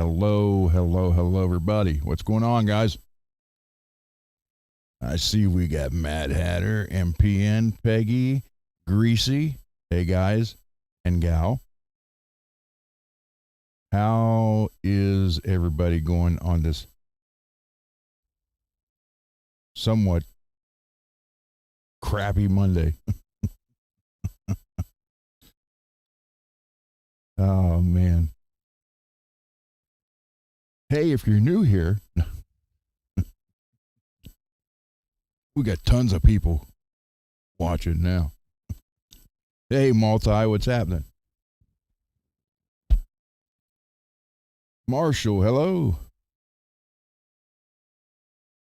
Hello, hello, hello, everybody. What's going on, guys? I see we got Mad Hatter, MPN, Peggy, Greasy. Hey, guys and gal. How is everybody going on this somewhat crappy Monday? Oh, man. Hey, if you're new here, we got tons of people watching now. Hey, Multi, what's happening? Marshall, hello.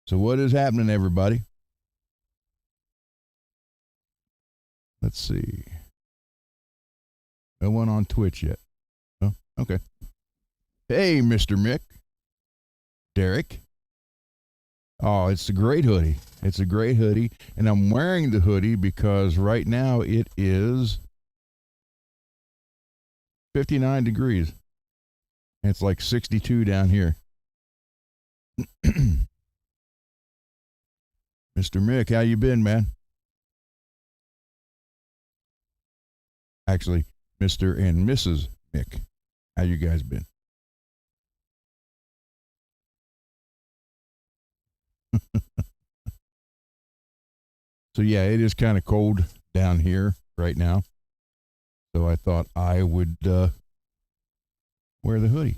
So what is happening, everybody? Let's see. No one on Twitch yet. Oh, okay. Hey, Mr. Mick. Derek. Oh, it's a great hoodie. It's a great hoodie. And I'm wearing the hoodie because right now it is 59 degrees. And it's like 62 down here. Mr. Mick, how you been, man? Actually, Mr. and Mrs. Mick, how you guys been? So yeah, it is kind of cold down here right now. So I thought I would wear the hoodie.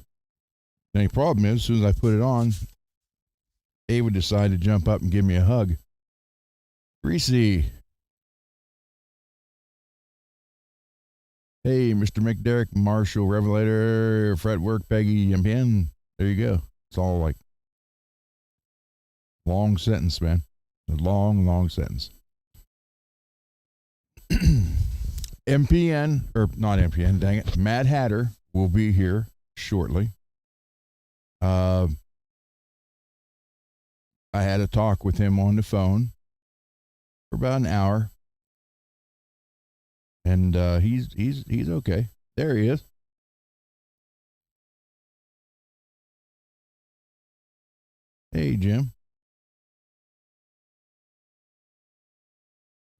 The only problem is, as soon as I put it on, Ava would decide to jump up and give me a hug. Greasy. Hey, Mr. McDerrick, Marshall, Revelator, Fretwork, Peggy, MPN. There you go. It's all like long sentence, man. A long, long sentence. MPN, or not MPN, dang it. Mad Hatter will be here shortly. I had a talk with him on the phone for about an hour. And he's okay. There he is. Hey, Jim.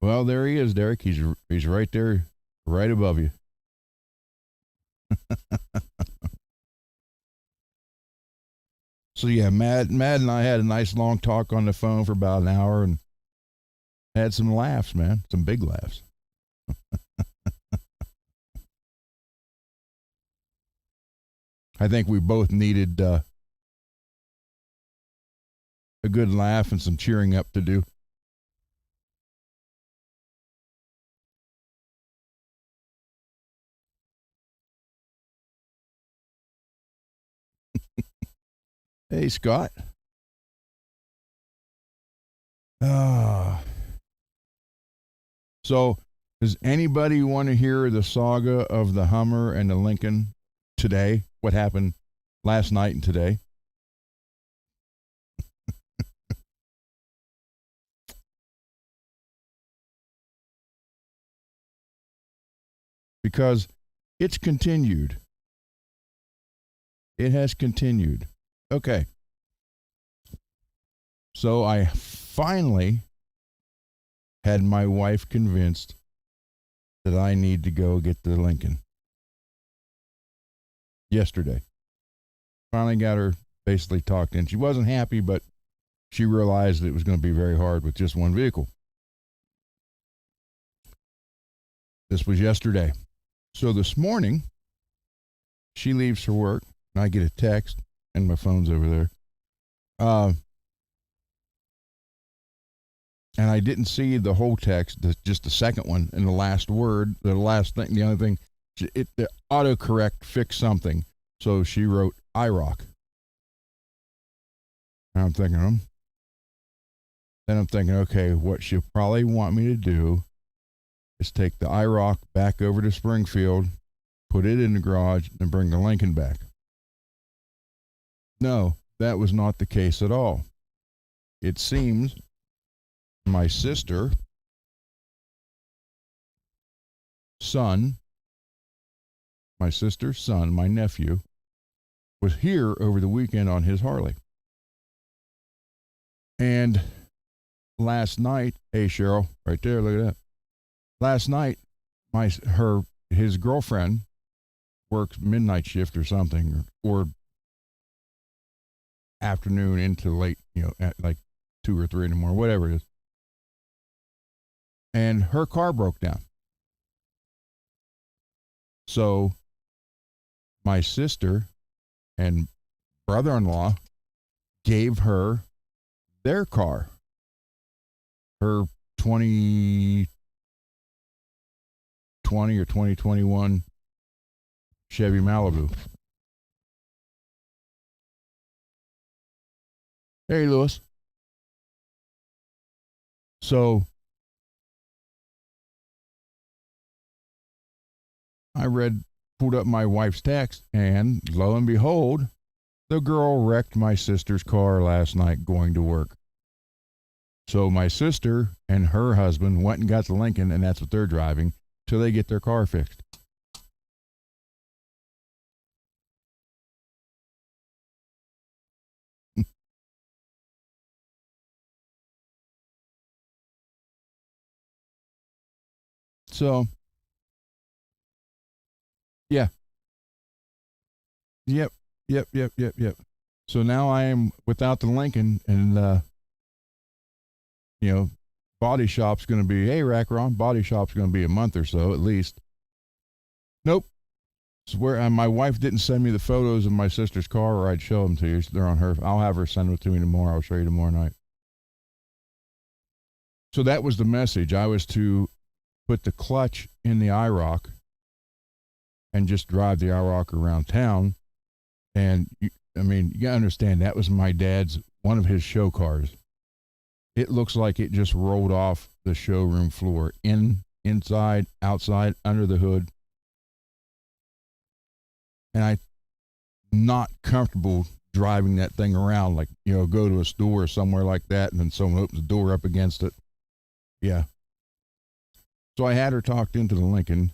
Well, there he is, Derek. He's right there, right above you. So yeah, Matt and I had a nice long talk on the phone for about an hour and had some laughs, man. Some big laughs. I think we both needed a good laugh and some cheering up to do. Hey, Scott. So, does anybody want to hear the saga of the Hummer and the Lincoln today? What happened last night and today? Because it's continued. It has continued. Okay. So I finally had my wife convinced that I need to go get the Lincoln. Yesterday. Finally got her basically talked in. She wasn't happy, but she realized it was going to be very hard with just one vehicle. This was yesterday. So this morning, she leaves for work, and I get a text, and my phone's over there. And I didn't see the whole text, just the second one and the last word, the last thing, the other thing. The autocorrect fixed something. So she wrote IROC. And I'm thinking, then I'm thinking, okay, what she'll probably want me to do is take the IROC back over to Springfield, put it in the garage, and bring the Lincoln back. No, that was not the case at all. It seems my sister's son, my nephew, was here over the weekend on his Harley. And last night, hey Cheryl, right there, look at that. Last night, his girlfriend works midnight shift or something, or afternoon into late, at like 2 or 3 in the morning, whatever it is. And her car broke down. So my sister and brother-in-law gave her their car, her 2020 or 2021 Chevy Malibu. Hey, Lewis. So I pulled up my wife's text, and lo and behold, the girl wrecked my sister's car last night going to work. So my sister and her husband went and got the Lincoln, and that's what they're driving till they get their car fixed. So, yeah. Yep. So now I am without the Lincoln, and body shop's going to be, hey, Rackron, body shop's going to be a month or so at least. Nope. It's where my wife didn't send me the photos of my sister's car, or I'd show them to you. They're on her. I'll have her send them to me tomorrow. I'll show you tomorrow night. So that was the message. I was to put the clutch in the IROC and just drive the IROC around town. And you gotta understand, that was my dad's, one of his show cars. It looks like it just rolled off the showroom floor, inside, outside, under the hood. And I'm not comfortable driving that thing around, like, go to a store or somewhere like that, and then someone opens the door up against it. Yeah. So I had her talked into the Lincoln,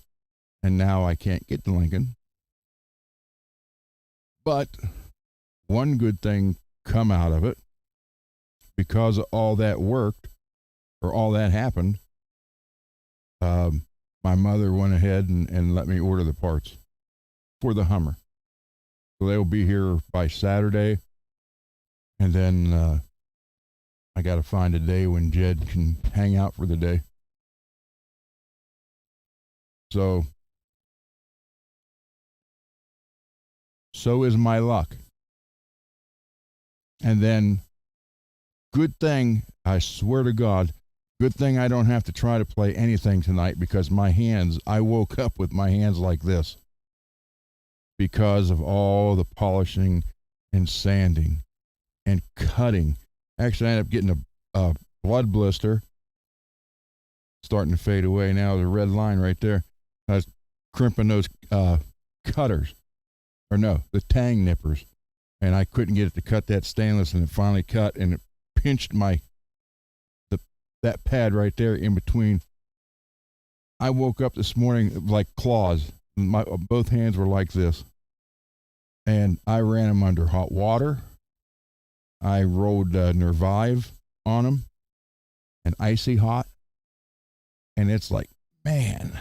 and now I can't get the Lincoln. But one good thing come out of it, because all that worked, or all that happened, my mother went ahead and let me order the parts for the Hummer. So they'll be here by Saturday. And then I got to find a day when Jed can hang out for the day. So is my luck. And then, good thing, I swear to God, good thing I don't have to try to play anything tonight, because I woke up with my hands like this because of all the polishing and sanding and cutting. Actually, I ended up getting a blood blister, starting to fade away now. The red line right there. I was crimping those cutters, or no, the tang nippers, and I couldn't get it to cut that stainless, and it finally cut, and it pinched that pad right there in between. I woke up this morning like claws. Both hands were like this, and I ran them under hot water. I rolled Nervive on them, and icy hot, and it's like, man.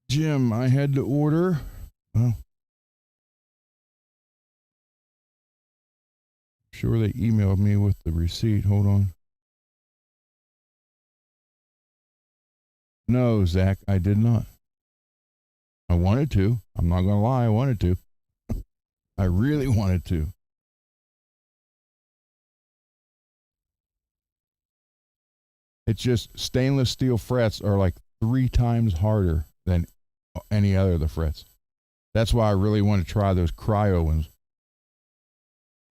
Jim, I had to order. Well, sure they emailed me with the receipt. Hold on. No, Zach, I did not. I wanted to. I'm not going to lie. I wanted to. I really wanted to. It's just stainless steel frets are like 3 times harder than any other of the frets. That's why I really want to try those cryo ones.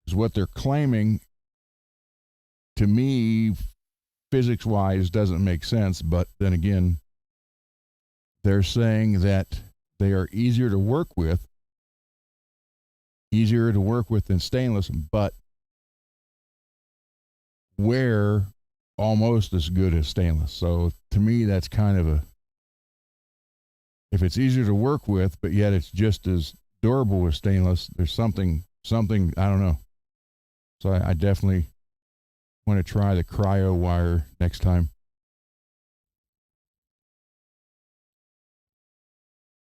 Because what they're claiming, to me, physics-wise, doesn't make sense. But then again, they're saying that they are easier to work with than stainless, but wear almost as good as stainless. So to me, that's kind of if it's easier to work with, but yet it's just as durable as stainless, there's something I don't know. So I definitely want to try the cryo wire next time.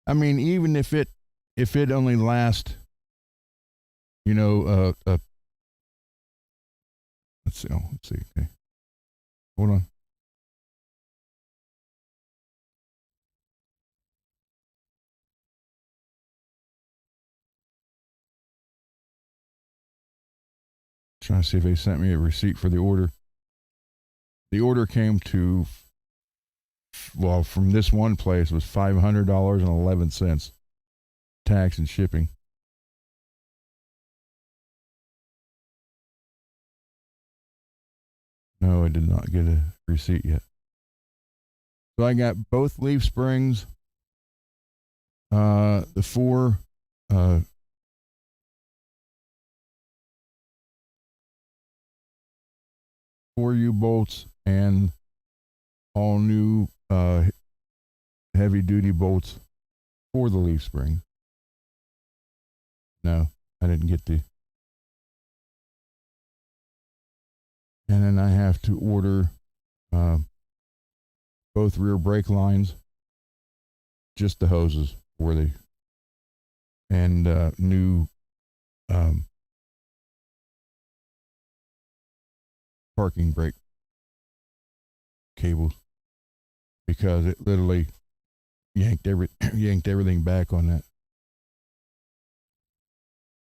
I mean, even if it only lasts, you know, let's see. Oh, let's see. Okay, hold on. Trying to see if they sent me a receipt for the order. The order came to, well, from this one place was $500.11, tax and shipping. No, I did not get a receipt yet. So I got both leaf springs, the four uh, four U-bolts, and all new heavy duty bolts for the leaf spring. No, I didn't get the. And then I have to order both rear brake lines, just the hoses for the, and new parking brake cables, because it literally yanked everything back on that.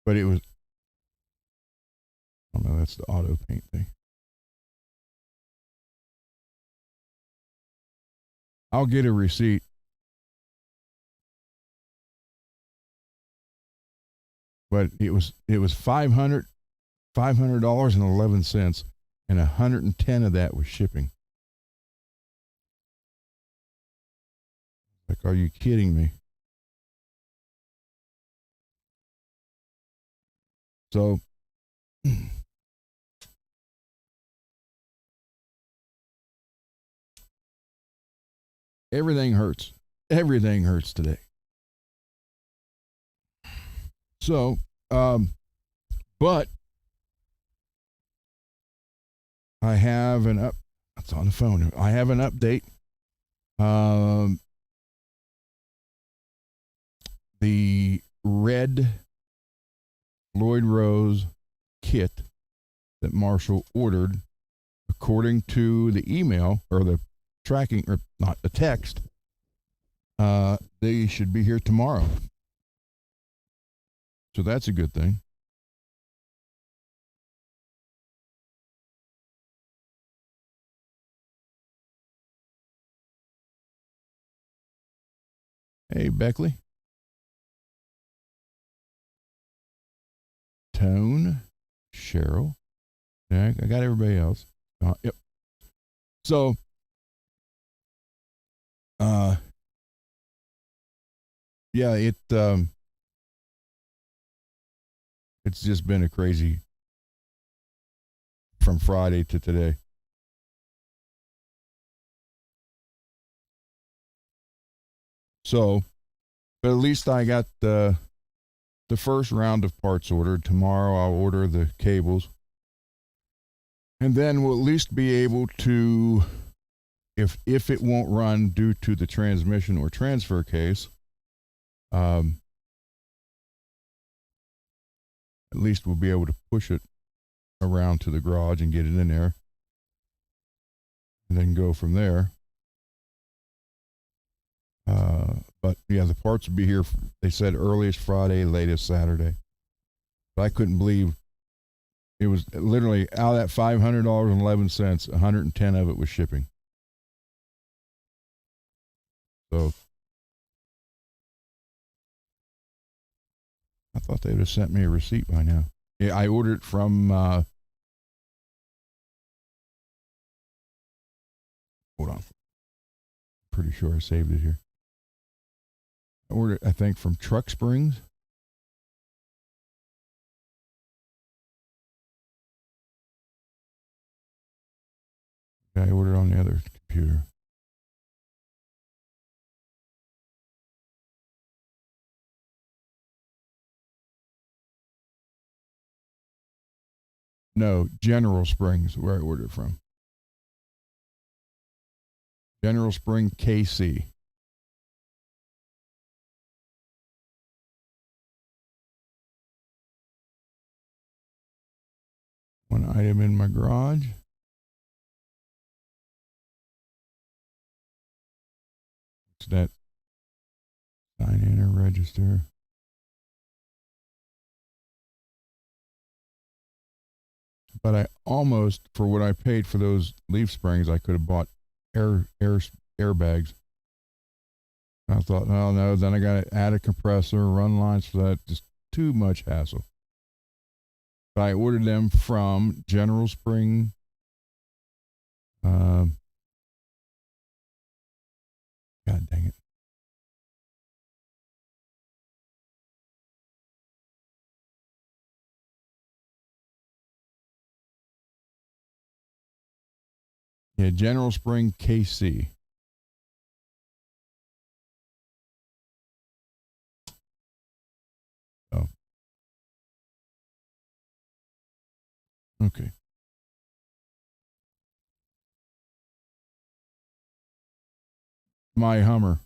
But it was, oh no, that's the auto paint thing. I'll get a receipt. But it was $500.11, and 110 of that was shipping. Like, are you kidding me? So everything hurts. Everything hurts today. So, but I have it's on the phone. I have an update. The red Lloyd Rose kit that Marshall ordered, according to the email or the tracking, or not the text, they should be here tomorrow. So that's a good thing. Hey, Beckley. Tone, Cheryl. Yeah, I got everybody else. Yep. So, yeah, it's just been a crazy from Friday to today. So, but at least I got the first round of parts ordered. Tomorrow I'll order the cables. And then we'll at least be able to, if it won't run due to the transmission or transfer case, at least we'll be able to push it around to the garage and get it in there, and then go from there. But yeah, the parts will be here. They said earliest Friday, latest Saturday. But I couldn't believe it was literally out of that $500.11, 110 of it was shipping. So I thought they would have sent me a receipt by now. Yeah, I ordered it from. Hold on. Pretty sure I saved it here. I ordered, I think, from Truck Springs. I ordered on the other computer. No, General Springs, where I ordered from. General Spring, KC. One item in my garage. What's that? Sign in or register. But I almost, for what I paid for those leaf springs, I could have bought airbags. I thought, oh no, then I got to add a compressor, run lines for that. Just too much hassle. But I ordered them from General Spring. God dang it. Yeah, General Spring, KC. Oh, okay. My Hummer.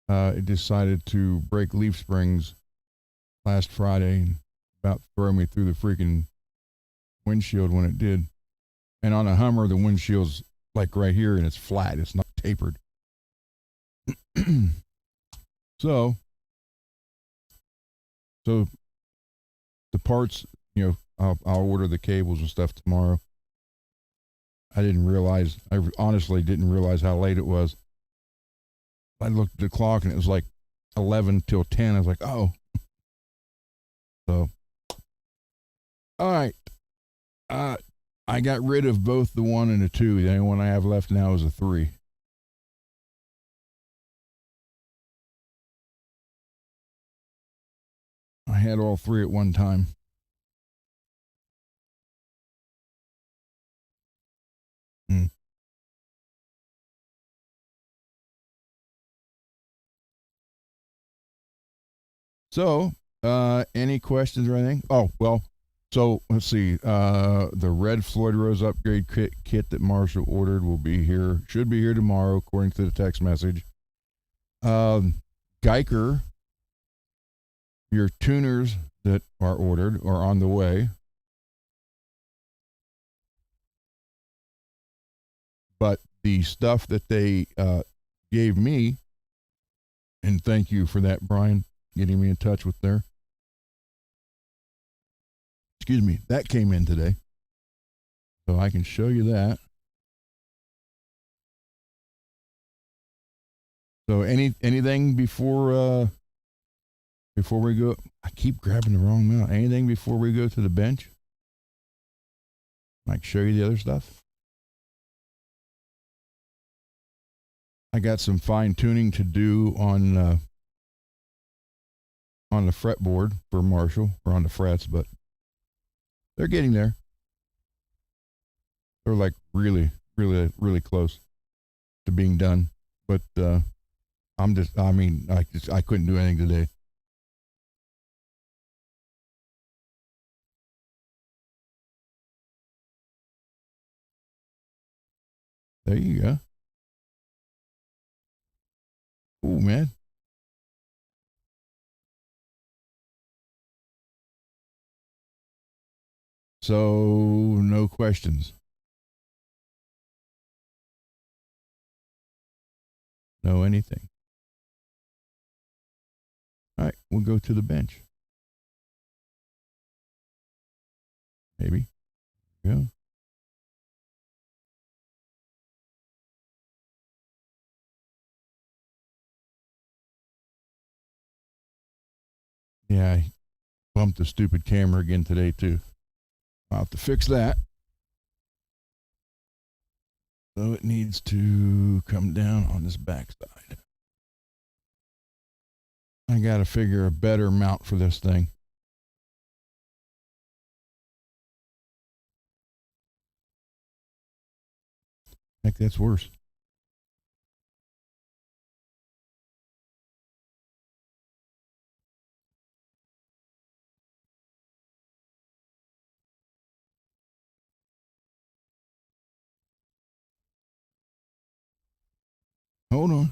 It decided to break leaf springs last Friday and about throw me through the freaking windshield when it did. And on a Hummer, the windshield's like right here and it's flat. It's not tapered. so, so the parts, I'll order the cables and stuff tomorrow. I honestly didn't realize how late it was. I looked at the clock and it was like 11 till 10. I was like, oh. So, all right. I got rid of both the 1 and the 2. The only one I have left now is a 3. I had all 3 at one time. Mm. So, any questions or anything? Oh, well, so let's see. The red Floyd Rose upgrade kit that Marshall ordered should be here tomorrow, according to the text message. Guyker, your tuners that are ordered are on the way. But the stuff that they gave me, and thank you for that, Brian, getting me in touch with there. Excuse me, that came in today. So I can show you that. So anything before we go? I keep grabbing the wrong mount. Anything before we go to the bench? Like show you the other stuff. I got some fine tuning to do on the fretboard for Marshall or on the frets, but they're getting there. They're like really, really, really close to being done. But I couldn't do anything today. There you go. Oh man. So no questions. No anything. All right, we'll go to the bench. Maybe. Yeah. Yeah, I bumped the stupid camera again today too. I'll have to fix that. So it needs to come down on this backside. I got to figure a better mount for this thing. Heck, that's worse. hold on.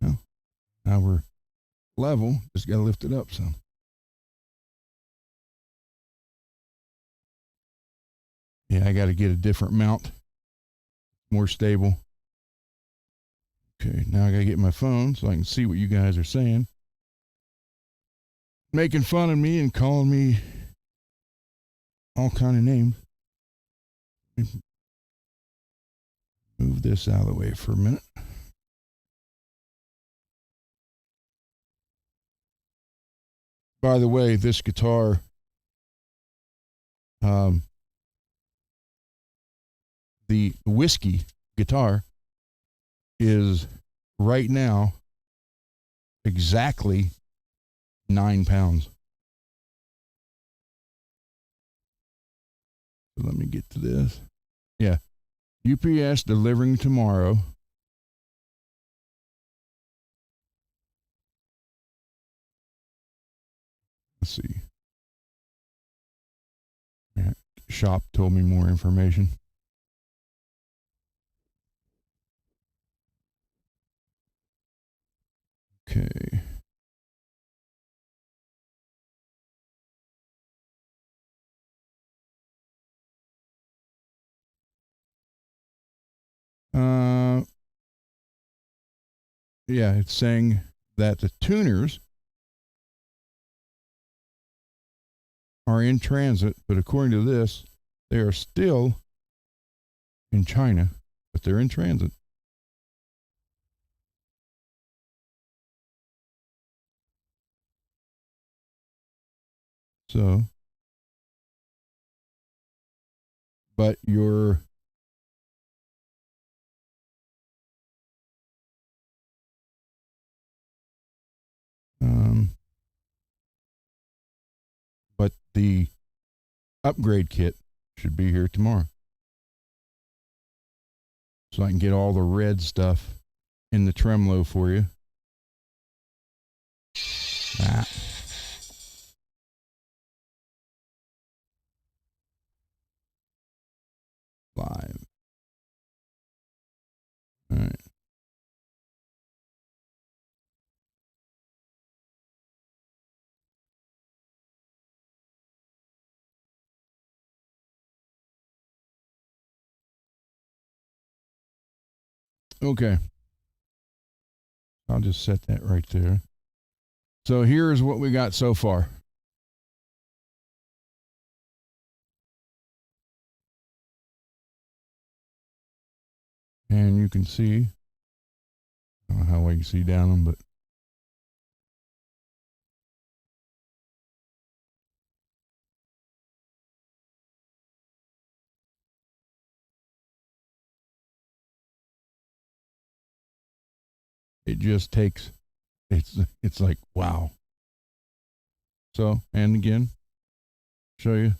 No, now we're level. Just got to lift it up some. Yeah, I got to get a different mount, more stable. Okay, now I got to get my phone so I can see what you guys are saying. Making fun of me and calling me all kind of names. Move this out of the way for a minute. By the way, this guitar, the whiskey guitar, is right now exactly 9 pounds. So let me get to this. Yeah. UPS delivering tomorrow. Let's see. Yeah. Shop told me more information. Okay. Yeah, it's saying that the tuners are in transit, but according to this, they are still in China, but they're in transit. So, but your but the upgrade kit should be here tomorrow. So I can get all the red stuff in the tremolo for you. Ah. Live. All right. Okay. I'll just set that right there. So here's what we got so far. And you can see, I don't know how well you can see down them, but it just takes, it's like, wow. So, and again, show you.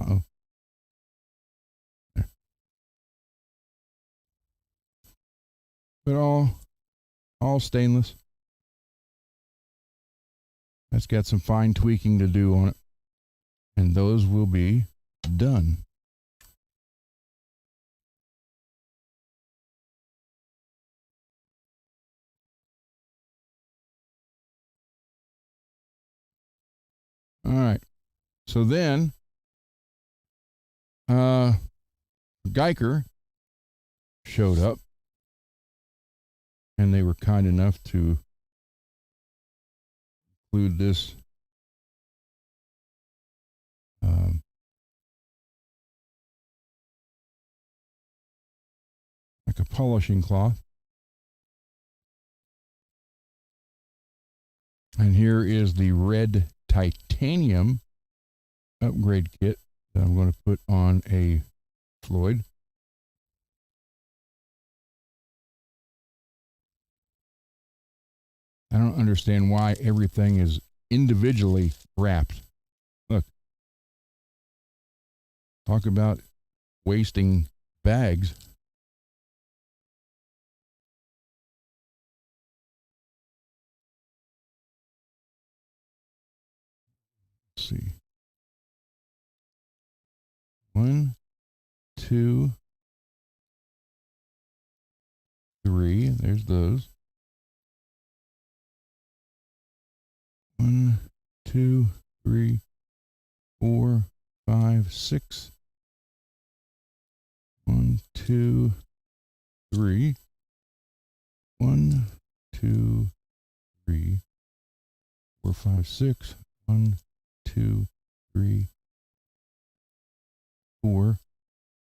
Uh-oh. There. But all stainless. That's got some fine tweaking to do on it. And those will be done. All right. So then, Guyker showed up, and they were kind enough to include this like a polishing cloth. And here is the red titanium upgrade kit that I'm going to put on a Floyd. I don't understand why everything is individually wrapped. Look. Talk about wasting bags. see. 1, 2, 3. There's those. 1, 2, 3, 4, 5, 6. 1, 2, 3. 1, 2, 3, 4, 5, 6. 1, 2, 3, 4,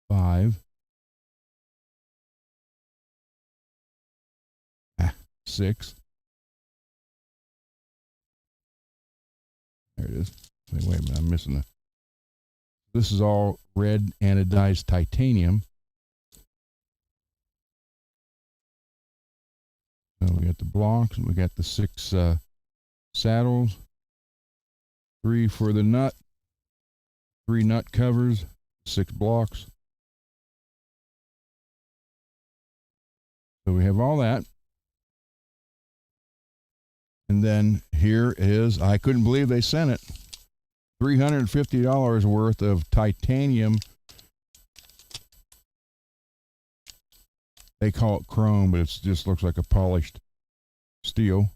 5. 6. There it is. Wait a minute, I'm missing the. This is all red anodized titanium. So we got the blocks, and we got the 6 saddles, 3 for the nut, 3 nut covers, 6 blocks. So we have all that. And then here is, I couldn't believe they sent it, $350 worth of titanium. They call it chrome, but it just looks like a polished steel.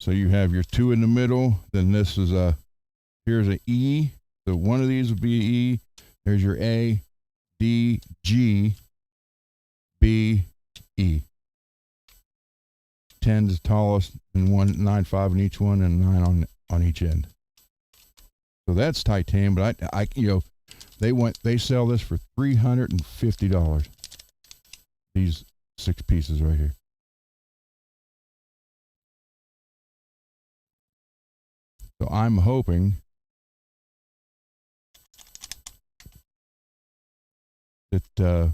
So you have your 2 in the middle. Then this is here's an E. So one of these would be E. There's your A, D, G, B, E. 10 is the tallest, and 9.5 in each one, and 9 on each end. So that's titanium, but I they sell this for $350. These 6 pieces right here. So I'm hoping that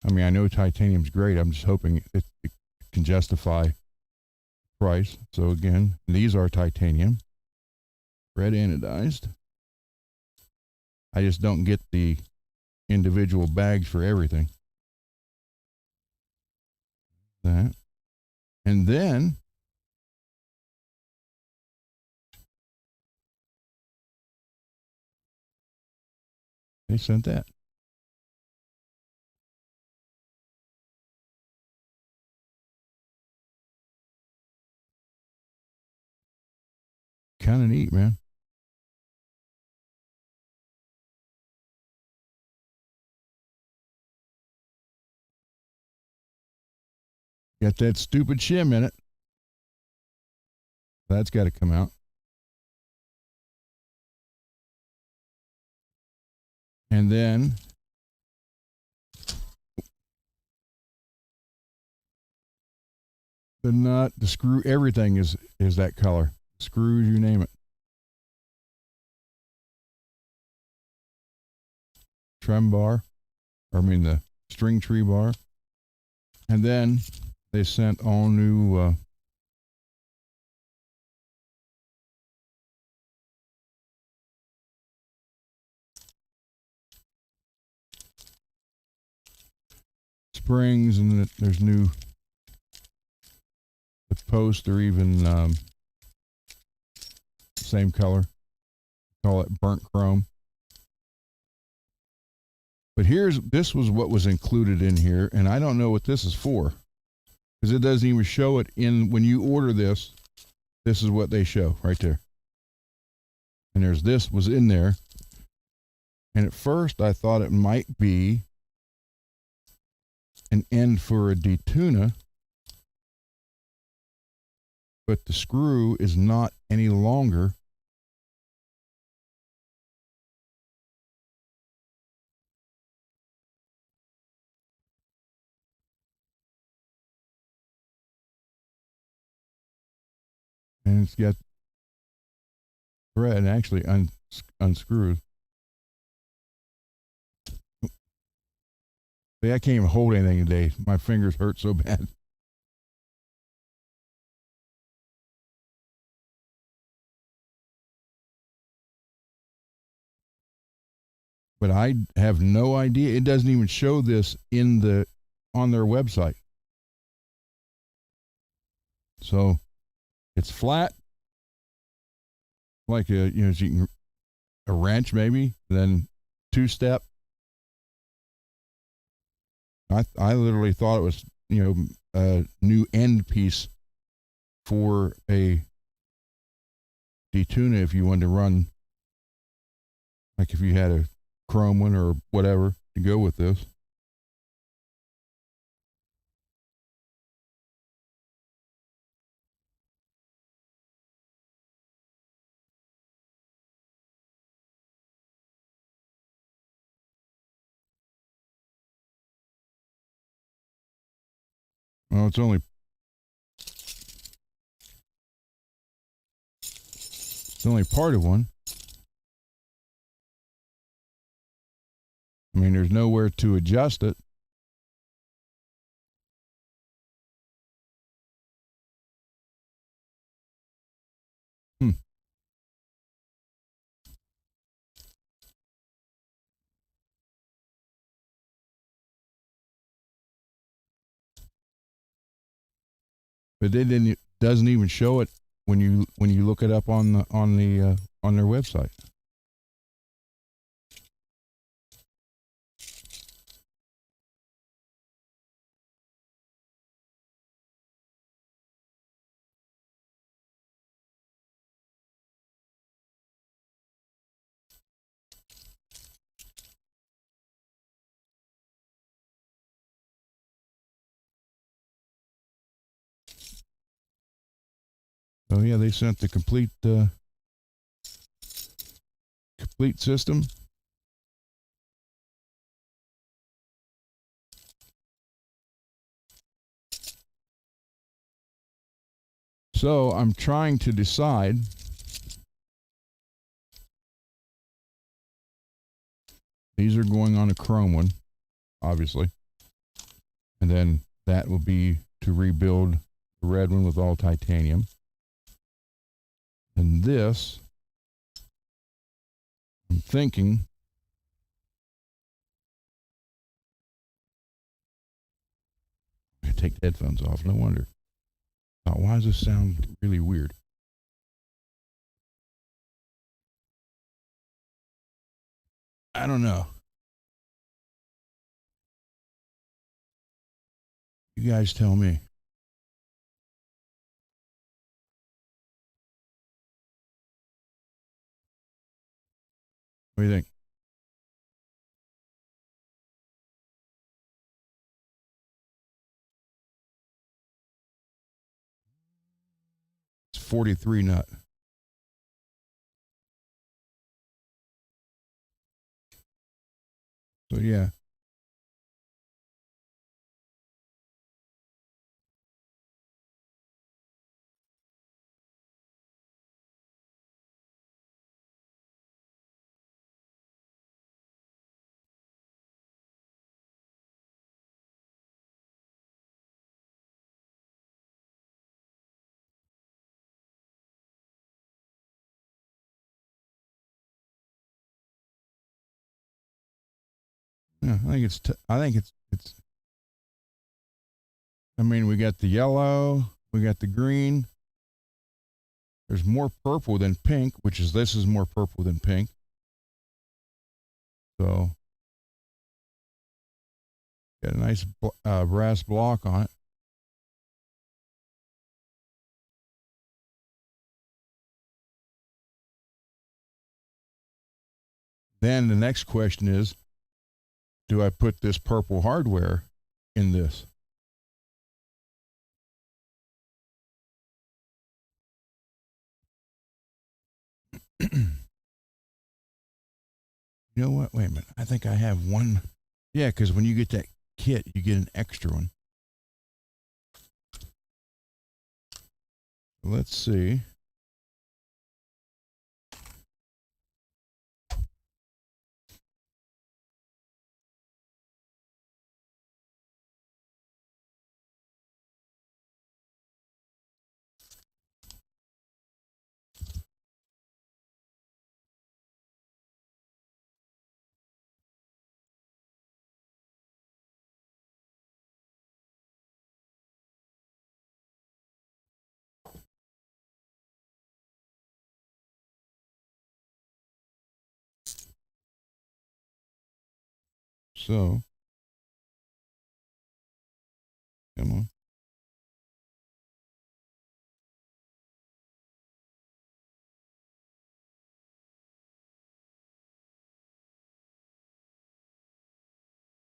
I know titanium's great. I'm just hoping it can justify price. So again, these are titanium, red anodized. I just don't get the individual bags for everything. That. And then they sent that. Kind of neat, man. Got that stupid shim in it. That's got to come out. And then the nut, the screw, everything is that color. Screws, you name it. Trem bar, the string tree bar. And then they sent all new springs, and there's new the posts are even same color. Call it burnt chrome. But this was what was included in here, and I don't know what this is for, because it doesn't even show it in when you order this. This is what they show right there. And this was in there. And at first I thought it might be an end for a D-tuna, but the screw is not any longer. And it's got thread and actually unscrews. See, I can't even hold anything today. My fingers hurt so bad. But I have no idea. It doesn't even show this on their website. So it's flat like a so you can, a wrench maybe, then two-step. I literally thought it was a new end piece for a detuna if you wanted to run, like if you had a chrome one or whatever to go with this. Well, it's only part of one. I mean, there's nowhere to adjust it. Hmm. But it doesn't even show it when you look it up on their website. Oh yeah, they sent the complete system. So I'm trying to decide. These are going on a chrome one, obviously. And then that will be to rebuild the red one with all titanium. And this, I'm thinking, I take the headphones off. No wonder. Why does this sound really weird? I don't know. You guys tell me. What do you think? It's 43 nut. So yeah. Yeah, I think it's. I mean, we got the yellow, we got the green. There's more purple than pink, which is this is more purple than pink. So got a nice brass block on it. Then the next question is, do I put this purple hardware in this? You know what? Wait a minute. I think I have one. Yeah, because when you get that kit, you get an extra one. Let's see. So, come on.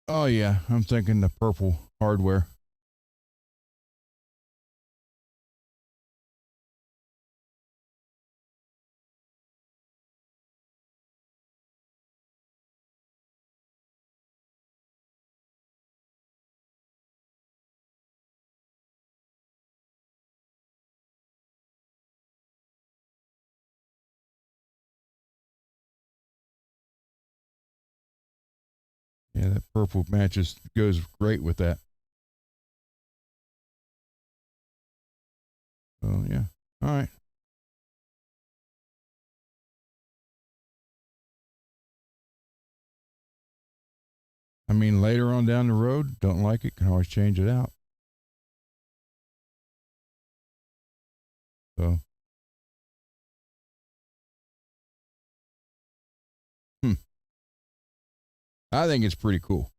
Oh yeah, I'm thinking the purple hardware. Yeah, that purple matches goes great with that. So yeah. All right. I mean, later on down the road, don't like it, can always change it out. So, hmm, I think it's pretty cool.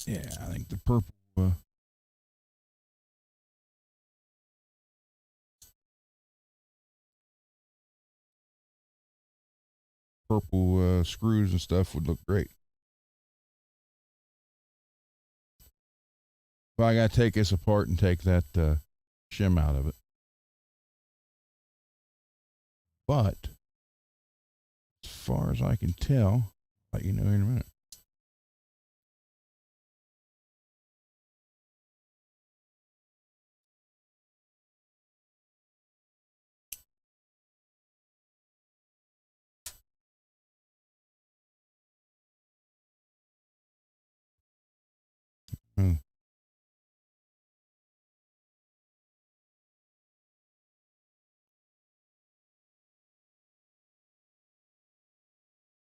Yeah, I think the purple screws and stuff would look great. Well, I got to take this apart and take that shim out of it. But as far as I can tell, I'll let you know in a minute. Hmm.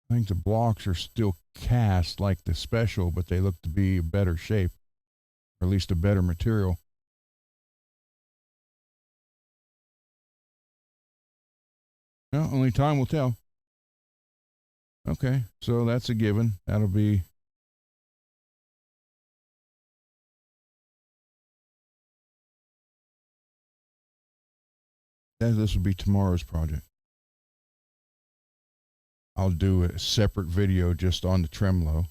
I think the blocks are still cast like the special, but they look to be a better shape, or at least a better material. Well, only time will tell. Okay, so that's a given. That'll be that. This will be tomorrow's project. I'll do a separate video just on the tremolo,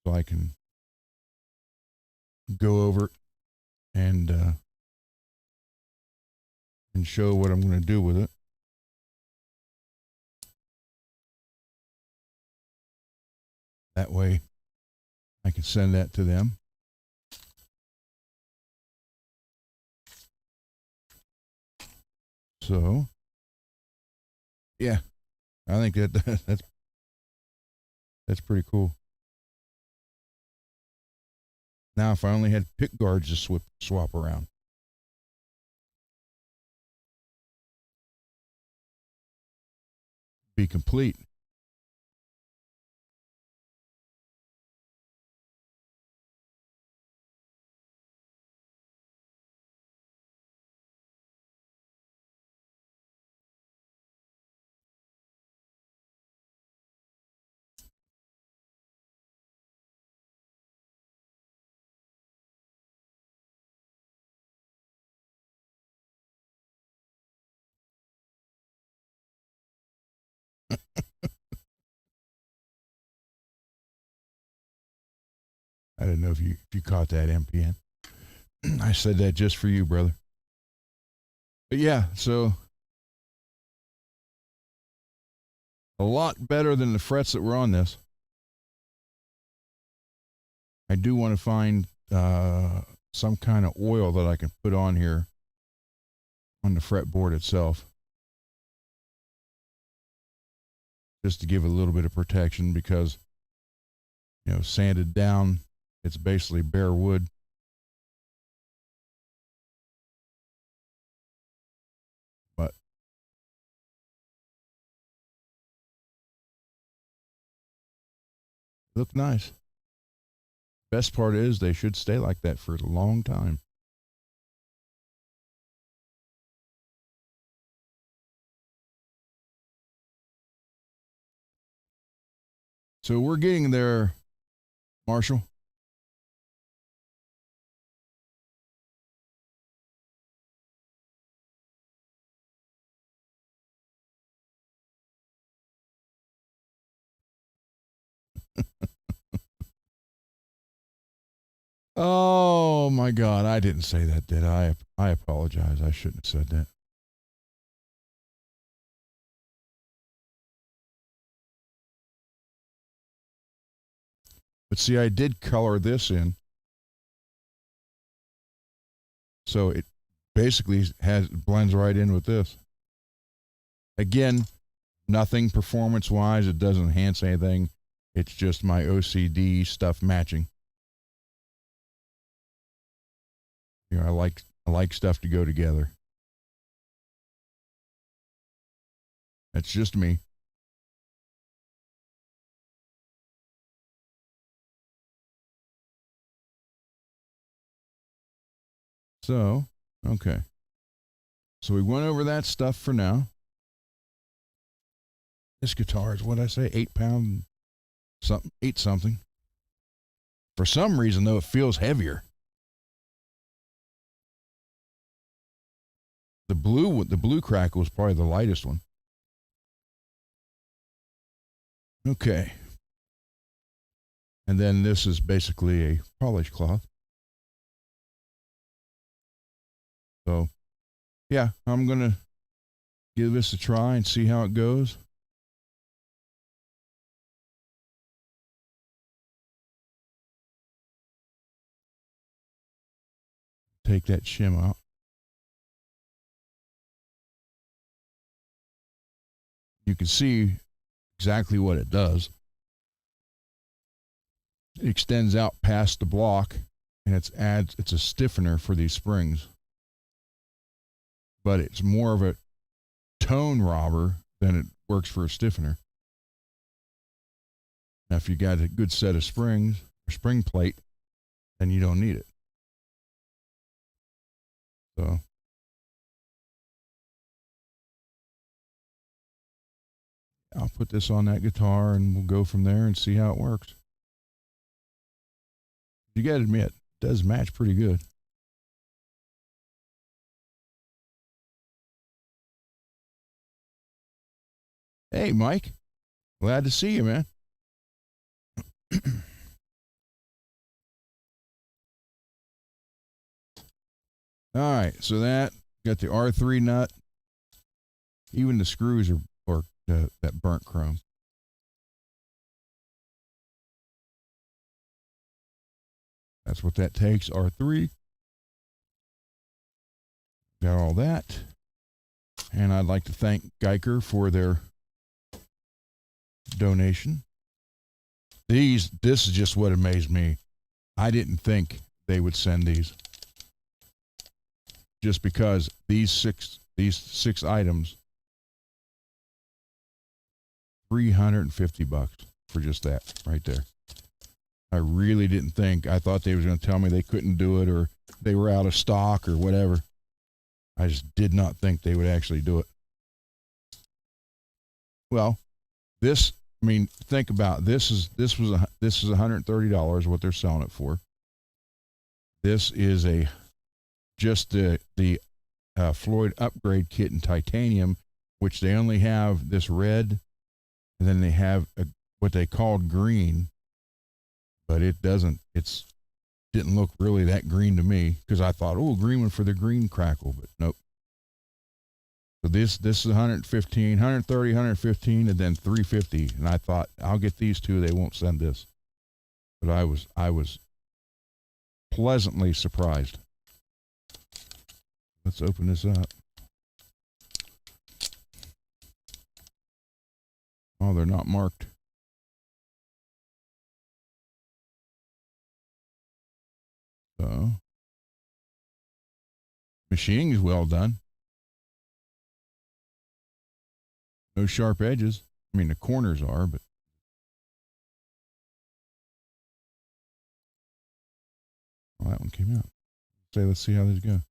so I can go over it and show what I'm going to do with it. That way, I can send that to them. So, yeah, I think that's pretty cool. Now, if I only had pickguards to swap around, be complete. I didn't know if you caught that, MPN. I said that just for you, brother. But yeah, so a lot better than the frets that were on this. I do want to find some kind of oil that I can put on here on the fretboard itself, just to give it a little bit of protection because, sanded down, it's basically bare wood. Look nice. Best part is they should stay like that for a long time. So we're getting there, Marshall. Oh my God, I didn't say that, did I? I apologize. I shouldn't have said that. But see, I did color this in, so it basically has blends right in with this. Again, nothing performance wise. It doesn't enhance anything. It's just my OCD stuff matching. You know, I like stuff to go together. That's just me. So, okay. So we went over that stuff for now. This guitar is what I say, 8 pound something, 8 something. For some reason though, it feels heavier. The blue crackle was probably the lightest one. Okay. And then this is basically a polish cloth. So, yeah, I'm going to give this a try and see how it goes. Take that shim out. You can see exactly what it does. It extends out past the block, and it's a stiffener for these springs. But it's more of a tone robber than it works for a stiffener. Now, if you got a good set of springs or spring plate, then you don't need it. So, I'll put this on that guitar and we'll go from there and see how it works. You got to admit, it does match pretty good. Hey, Mike. Glad to see you, man. All right, so that got the R3 nut. Even the screws are that burnt chrome. That's what that takes, R3. Got all that. And I'd like to thank Guyker for their donation. This is just what amazed me. I didn't think they would send these. Just because these six items, $350 for just that right there. I really didn't think. I thought they was going to tell me they couldn't do it or they were out of stock or whatever. I just did not think they would actually do it. Well, this, I mean, think about it. This is $130 what they're selling it for. This is just the Floyd upgrade kit in titanium, which they only have this red, and then they have what they called green, but it didn't look really that green to me because I thought, oh, green one for the green crackle, but nope. So this is 115, 130, 115, and then 350, and I thought I'll get these two. They won't send this, but I was pleasantly surprised. Let's open this up. Oh, they're not marked. So, machining is well done. No sharp edges. I mean, the corners are, but that one came out. Let's see how these go.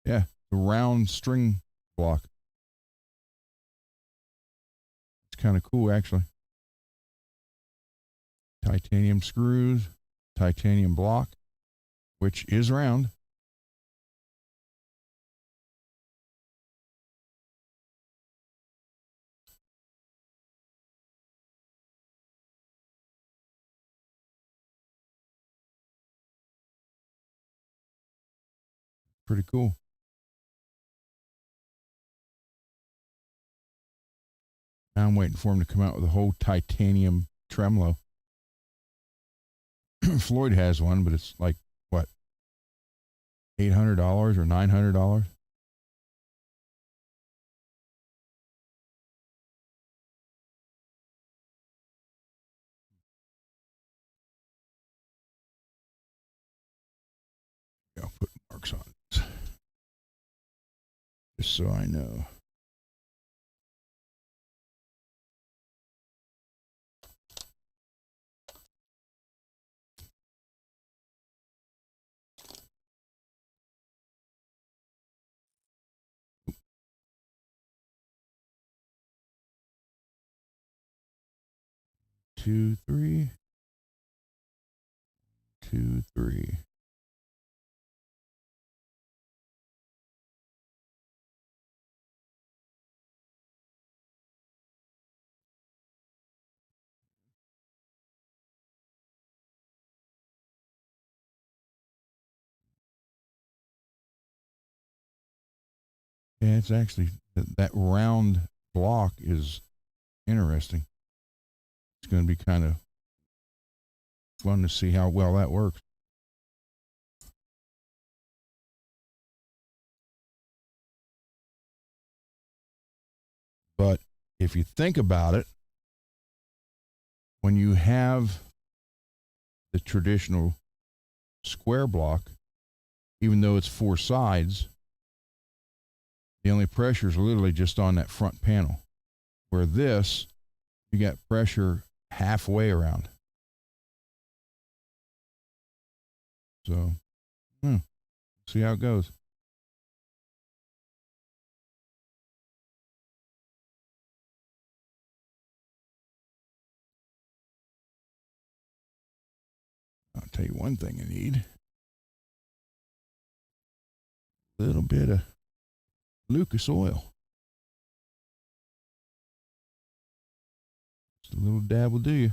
Yeah, the round string block. It's kind of cool, actually. Titanium screws, titanium block, which is round. Pretty cool. Now I'm waiting for him to come out with a whole titanium tremolo. Floyd has one, but it's like, what, $800 or $900? Yeah, I'll put marks on it, just so I know. Two, three. 2, 3. Yeah, it's actually that round block is interesting. It's going to be kind of fun to see how well that works. But if you think about it, when you have the traditional square block, even though it's 4 sides, the only pressure is literally just on that front panel. Where this, you got pressure halfway around. So, see how it goes. I'll tell you one thing I need. A little bit of Lucas oil. Just a little dab will do you.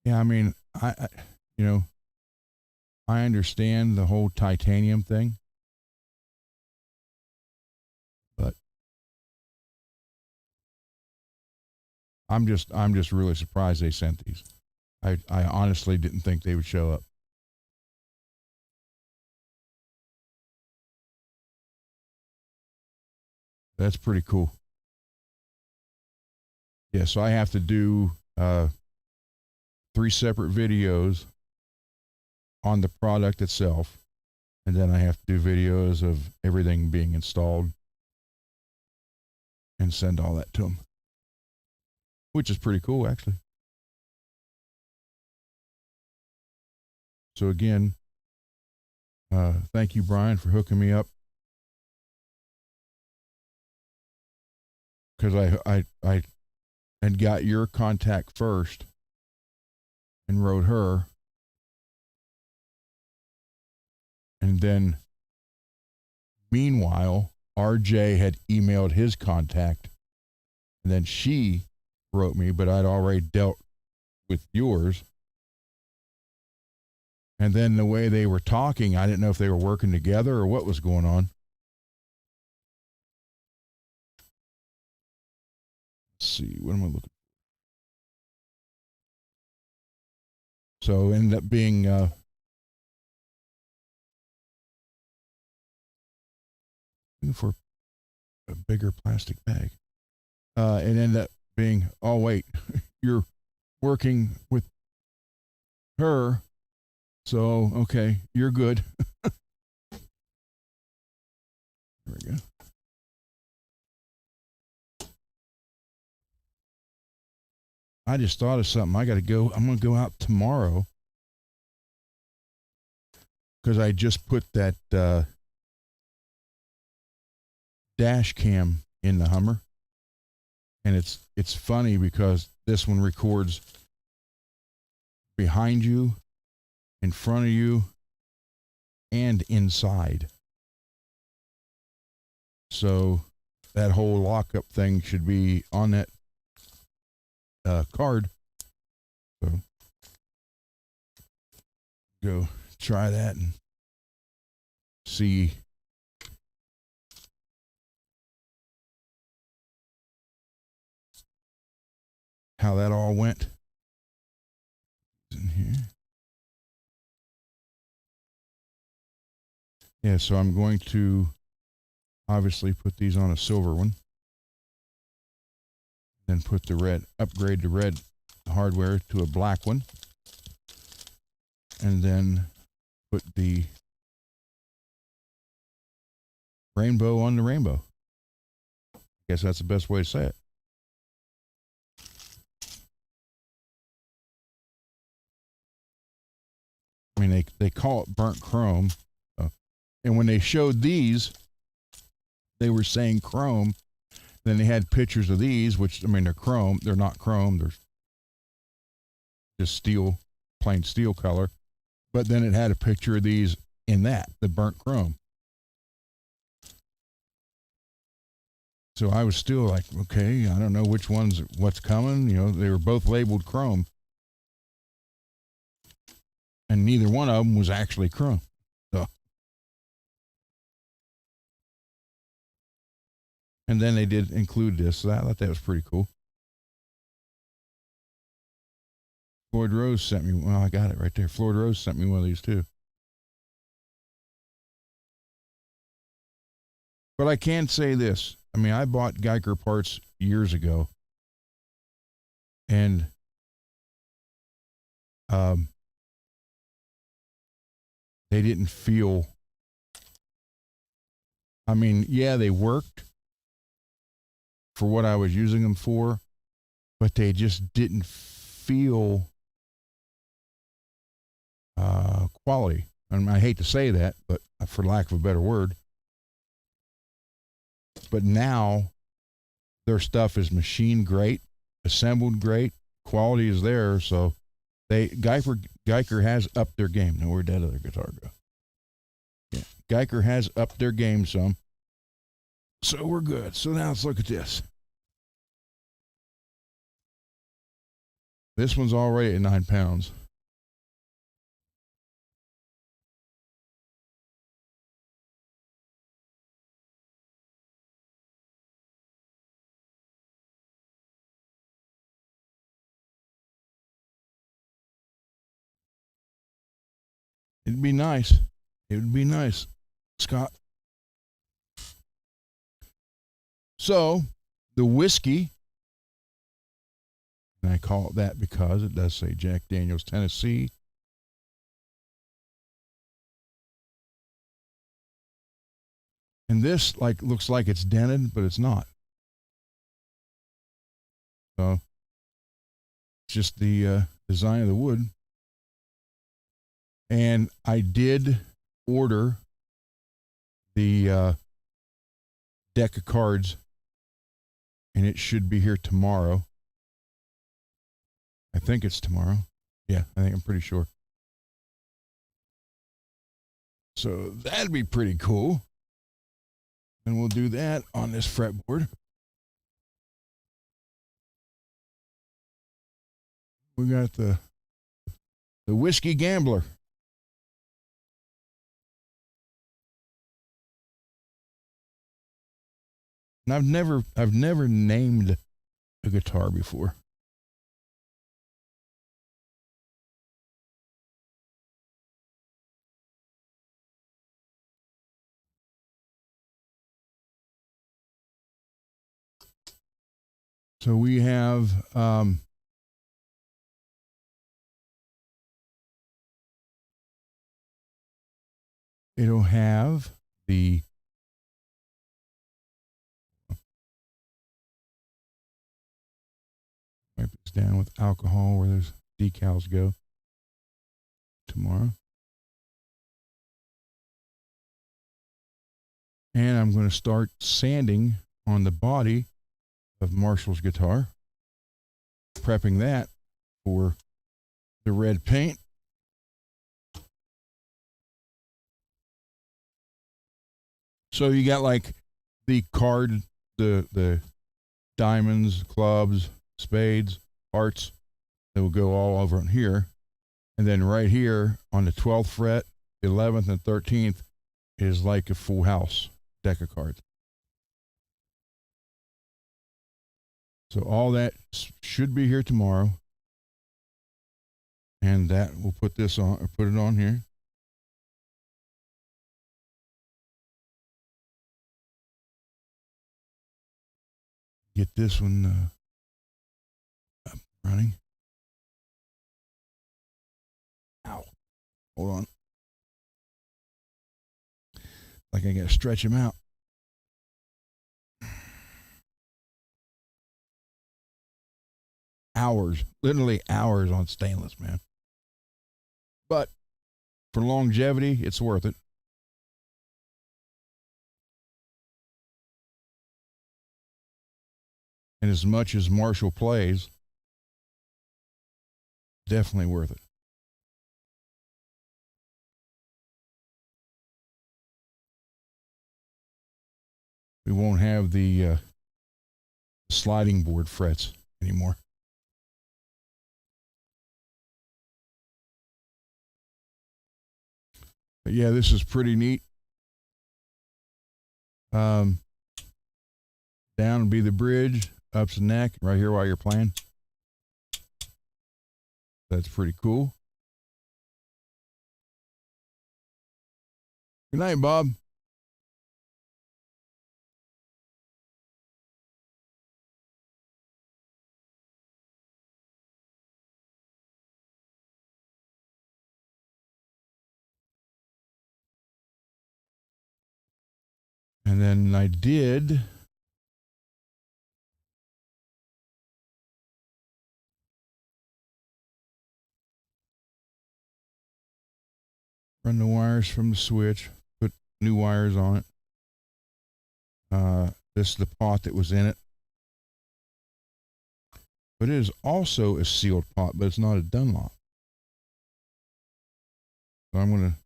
Yeah, I mean, I you know, I understand the whole titanium thing, but I'm just really surprised they sent these. I honestly didn't think they would show up. That's pretty cool. Yeah, so I have to do 3 separate videos on the product itself, and then I have to do videos of everything being installed and send all that to them, which is pretty cool, actually. So again, thank you, Brian, for hooking me up, because I had got your contact first and wrote her, and then meanwhile RJ had emailed his contact, and then she wrote me, but I'd already dealt with yours. And then the way they were talking, I didn't know if they were working together or what was going on. Let's see, what am I looking for? So it ended up being looking for a bigger plastic bag. It ended up being, oh wait, you're working with her, so okay, you're good. There we go. I just thought of something. I got to go. I'm going to go out tomorrow because I just put that dash cam in the Hummer, and it's funny because this one records behind you, in front of you, and inside. So that whole lockup thing should be on that card. So go try that and see how that all went. In here. Yeah, so I'm going to obviously put these on a silver one. Then put the red, upgrade the red hardware to a black one. And then put the rainbow on the rainbow. I guess that's the best way to say it. I mean, they call it burnt chrome. And when they showed these, they were saying chrome. Then they had pictures of these, which, I mean, they're chrome. They're not chrome. They're just steel, plain steel color. But then it had a picture of these in that, the burnt chrome. So I was still like, okay, I don't know which one's what's coming. You know, they were both labeled chrome. And neither one of them was actually chrome. So. And then they did include this, so I thought that was pretty cool. Floyd Rose sent me, well, I got it right there. Floyd Rose sent me one of these too. But I can say this. I mean, I bought Guyker parts years ago. And they didn't feel, I mean, yeah, they worked for what I was using them for, but they just didn't feel quality. I mean, I hate to say that, but for lack of a better word. But now their stuff is machined great, assembled great, quality is there. So Guyker has upped their game. Now, where'd that other guitar go? Yeah, Guyker has upped their game some. So we're good. So now let's look at this. This one's already at 9 pounds. It'd be nice. It would be nice, Scott. So, the whiskey, and I call it that because it does say Jack Daniel's Tennessee. And this looks like it's dented, but it's not. So, it's just the design of the wood. And I did order the deck of cards, and it should be here tomorrow. I think it's tomorrow. Yeah, I'm pretty sure. So that'd be pretty cool. And we'll do that on this fretboard. We got the Whiskey Gambler. And I've never named a guitar before. So we have it'll have the wipe this down with alcohol where those decals go tomorrow. And I'm going to start sanding on the body of Marshall's guitar, prepping that for the red paint. So you got like the card, the diamonds, clubs, spades, hearts that will go all over on here. And then right here on the 12th fret, 11th, and 13th is like a full house deck of cards. So all that should be here tomorrow. And that we'll put this on, or put it on here. Get this one up running. Ow. Hold on. Like I got to stretch him out. Hours, literally hours on stainless, man. But for longevity, it's worth it. And as much as Marshall plays, definitely worth it. We won't have the sliding board frets anymore. But yeah, this is pretty neat. Down would be the bridge, up's the neck, right here while you're playing. That's pretty cool. Good night, Bob. And then I did run the wires from the switch, put new wires on it. This is the pot that was in it. But it is also a sealed pot, but it's not a Dunlop. So I'm going to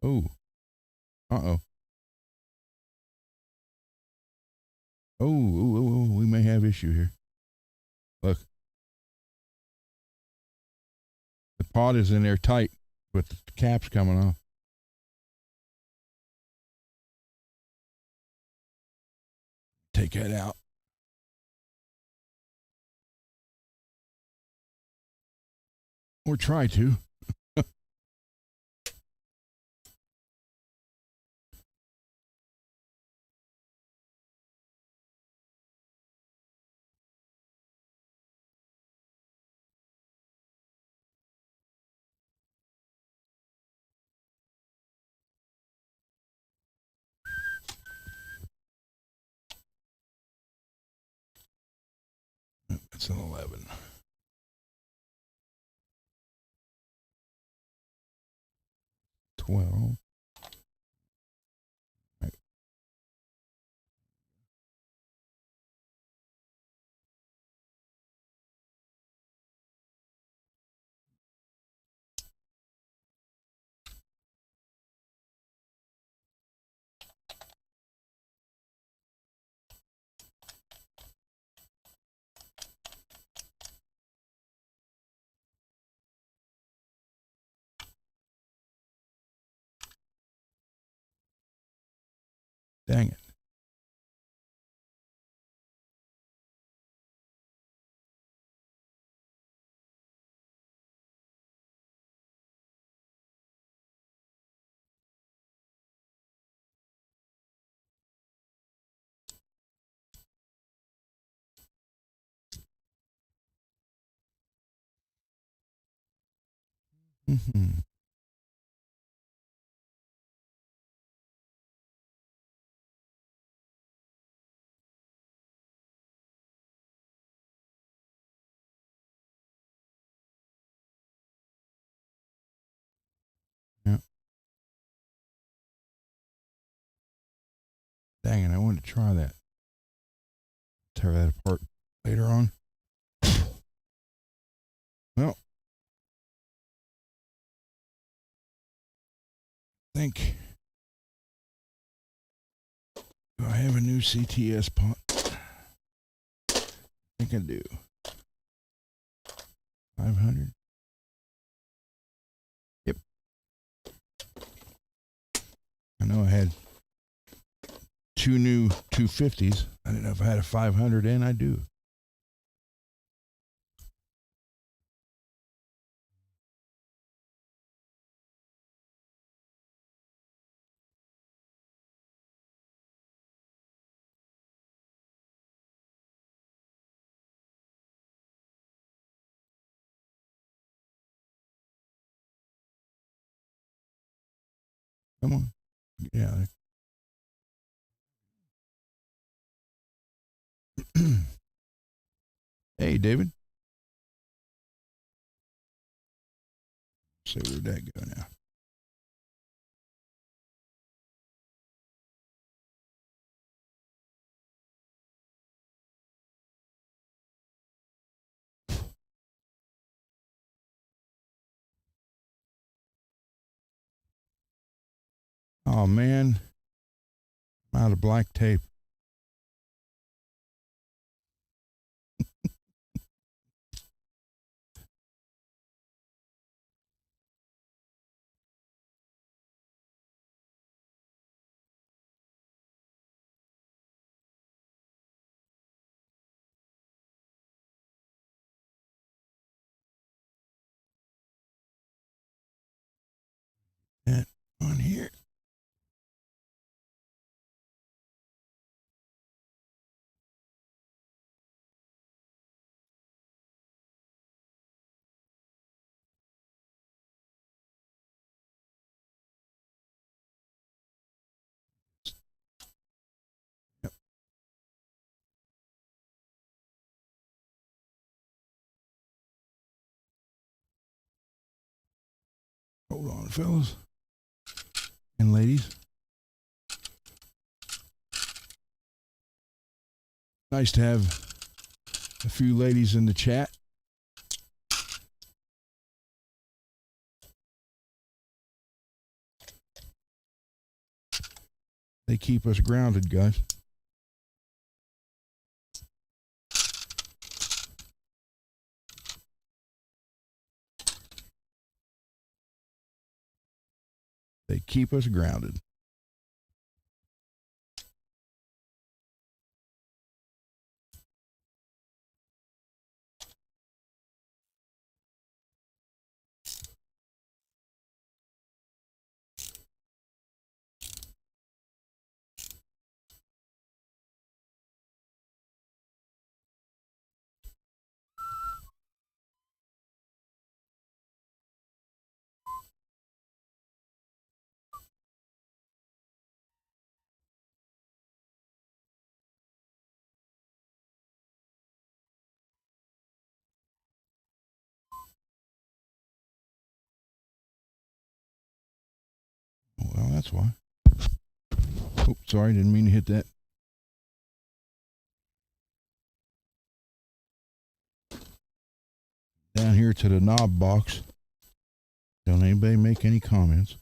oh, uh-oh. Oh, we may have issue here. Look. The pot is in there tight, but the cap's coming off. Take that out. Or try to. That's an 11. 12. Right. Dang it. Mm-hmm. Yeah. Dang it, I wanted to try that. Tear that apart later on. Well, I think do I have a new CTS pot? I think I do. 500. Yep. I know I had two new 250s. I didn't know if I had a 500 in. I do. Come on. Yeah. Hey, David. So where'd that go now? Oh man, I'm out of black tape. That on here. Yep. Hold on, fellas and ladies. Nice to have a few ladies in the chat. They keep us grounded, guys. They keep us grounded. Well, that's why. Oh, sorry, didn't mean to hit that. Down here to the knob box. Don't anybody make any comments.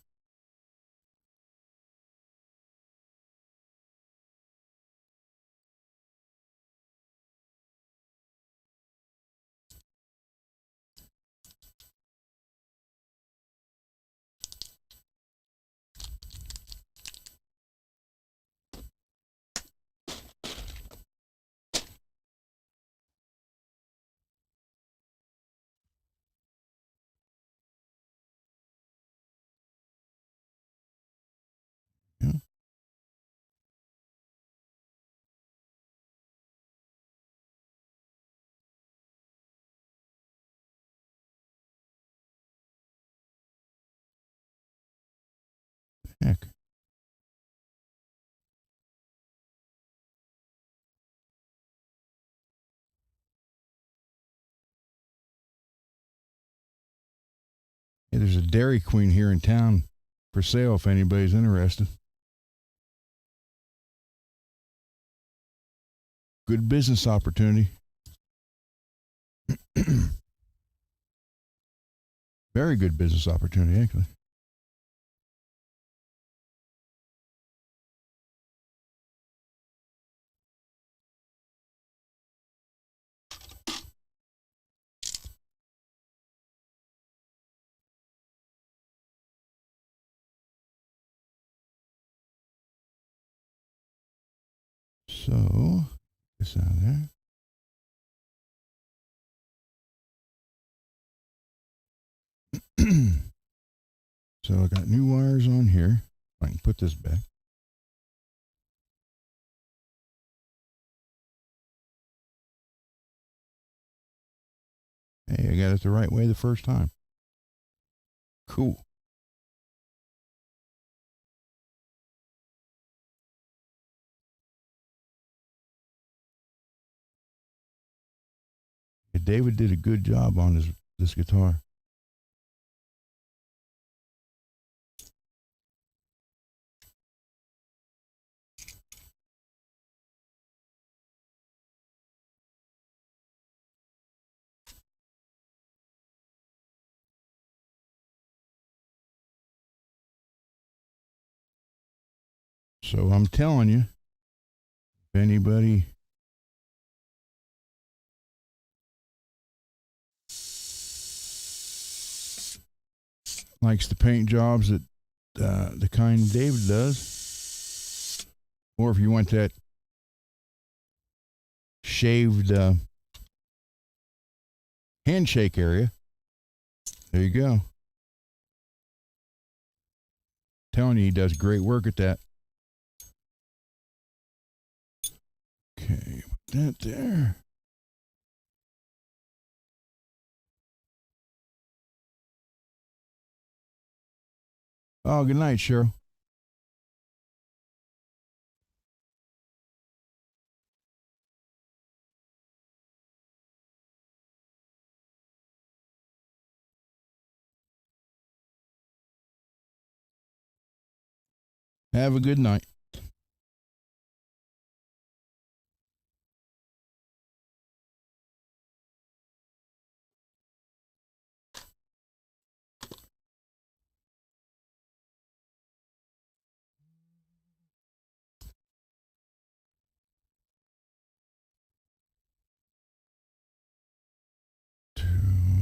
Hey, there's a Dairy Queen here in town for sale if anybody's interested. Good business opportunity. Very good business opportunity, actually. So, this out there. So I got new wires on here. I can put this back. Hey, I got it the right way the first time. Cool. Yeah, David did a good job on this guitar. So I'm telling you, if anybody likes the paint jobs that the kind David does, or if you want that shaved handshake area, there you go. Telling you, he does great work at that. Okay, put that there. Oh, good night, Cheryl. Have a good night.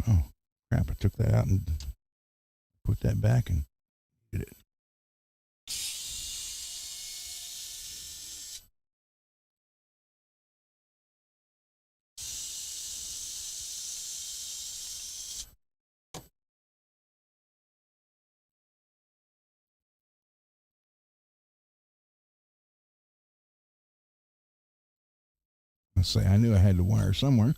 Oh, crap. I took that out and put that back and did it. Let's say I knew I had the wire somewhere.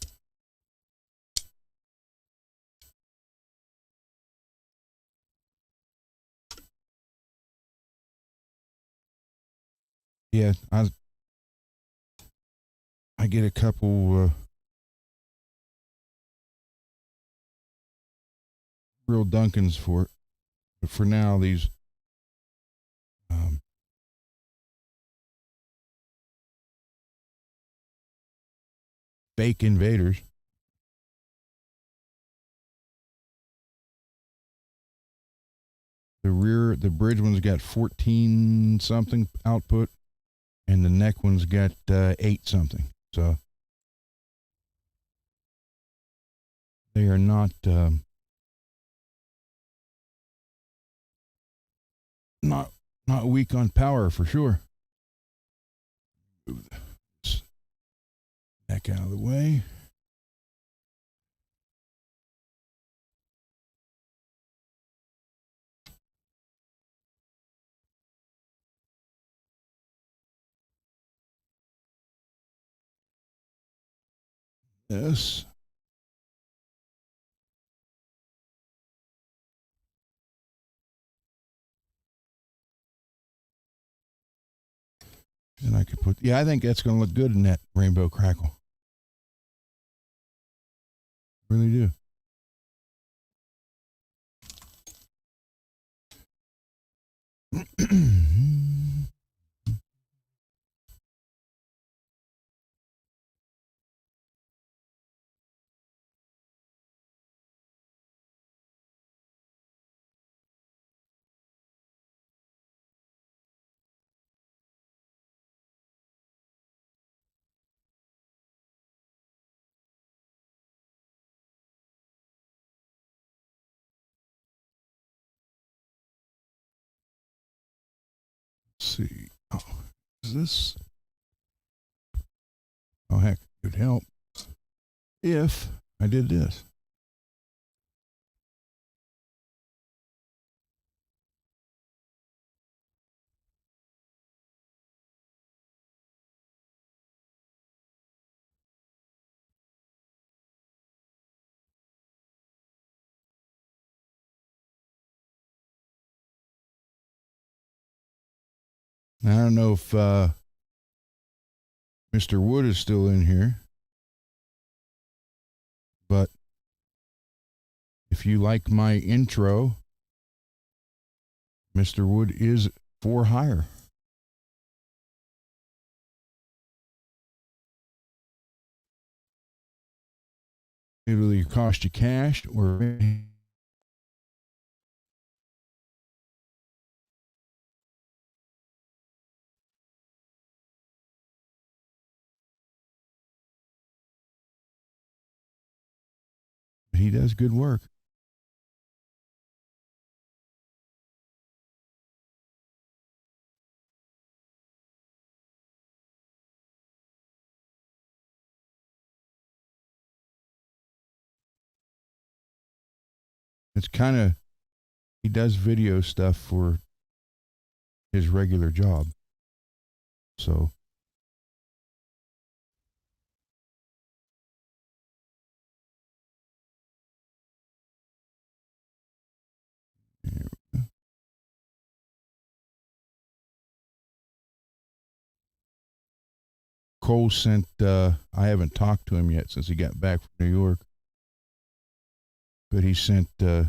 Yeah, I get a couple real Dunkins for it. But for now, these fake invaders. The bridge one's got 14 something output, and the neck one's got 8 something. So they are not weak on power for sure. Move this neck out of the way. This. And I could put, yeah, I think that's going to look good in that rainbow crackle. Really do. Let's see. Oh, is this? Oh, heck, it would help if I did this. I don't know if Mr. Wood is still in here, but if you like my intro, Mr. Wood is for hire. It'll either cost you cash or he does good work. It's kind of, he does video stuff for his regular job. So, Cole sent, I haven't talked to him yet since he got back from New York, but he sent Beth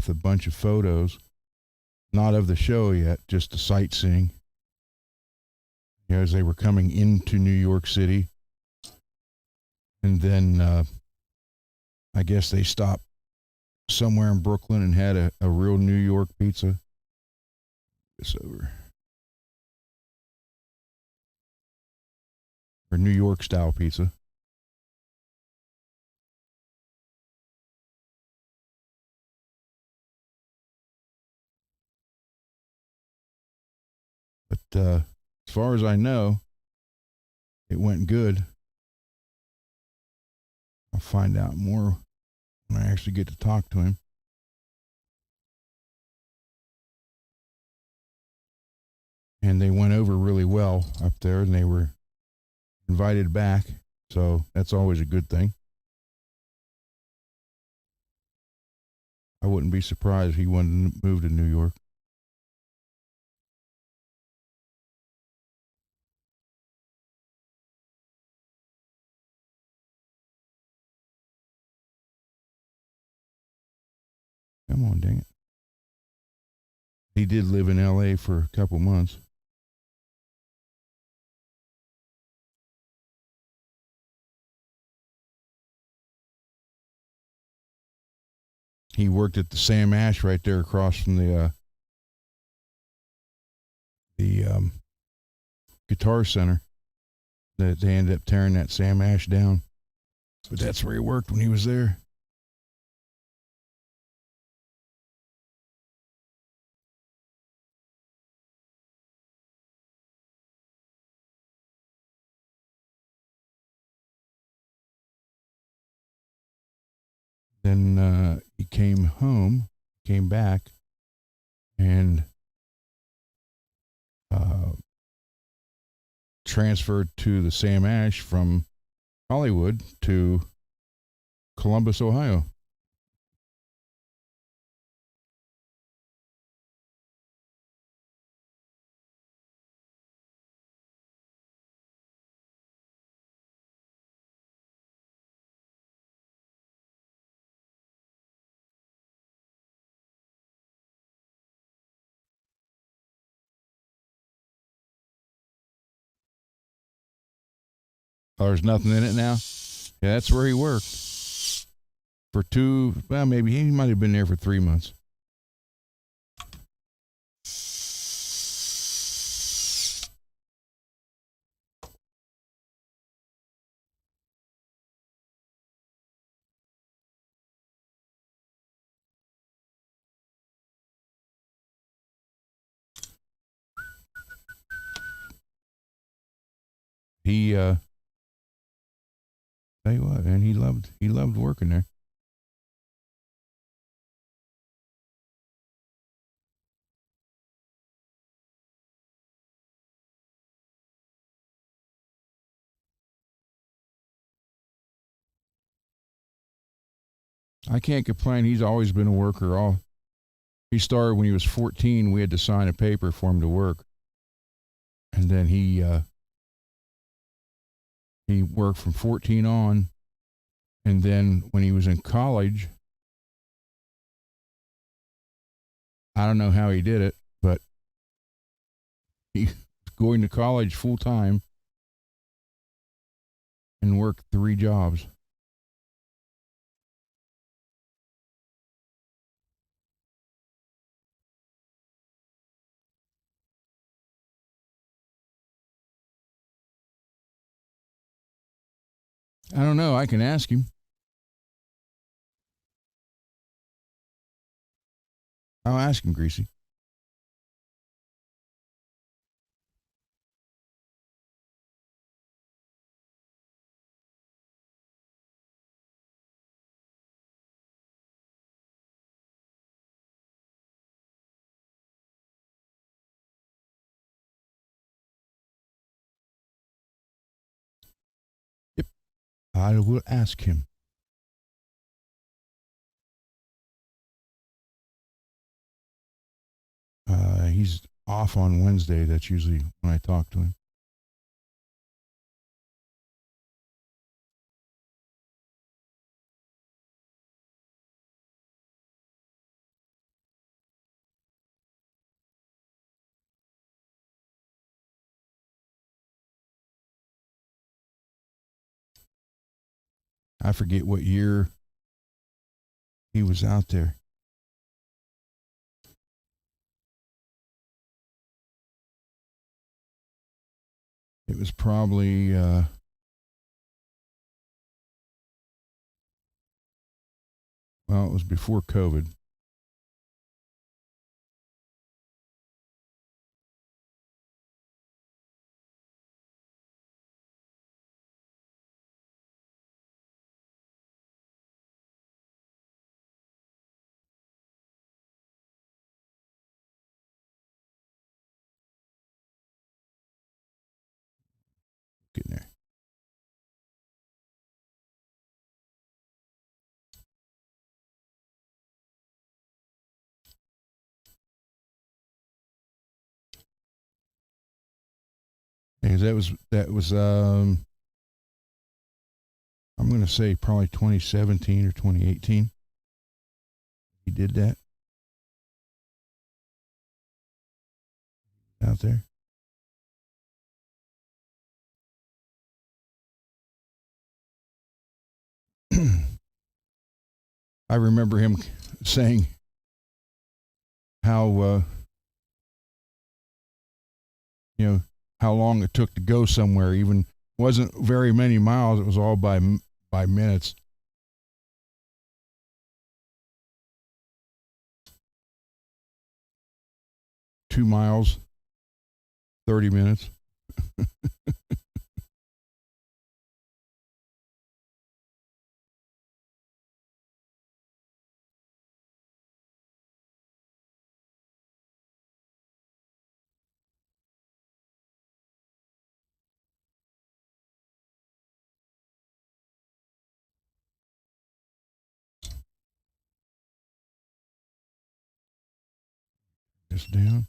a bunch of photos, not of the show yet, just the sightseeing. You know, as they were coming into New York City. And then I guess they stopped somewhere in Brooklyn and had a real New York pizza. This over. Or New York style pizza. But as far as I know, it went good. I'll find out more when I actually get to talk to him. And they went over really well up there, and they were invited back. So that's always a good thing. I wouldn't be surprised if he wanted to move to New York. Come on, dang it. He did live in LA for a couple months. He worked at the Sam Ash right there across from the Guitar Center. That they ended up tearing that Sam Ash down. But that's where he worked when he was there. Then he came home, came back, and transferred to the Sam Ash from Hollywood to Columbus, Ohio. Oh, there's nothing in it now? Yeah, that's where he worked for maybe he might have been there for 3 months. He, tell you what, man, he loved working there. I can't complain. He's always been a worker. He started when he was 14. We had to sign a paper for him to work, and then he worked from 14 on. And then when he was in college, I don't know how he did it, but he was going to college full time and worked 3 jobs. I don't know. I can ask him. I'll ask him, Greasy. Yep, I will ask him. He's off on Wednesday. That's usually when I talk to him. I forget what year he was out there. It was probably it was before COVID. Getting there. Because that was I'm going to say probably 2017 or 2018. He did that out there. I remember him saying how how long it took to go somewhere. Even wasn't very many miles. It was all by minutes. Two miles, 30 minutes. Just down.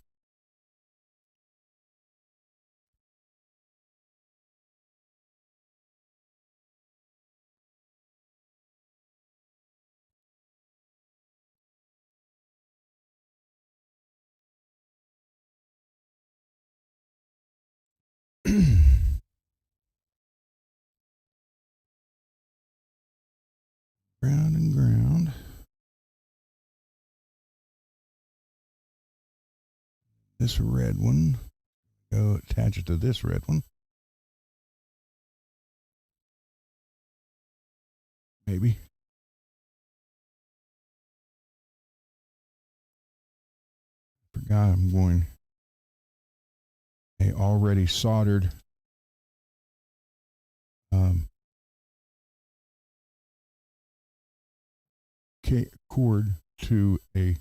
Ground and ground. This red one. Go attach it to this red one. Maybe. Forgot I'm going a already soldered cord to a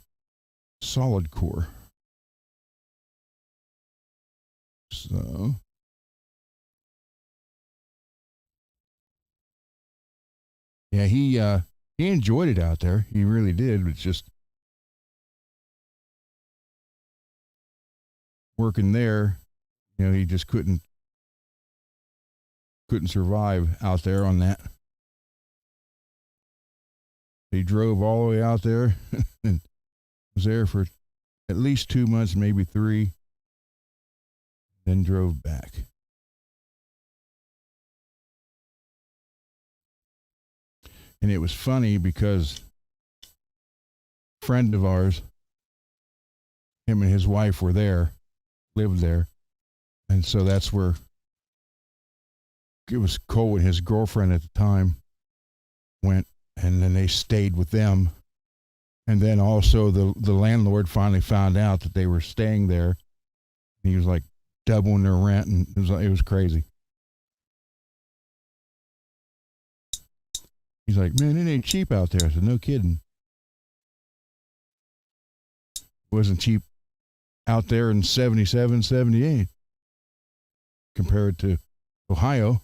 solid core. So yeah, he enjoyed it out there. He really did. It's just working there, you know, he just couldn't survive out there on that. He drove all the way out there and was there for at least 2 months, maybe 3, then drove back. And it was funny because a friend of ours, him and his wife were there, lived there. And so that's where it was Cole and his girlfriend at the time went, and then they stayed with them. And then also the landlord finally found out that they were staying there. And he was like doubling their rent, and it was crazy. He's like, man, it ain't cheap out there. I said, no kidding. It wasn't cheap out there in 77, 78 compared to Ohio.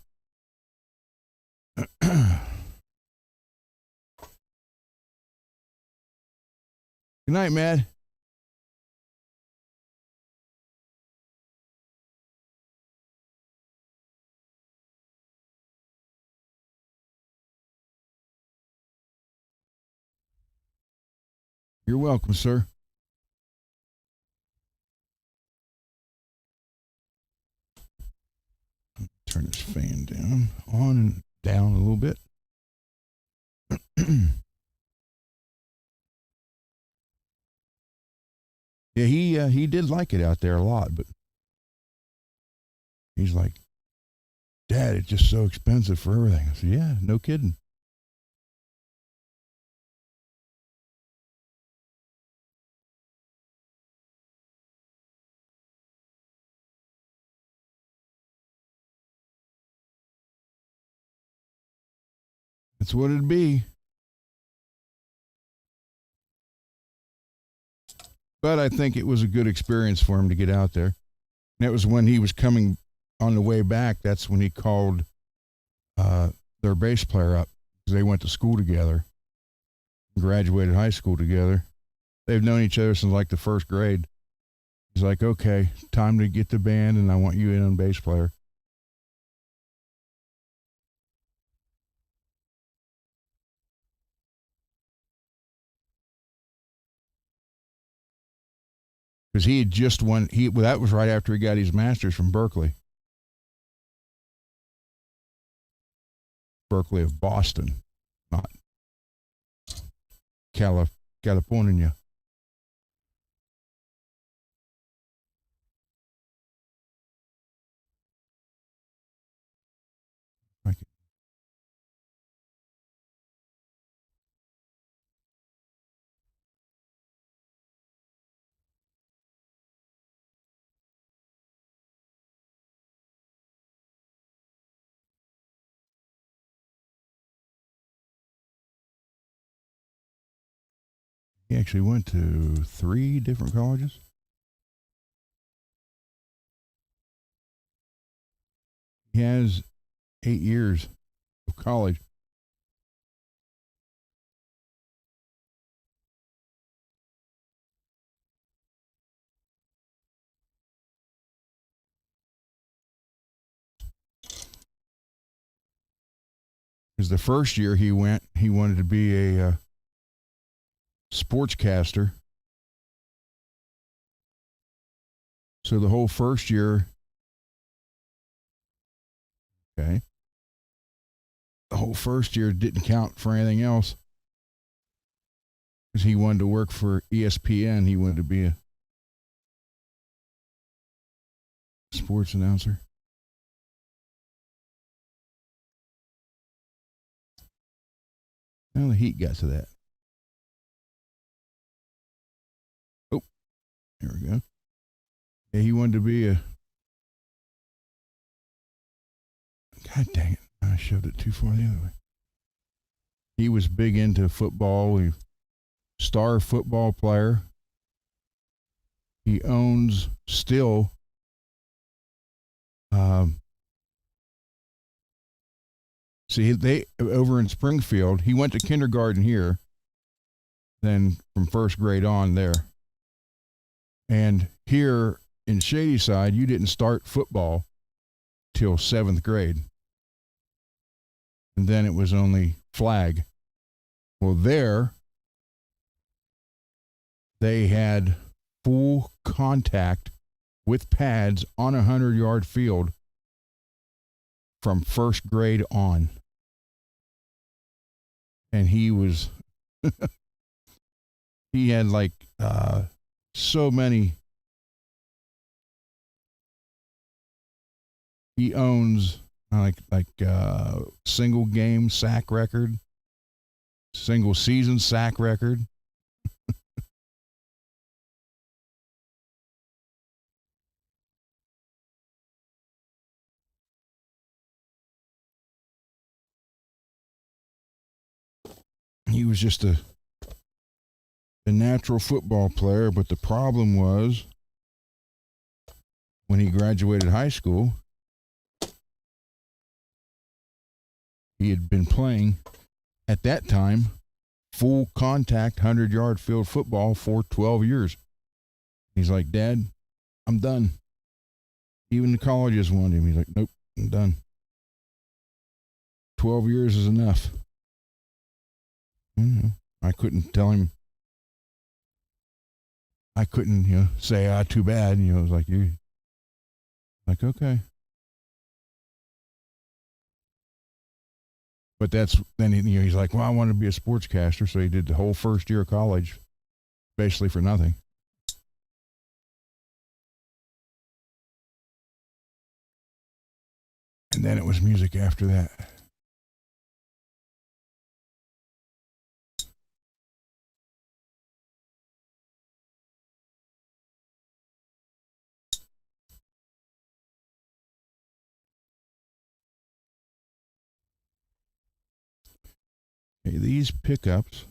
Good night, Matt. You're welcome, sir. Turn this fan down, on and down a little bit. Yeah, he did like it out there a lot, but he's like, Dad, it's just so expensive for everything. I said, yeah, no kidding. That's what it'd be. But I think it was a good experience for him to get out there. And it was when he was coming on the way back, that's when he called their bass player up, because they went to school together, graduated high school together. They've known each other since like the first grade. He's like, okay, time to get the band, and I want you in on bass player. Because he had just won. That was right after he got his master's from Berkeley of Boston, not California. He actually went to 3 different colleges. He has 8 years of college. Because the first year he wanted to be a sportscaster. So the whole first year, the whole first year didn't count for anything else. because he wanted to work for ESPN. He wanted to be a sports announcer. Well, the heat got to that. Oh, there we go. Yeah, he wanted to be a. God dang it. I shoved it too far the other way. He was big into football. He star football player. He owns still see they over in Springfield. He went to kindergarten here, then from first grade on there. And here in Shadyside, you didn't start football till 7th grade. And then it was only flag. Well, there they had full contact with pads on a 100-yard field from first grade on. And he was, he had like so many. He owns like single game sack record, single season sack record. He was just a natural football player, but the problem was when he graduated high school, he had been playing at that time full contact 100-yard field football for 12 years. He's like, Dad, I'm done. Even the colleges wanted him. He's like, nope, I'm done. 12 years is enough. I couldn't tell him. I couldn't, say, too bad. It was like, you, like, okay. But then he's like, well, I want to be a sportscaster. So he did the whole first year of college basically for nothing. And then it was music after that. Okay, these pickups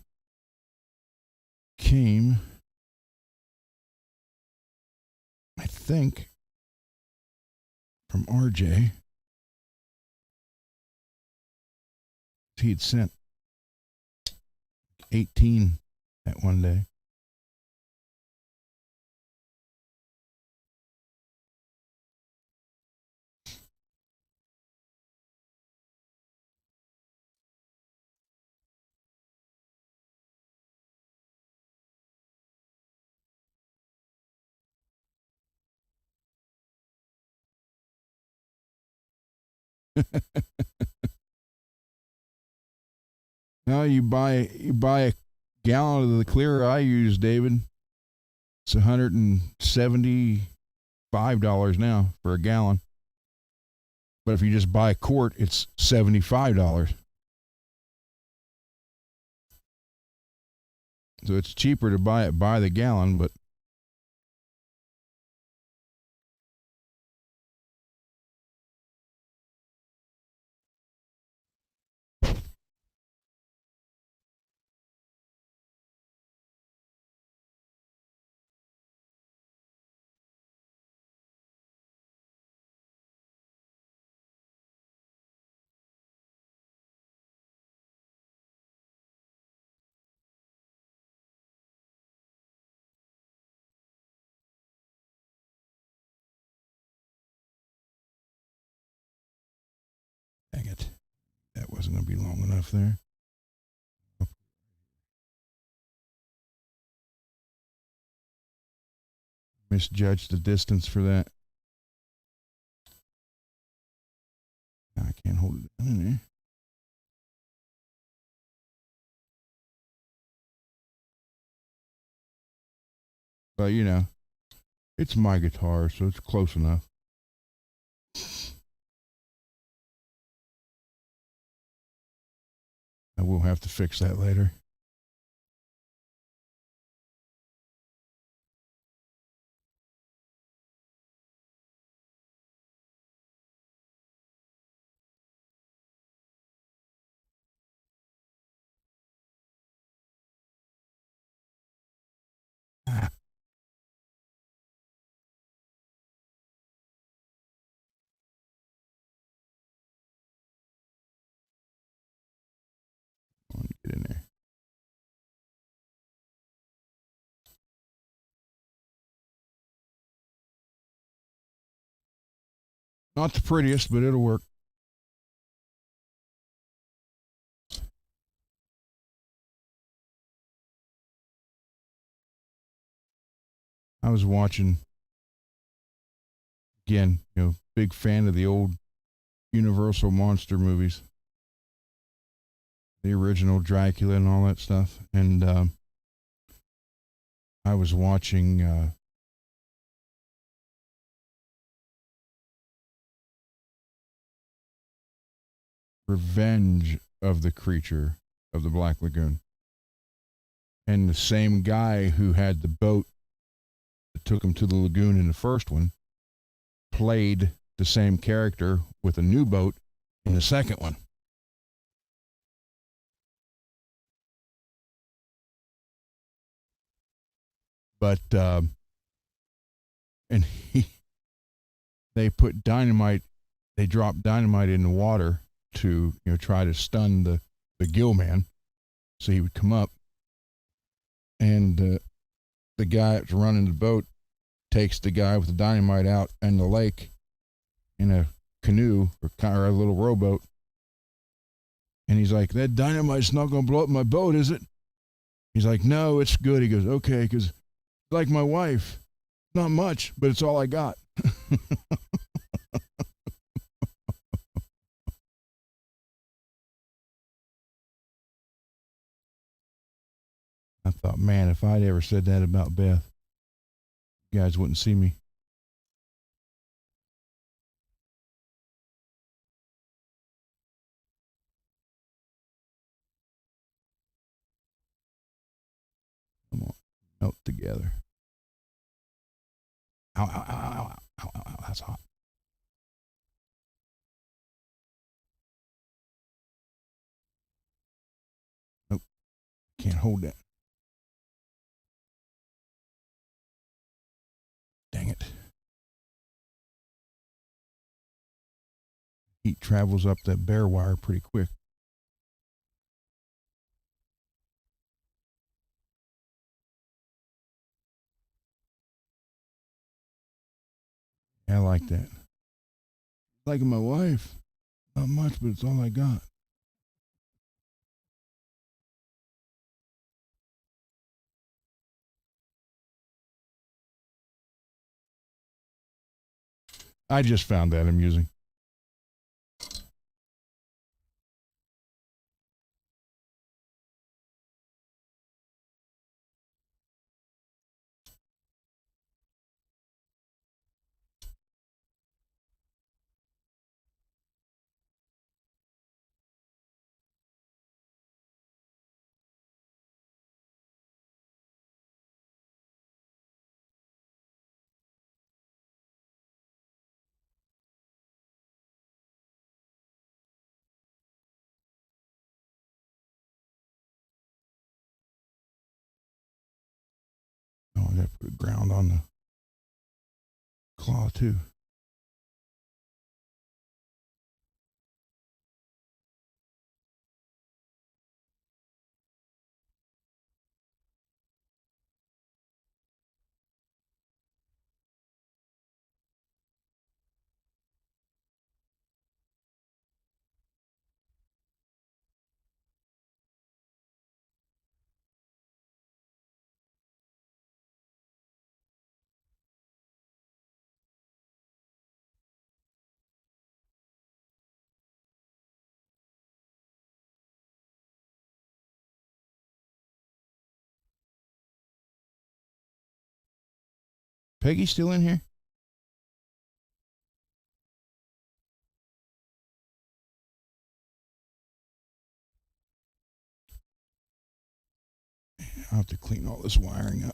came, I think, from RJ. He'd sent 18 that one day. Now you buy a gallon of the clear I use, David. It's $175 now for a gallon. But if you just buy a quart, it's $75. So it's cheaper to buy it by the gallon, but dang it. That wasn't going to be long enough there. Misjudged the distance for that. I can't hold it down in there. But you know, it's my guitar, so it's close enough. I will have to fix that later. Ah, get in there. Not the prettiest, but it'll work. I was watching again, big fan of the old Universal monster movies, the original Dracula and all that stuff. And I was watching Revenge of the Creature of the Black Lagoon. And the same guy who had the boat that took him to the lagoon in the first one played the same character with a new boat in the second one. But and they put dynamite. They dropped dynamite in the water to try to stun the gill man, so he would come up. And the guy that's running the boat takes the guy with the dynamite out in the lake in a canoe or a little rowboat. And he's like, "That dynamite's not going to blow up my boat, is it?" He's like, "No, it's good." He goes, "Okay," because like my wife, not much, but it's all I got. I thought, man, if I'd ever said that about Beth, you guys wouldn't see me. Come on, melt together. Ow, ow, ow, ow, ow, ow, ow, that's hot. Nope, can't hold that. Dang it. Heat travels up that bare wire pretty quick. I like that. Like my wife. Not much, but it's all I got. I just found that amusing. Oh, I got to put a ground on the claw, too. Peggy still in here? I'll have to clean all this wiring up.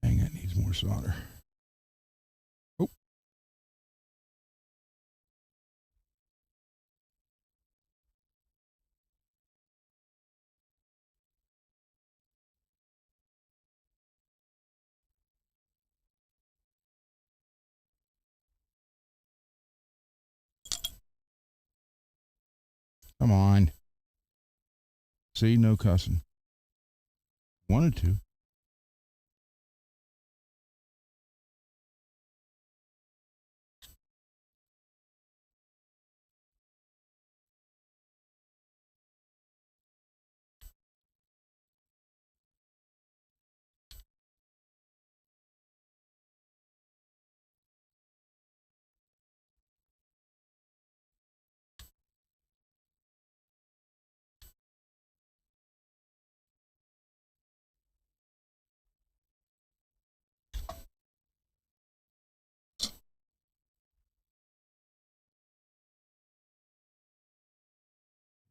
Dang, that needs more solder. Oh. Come on. See, no cussing. Wanted to.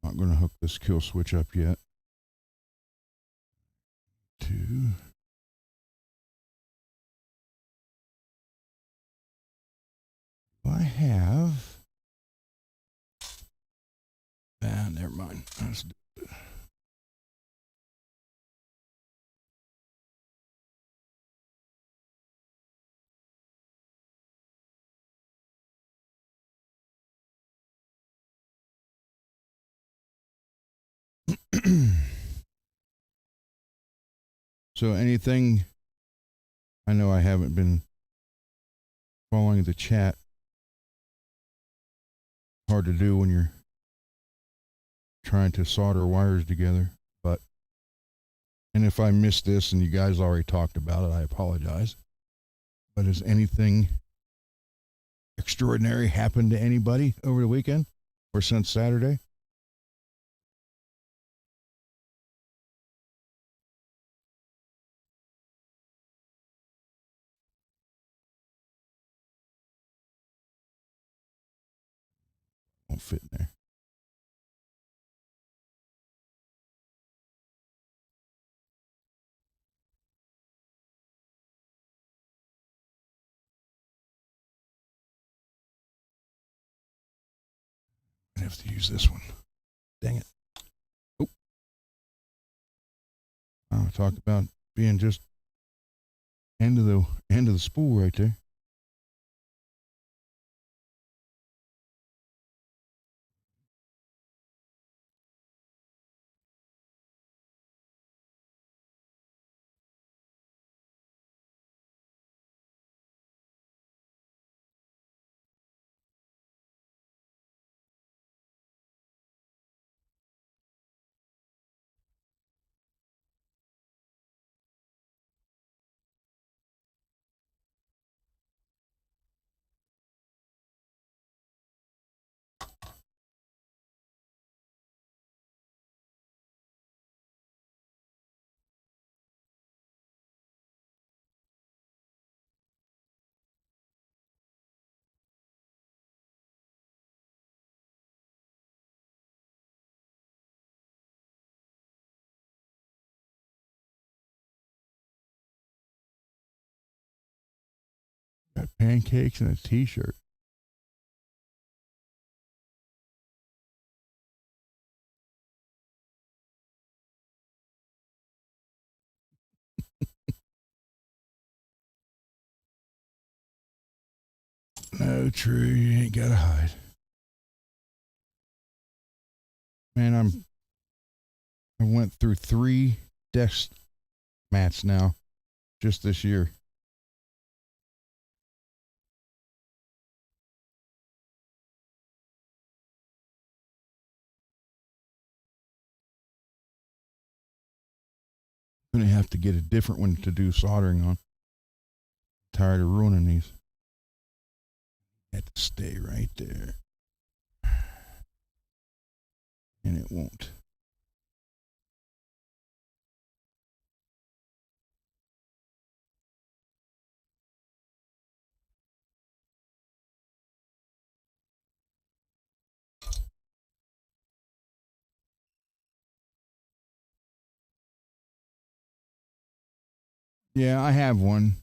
Not going to hook this kill switch up yet. 2. I have. Never mind. Let's do it. So anything, I know I haven't been following the chat. Hard to do when you're trying to solder wires together, and if I missed this and you guys already talked about it, I apologize. But has anything extraordinary happened to anybody over the weekend or since Saturday? Won't fit in there. I have to use this one. Dang it. Oh. Talk about being just end of the spool right there. Got pancakes and a t-shirt. No, true, you ain't gotta hide. Man, I went through 3 desk mats now just this year. get a different one to do soldering on. Tired of ruining these. Had to stay right there. And it won't. Yeah, I have one,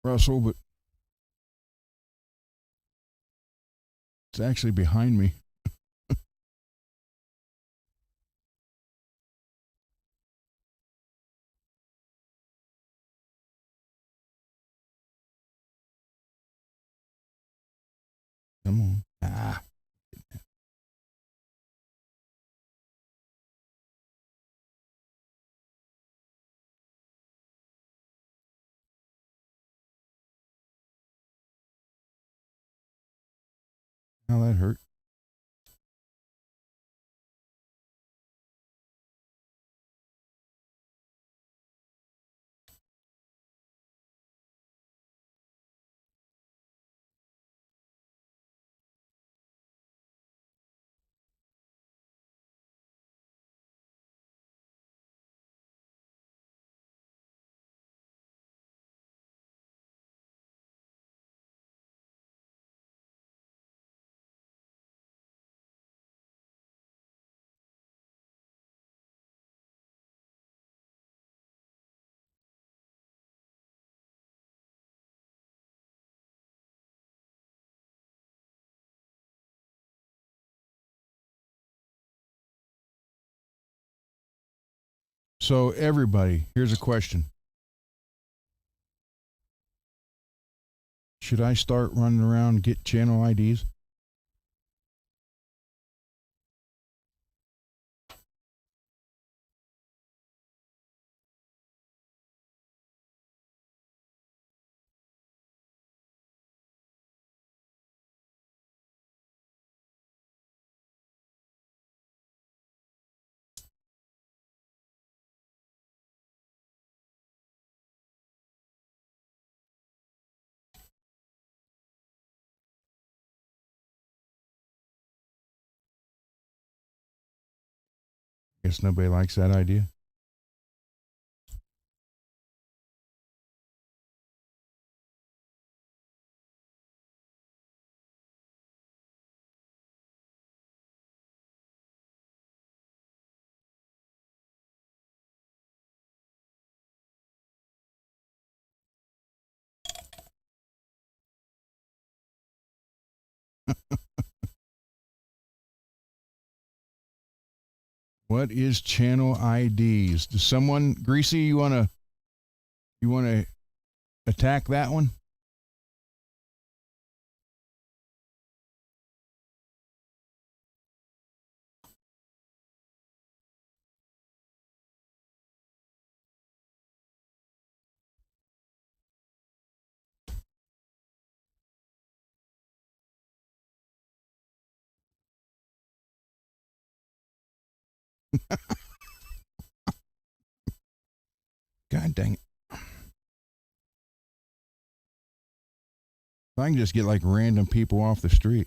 Russell, but it's actually behind me. Come on. Ah. Now that hurt. So, everybody, here's a question. Should I start running around and get channel IDs? Guess nobody likes that idea. What is channel IDs? Does someone, Greasy, you wanna attack that one? God dang it. If I can just get like random people off the street.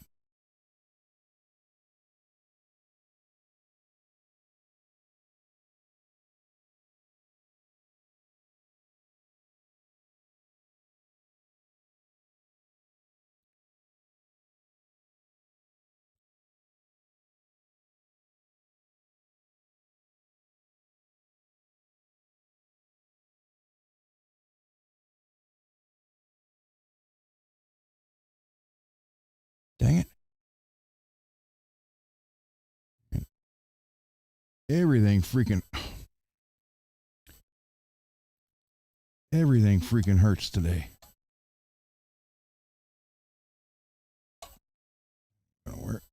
Dang it. Everything freaking everything freaking hurts today. Gonna work.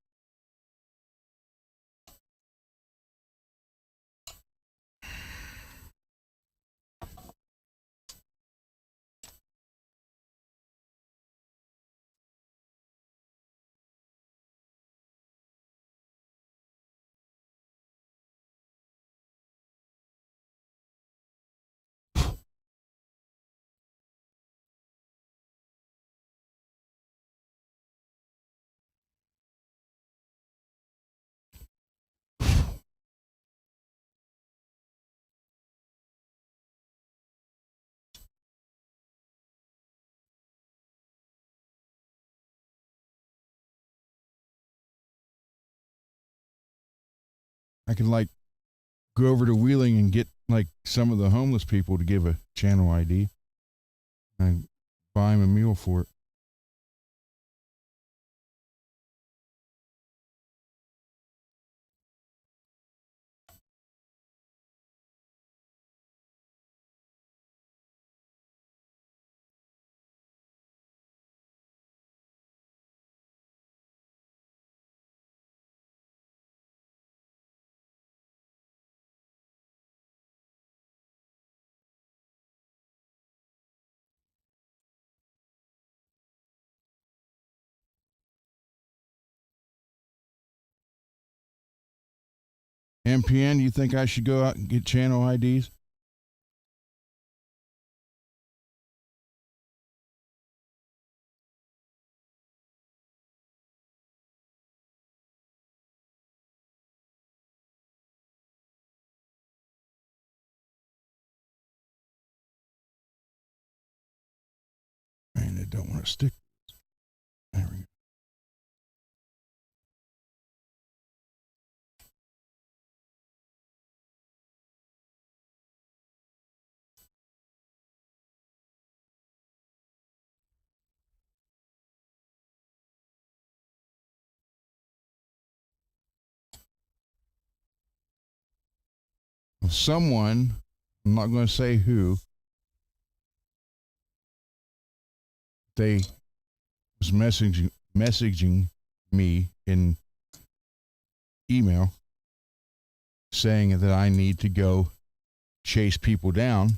I could like go over to Wheeling and get like some of the homeless people to give a channel ID and buy them a meal for it. MPN, you think I should go out and get channel IDs? Man, they don't want to stick. There we go. Someone, I'm not going to say who, they was messaging me in email saying that I need to go chase people down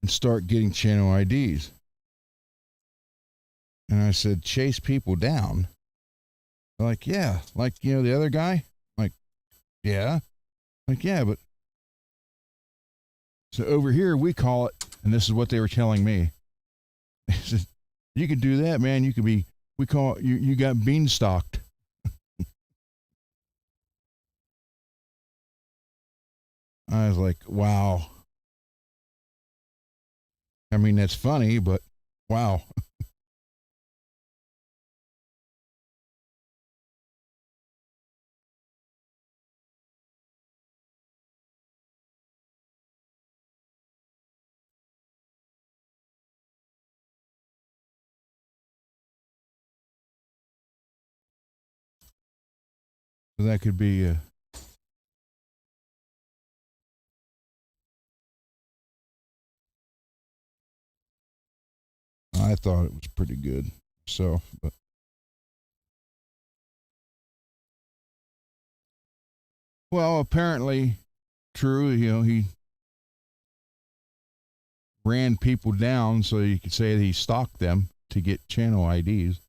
and start getting channel IDs. And I said, chase people down? They're like, yeah, like, you know, the other guy? I'm like, yeah. Like, yeah, but so over here we call it, and this is what they were telling me. They said, you can do that, man. You could be, we call it, you got beanstalked. I was like, wow. I mean, that's funny, but wow. That could be I thought it was pretty good. So, but well, apparently true, you know, he ran people down so you could say that he stalked them to get channel IDs.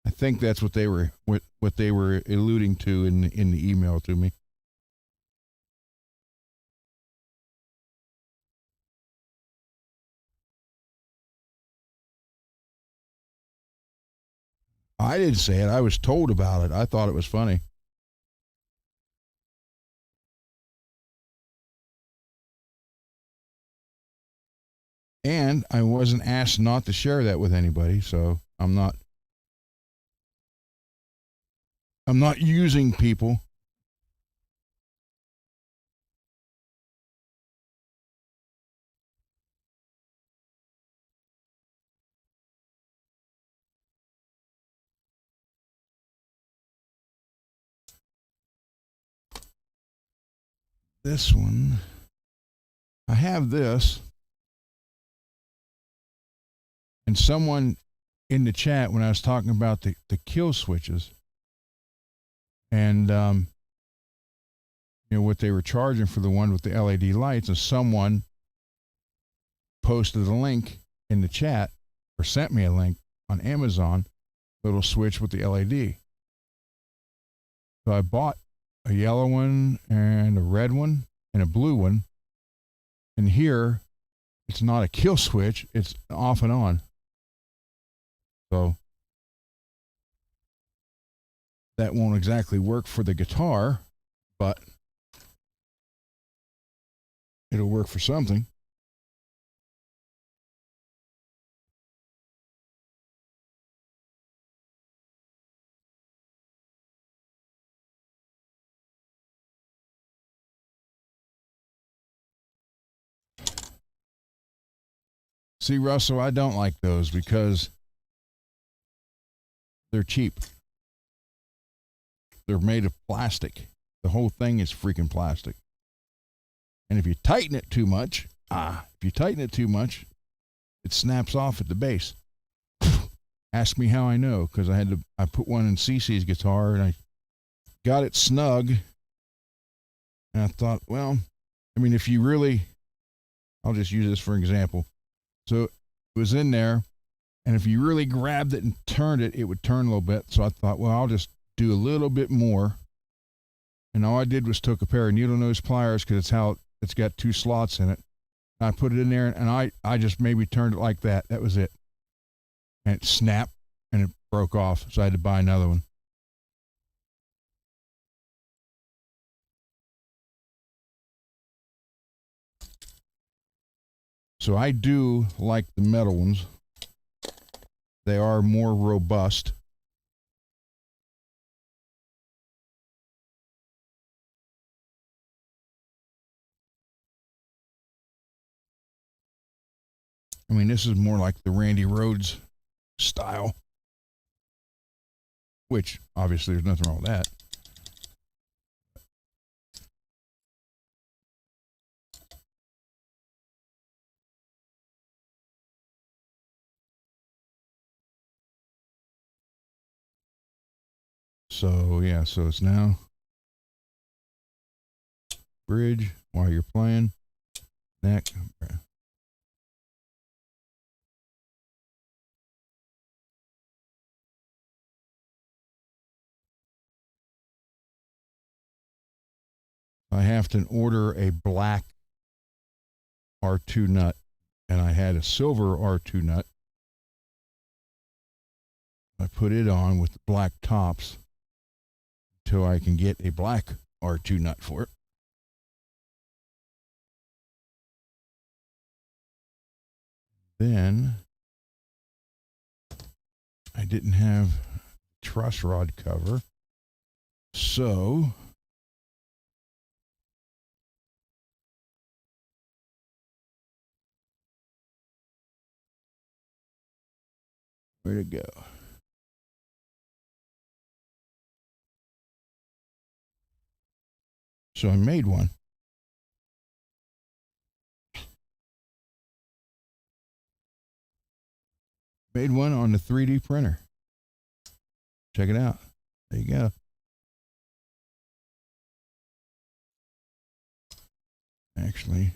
I think that's what they were alluding to in the email to me. I didn't say it. I was told about it. I thought it was funny. And I wasn't asked not to share that with anybody, so I'm not using people. This one, I have this, and someone in the chat when I was talking about the kill switches and you know what they were charging for the one with the LED lights, and someone posted a link in the chat or sent me a link on Amazon, little switch with the LED. So I bought a yellow one and a red one and a blue one. And here, it's not a kill switch, it's off and on. So that won't exactly work for the guitar, but it'll work for something. See, Russell, I don't like those because they're cheap. They're made of plastic. The whole thing is freaking plastic. And if you tighten it too much, it snaps off at the base. Ask me how I know, because I put one in Cece's guitar and I got it snug. And I thought, well, I mean, if you really, I'll just use this for example. So it was in there, and if you really grabbed it and turned it, it would turn a little bit. So I thought, well, I'll just do a little bit more. And all I did was took a pair of needle nose pliers, because it's got 2 slots in it. I put it in there, and I just maybe turned it like that. That was it. And it snapped, and it broke off, so I had to buy another one. So I do like the metal ones. They are more robust. I mean, this is more like the Randy Rhoads style, which obviously there's nothing wrong with that. So yeah, so it's now bridge while you're playing, neck. I have to order a black R2 nut, and I had a silver R2 nut. I put it on with the black tops until I can get a black R2 nut for it. Then I didn't have truss rod cover, so where to go? So I made one. Made one on the 3D printer. Check it out. There you go. Actually,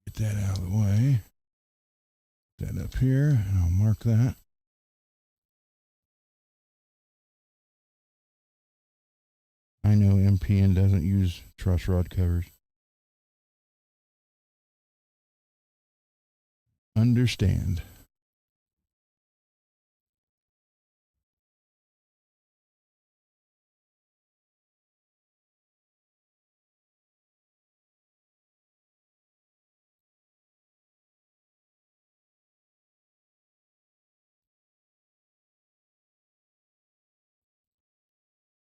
get that out of the way. Put that up here, and I'll mark that. I know MPN doesn't use truss rod covers. Understand.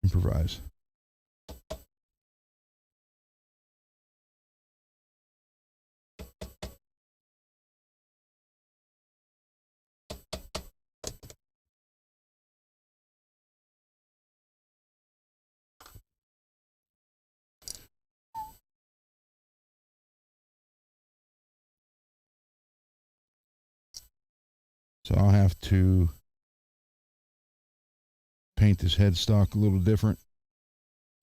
Improvise. So I'll have to paint this headstock a little different,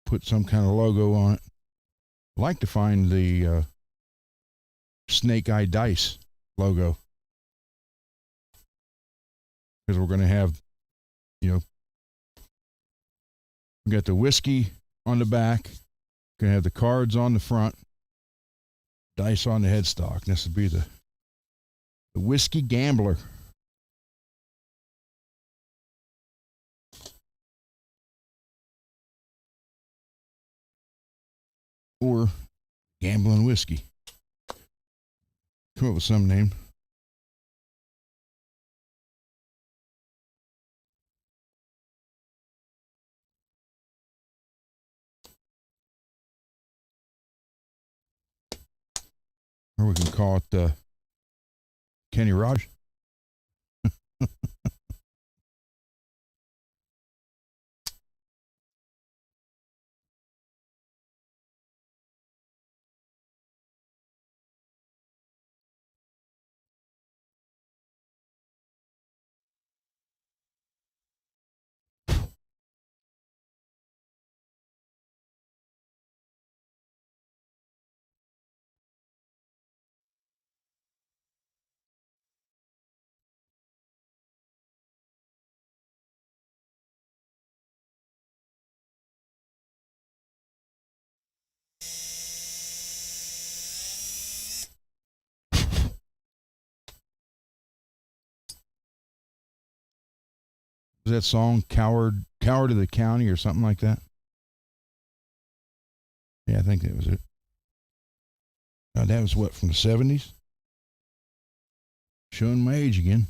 put some kind of logo on it. I like to find the Snake Eye Dice logo, because we're going to have, we got the whiskey on the back, going to have the cards on the front, dice on the headstock. This would be the Whiskey Gambler. Gambling whiskey. Come up with some name. Or we can call it Kenny Rogers. Was that song Coward of the County or something like that? Yeah, I think that was it. That was what, from the 70s? Showing my age again.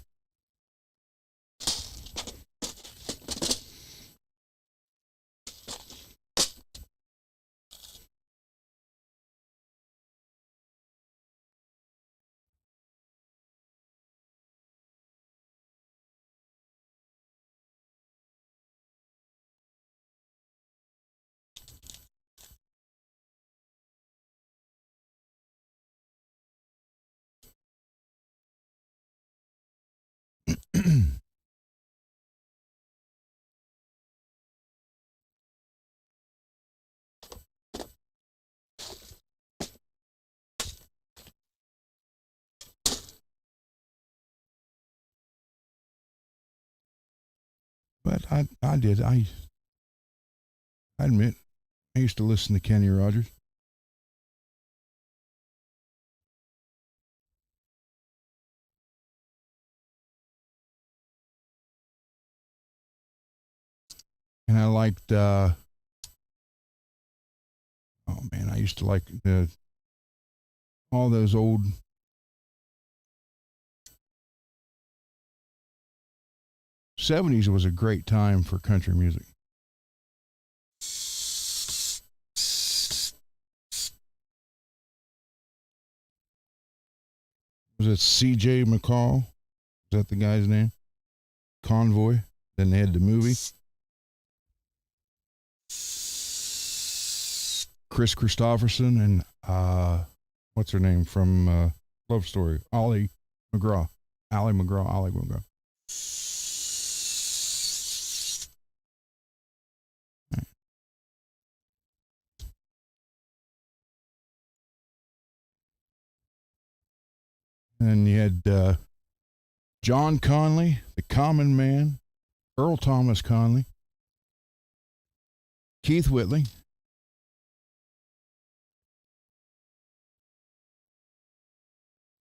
But I admit, I used to listen to Kenny Rogers. And I liked, oh man, I used to like all those old '70s was a great time for country music. Was it C.J. McCall? Is that the guy's name? Convoy. Then they had the movie. Chris Christopherson and what's her name from Love Story? Ollie McGraw. Allie McGraw. And you had John Conley, the Common Man, Earl Thomas Conley, Keith Whitley,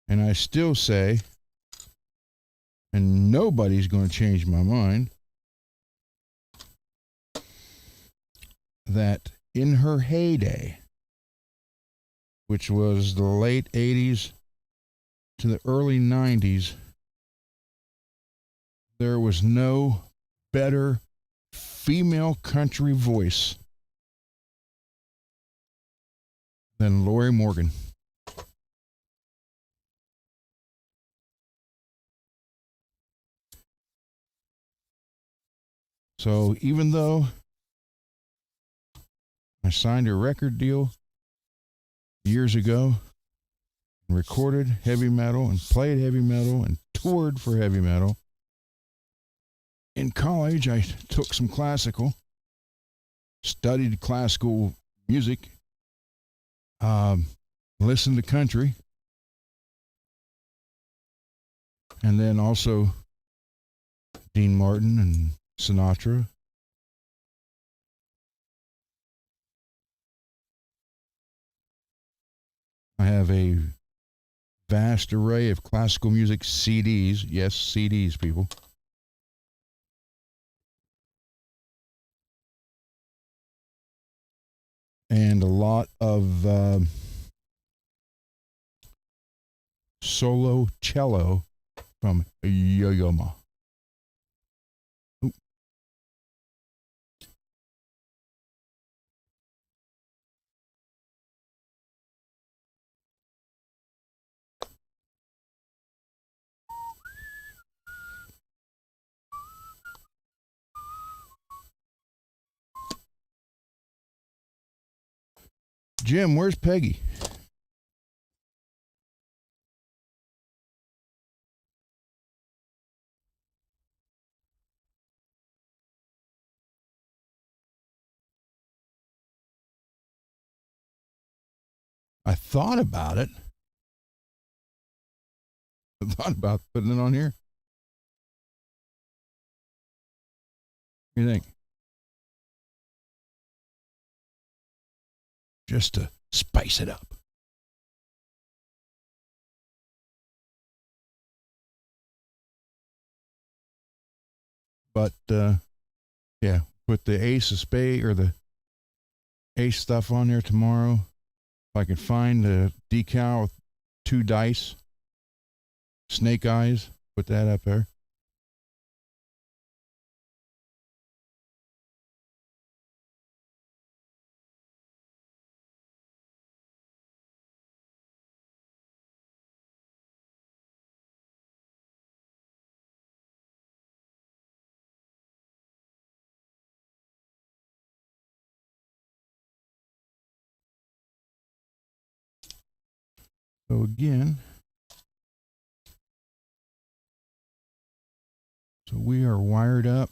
and I still say, and nobody's going to change my mind, that in her heyday, which was the late 80s to the early 90s, there was no better female country voice than Lori Morgan. So even though I signed a record deal years ago and recorded heavy metal and played heavy metal and toured for heavy metal, in college I took some classical, studied classical music, listened to country, and then also Dean Martin and Sinatra. I have a vast array of classical music CDs. Yes, CDs, people. And a lot of solo cello from Yo-Yo-Ma. Ooh. Jim, where's Peggy? I thought about it. I thought about putting it on here. What do you think? Just to spice it up. But yeah, put the ace of spade or the ace stuff on there tomorrow. If I can find the decal with 2 dice, snake eyes, put that up there. So again, so we are wired up.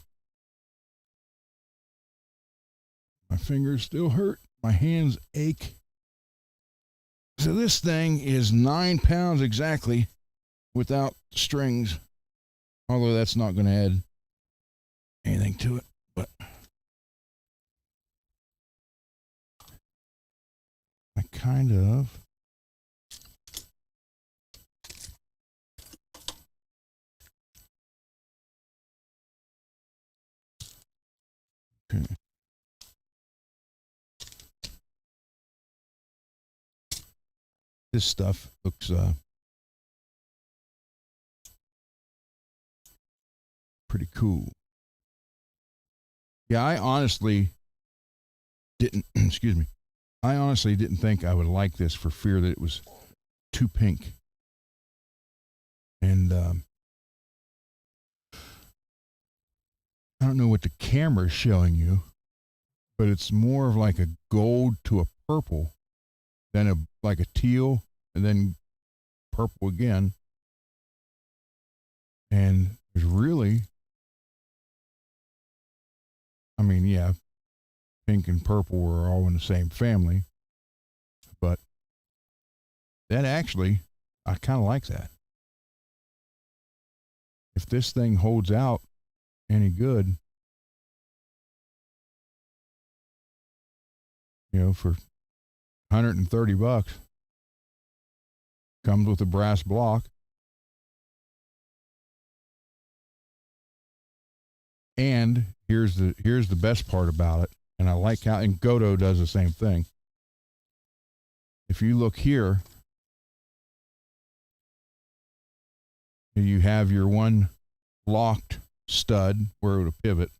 My fingers still hurt. My hands ache. So this thing is 9 pounds exactly without strings. Although that's not going to add anything to it. But I kind of. Okay. This stuff looks pretty cool. Yeah, I honestly didn't, excuse me, I honestly didn't think I would like this for fear that it was too pink. And I don't know what the camera is showing you, but it's more of like a gold to a purple than like a teal and then purple again. And there's really, I mean, yeah, pink and purple are all in the same family, but that actually, I kind of like that. If this thing holds out any good, you know, for $130, comes with a brass block. And here's the best part about it, and I like how, and Godot does the same thing. If you look here, you have your one locked stud where it would pivot,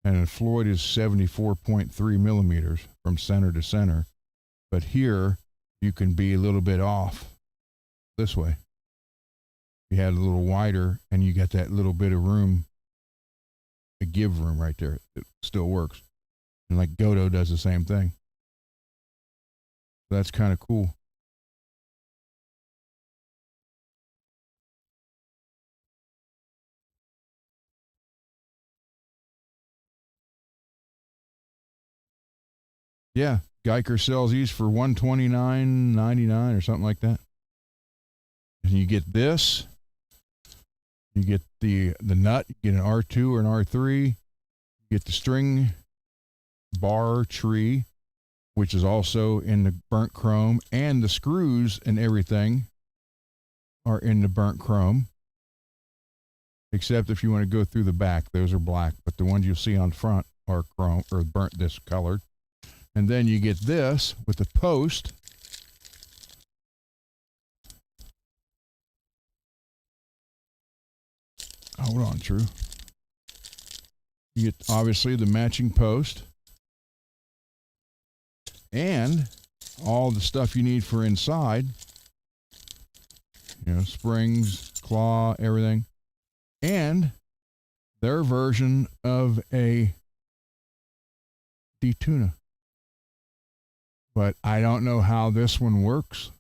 and Floyd is 74.3 millimeters from center to center. But here, you can be a little bit off this way. You had a little wider, and you got that little bit of room, a give room right there. It still works. And like Godot does the same thing. That's kind of cool. Yeah, Guyker sells these for $129.99 or something like that. And you get this. You get the nut. You get an R2 or an R3. You get the string bar tree, which is also in the burnt chrome, and the screws and everything are in the burnt chrome. Except if you want to go through the back, those are black, but the ones you'll see on front are chrome or burnt discolored. And then you get this with the post. hold on, True. You get obviously the matching post and all the stuff you need for inside. You know, springs, claw, everything. And their version of a detuna. But I don't know how this one works,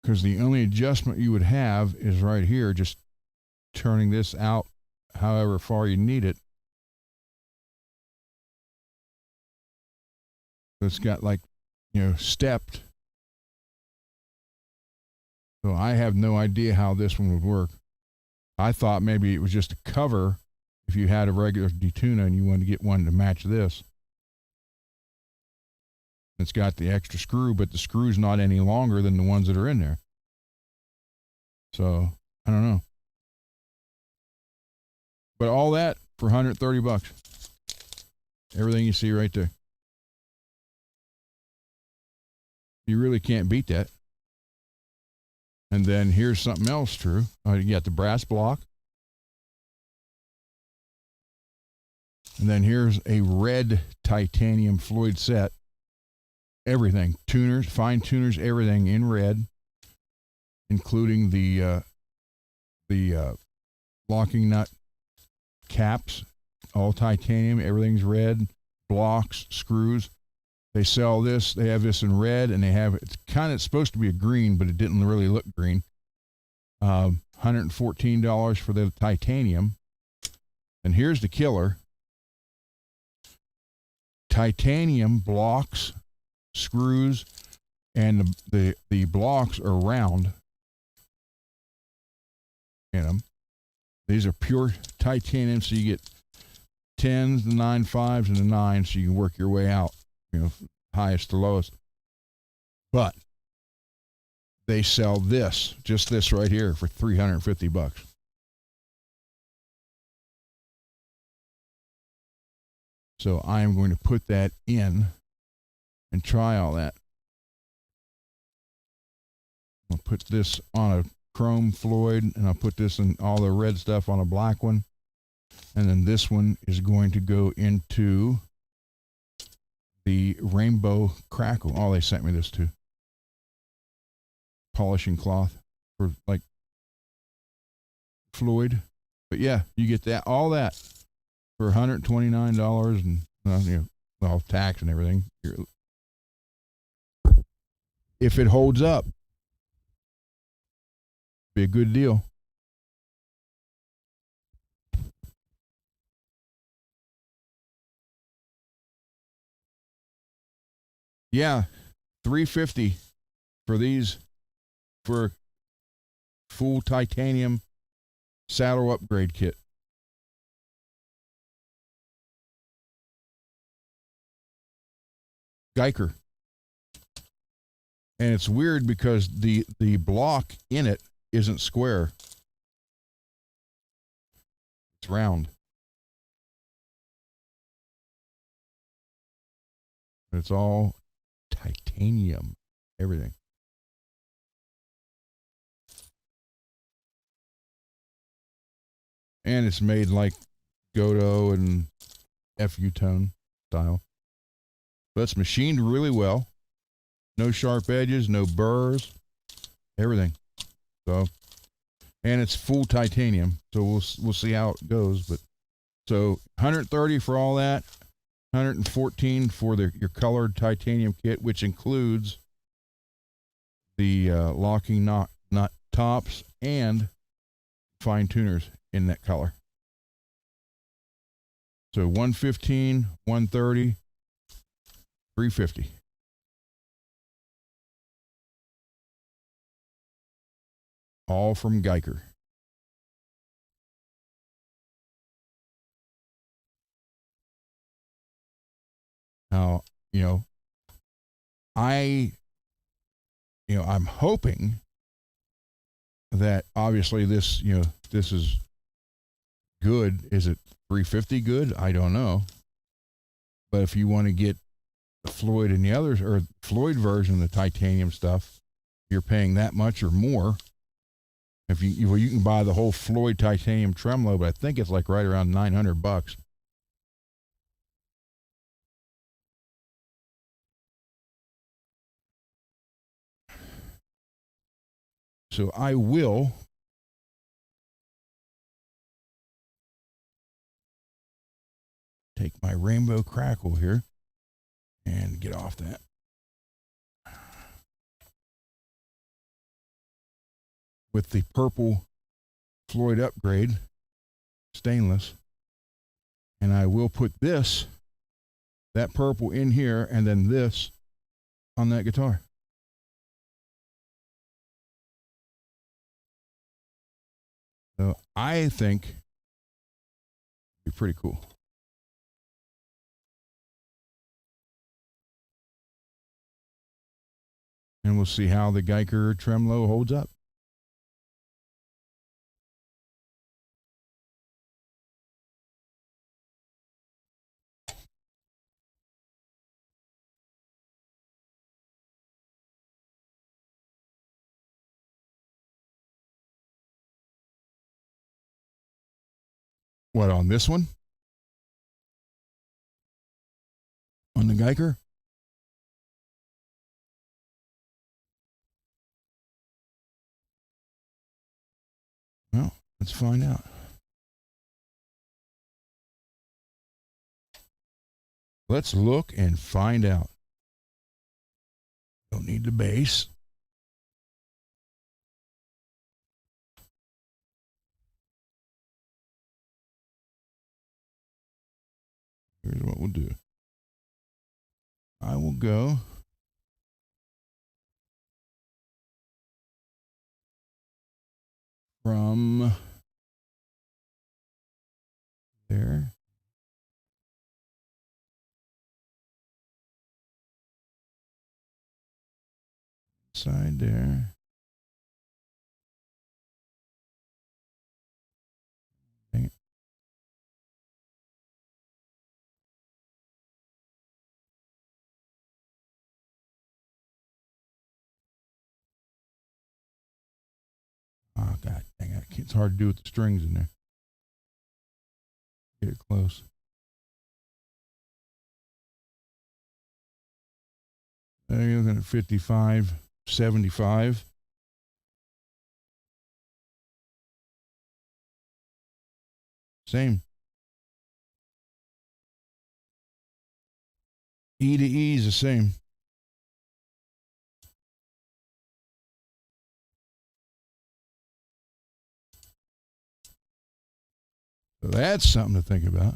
because the only adjustment you would have is right here, just turning this out however far you need it. It's got like, you know, stepped. So I have no idea how this one would work. I thought maybe it was just a cover if you had a regular detuna and you wanted to get one to match this. It's got the extra screw, but the screw's not any longer than the ones that are in there. So, I don't know. But all that for $130. Everything you see right there. You really can't beat that. And then here's something else, True. You got the brass block. And then here's a red titanium Floyd set. Everything. Tuners, fine tuners, everything in red. Including the locking nut caps. All titanium. Everything's red. Blocks, screws. They sell this. They have this in red, and they have it's kind of supposed to be a green, but it didn't really look green. $114 for the titanium. And here's the killer. Titanium blocks, screws, and the blocks are round in them. These are pure titanium, so you get 10s, the 9 5s, and the 9s, so you can work your way out. You know, highest to lowest. But they sell this, just this right here, for $350. So I am going to put that in and try all that. I'll put this on a chrome Floyd, and I'll put this in all the red stuff on a black one. And then this one is going to go into the rainbow crackle. Oh, they sent me this too. Polishing cloth for like Floyd. But yeah, you get that, all that for $129 and you know, well, tax and everything. If it holds up, be a good deal. Yeah, $350 for these, for a full titanium saddle upgrade kit. Guyker. And it's weird because the block in it isn't square. It's round. It's all titanium, everything. And it's made like Godot and FU tone style. But it's machined really well. No sharp edges, no burrs, everything. So, and it's full titanium. So we'll see how it goes. But so $130 for all that. $114 for your colored titanium kit, which includes the locking nut tops and fine tuners in that color. So $115, $130, $350. All from Guyker. Now, I'm hoping that obviously this, this is good. Is it $350 good? I don't know. But if you want to get the Floyd and the others, or Floyd version of the titanium stuff, you're paying that much or more. If you can buy the whole Floyd titanium tremolo, but I think it's like right around $900. So I will take my rainbow crackle here and get off that. With the purple Floyd upgrade stainless. And I will put that purple in here, and then this on that guitar. So I think it'd be pretty cool. And we'll see how the Guyker tremolo holds up. What, on this one? On the Guyker? Well, let's find out. Let's look and find out. Don't need the bass. Here's what we'll do. I will go from there. Side there. Dang it. Oh, God dang it. It's hard to do with the strings in there. Get it close. There you're looking at 55, 75. Same. E to E is the same. So that's something to think about.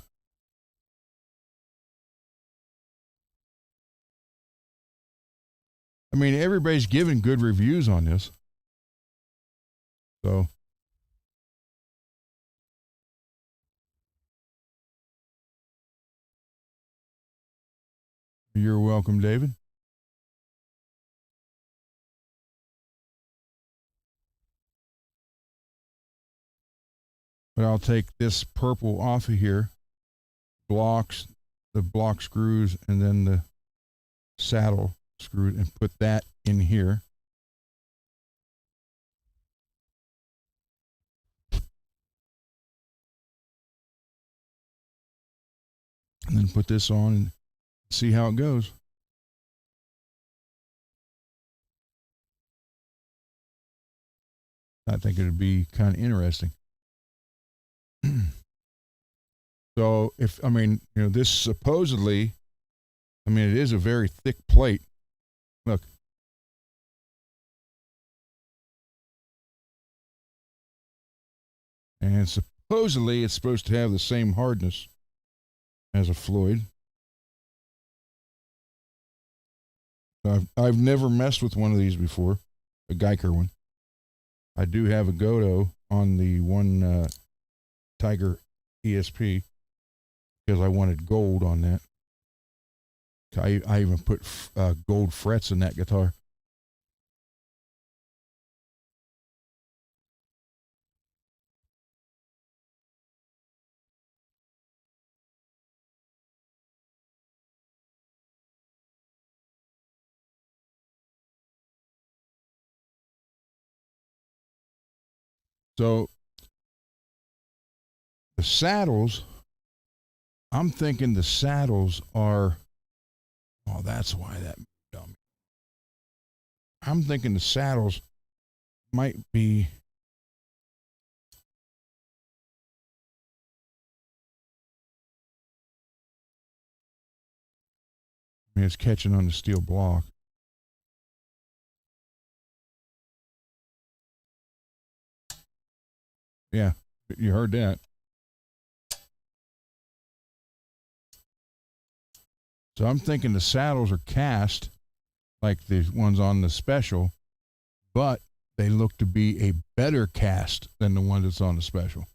I mean, everybody's giving good reviews on this. So you're welcome, David. But I'll take this purple off of here, the block screws, and then the saddle screws, and put that in here. And then put this on and see how it goes. I think it would be kind of interesting. So this supposedly, it is a very thick plate. Look. And supposedly it's supposed to have the same hardness as a Floyd. I've never messed with one of these before, a Guyker one. I do have a Godo on the one Tiger ESP because I wanted gold on that. I even put gold frets in that guitar. So the saddles, I'm thinking the saddles are, oh, that's why that dumb. I'm thinking the saddles might be, I mean, it's catching on the steel block. Yeah, you heard that. So I'm thinking the saddles are cast like the ones on the special, but they look to be a better cast than the one that's on the special.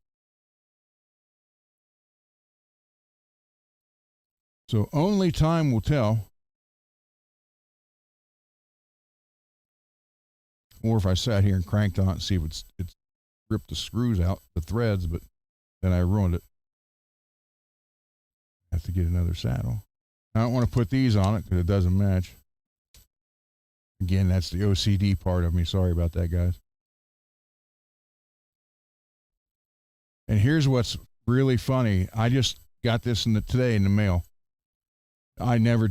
So only time will tell. Or if I sat here and cranked on it and see if it's ripped the screws out, the threads, but then I ruined it. I have to get another saddle. I don't want to put these on it because it doesn't match. Again, that's the OCD part of me. Sorry about that, guys. And here's what's really funny. I just got this today in the mail. I never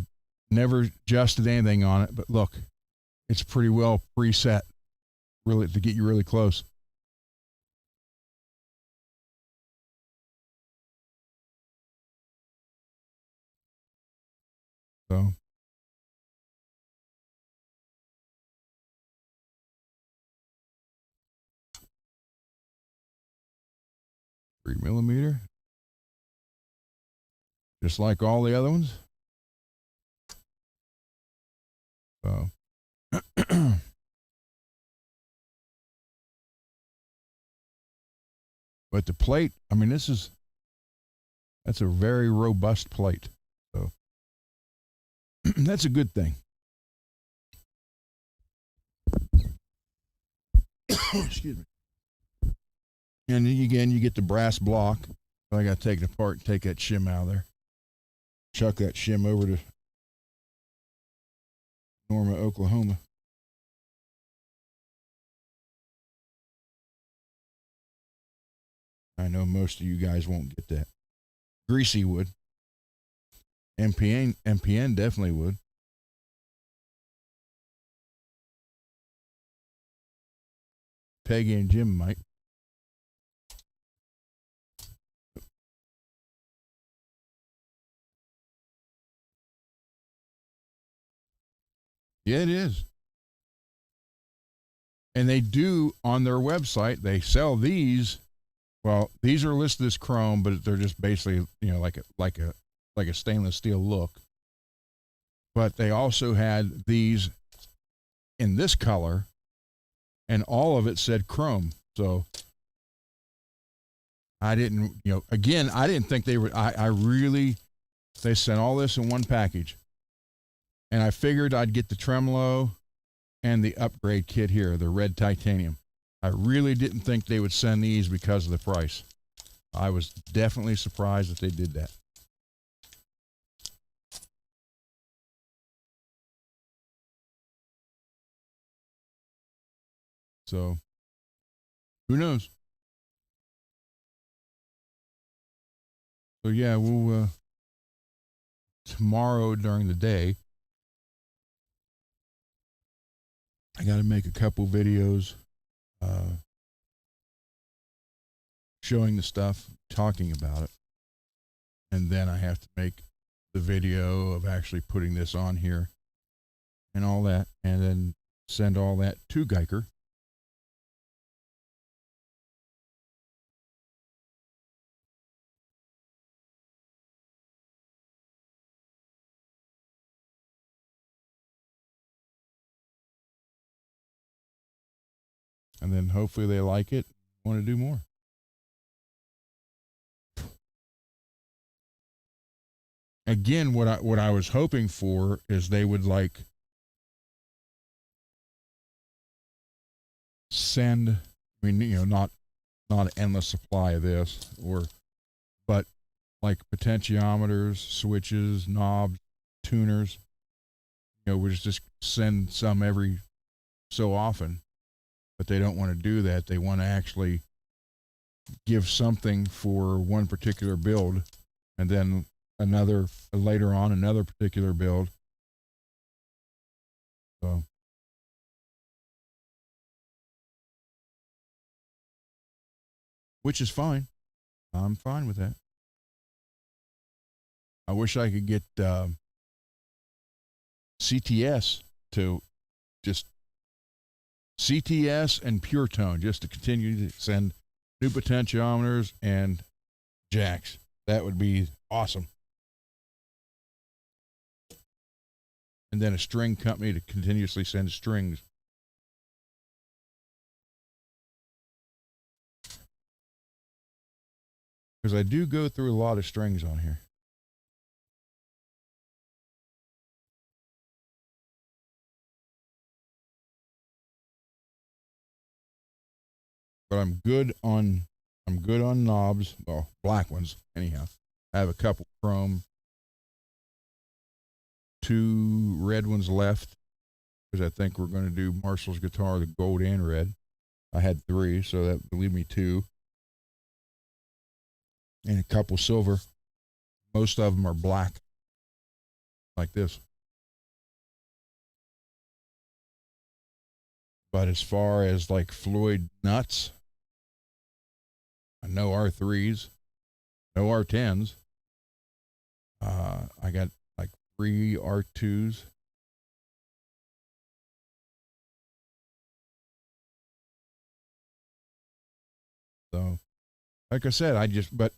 adjusted anything on it, but look, it's pretty well preset, really, to get you really close. So 3mm, just like all the other ones. So but the plate, I mean, that's a very robust plate. So that's a good thing. Excuse me. And again, you get the brass block. I got to take it apart and take that shim out of there. Chuck that shim over to Norma, Oklahoma. I know most of you guys won't get that. Greasy would. MPN definitely would. Peggy and Jim might. Yeah, it is. And they do on their website, they sell these. Well, these are listed as chrome, but they're just basically, like a stainless steel look. But they also had these in this color, and all of it said chrome. So I didn't, again, I didn't think they were. They sent all this in one package, and I figured I'd get the tremolo and the upgrade kit here, the red titanium. I really didn't think they would send these because of the price. I was definitely surprised that they did that. So, who knows? So yeah, we'll tomorrow during the day, I got to make a couple videos showing the stuff, talking about it, and then I have to make the video of actually putting this on here and all that, and then send all that to Guyker. And then hopefully they like it, want to do more. Again, what I was hoping for is they would like send, I mean, not an endless supply of this, but like potentiometers, switches, knobs, tuners. We just send some every so often, but they don't want to do that. They want to actually give something for one particular build, and then another later on another particular build. So which is fine. I'm fine with that. I wish I could get CTS to just CTS and Pure Tone just to continue to send new potentiometers and jacks. That would be awesome. And then a string company to continuously send strings. Because I do go through a lot of strings on here. But I'm good on knobs, well, black ones anyhow. I have a couple chrome, 2 red ones left because I think we're going to do Marshall's guitar, the gold and red. I had 3, so that would leave me 2. And a couple silver. Most of them are black, like this. But as far as like Floyd nuts, no R3s, no R10s. I got like 3 R2s. So, like I said, but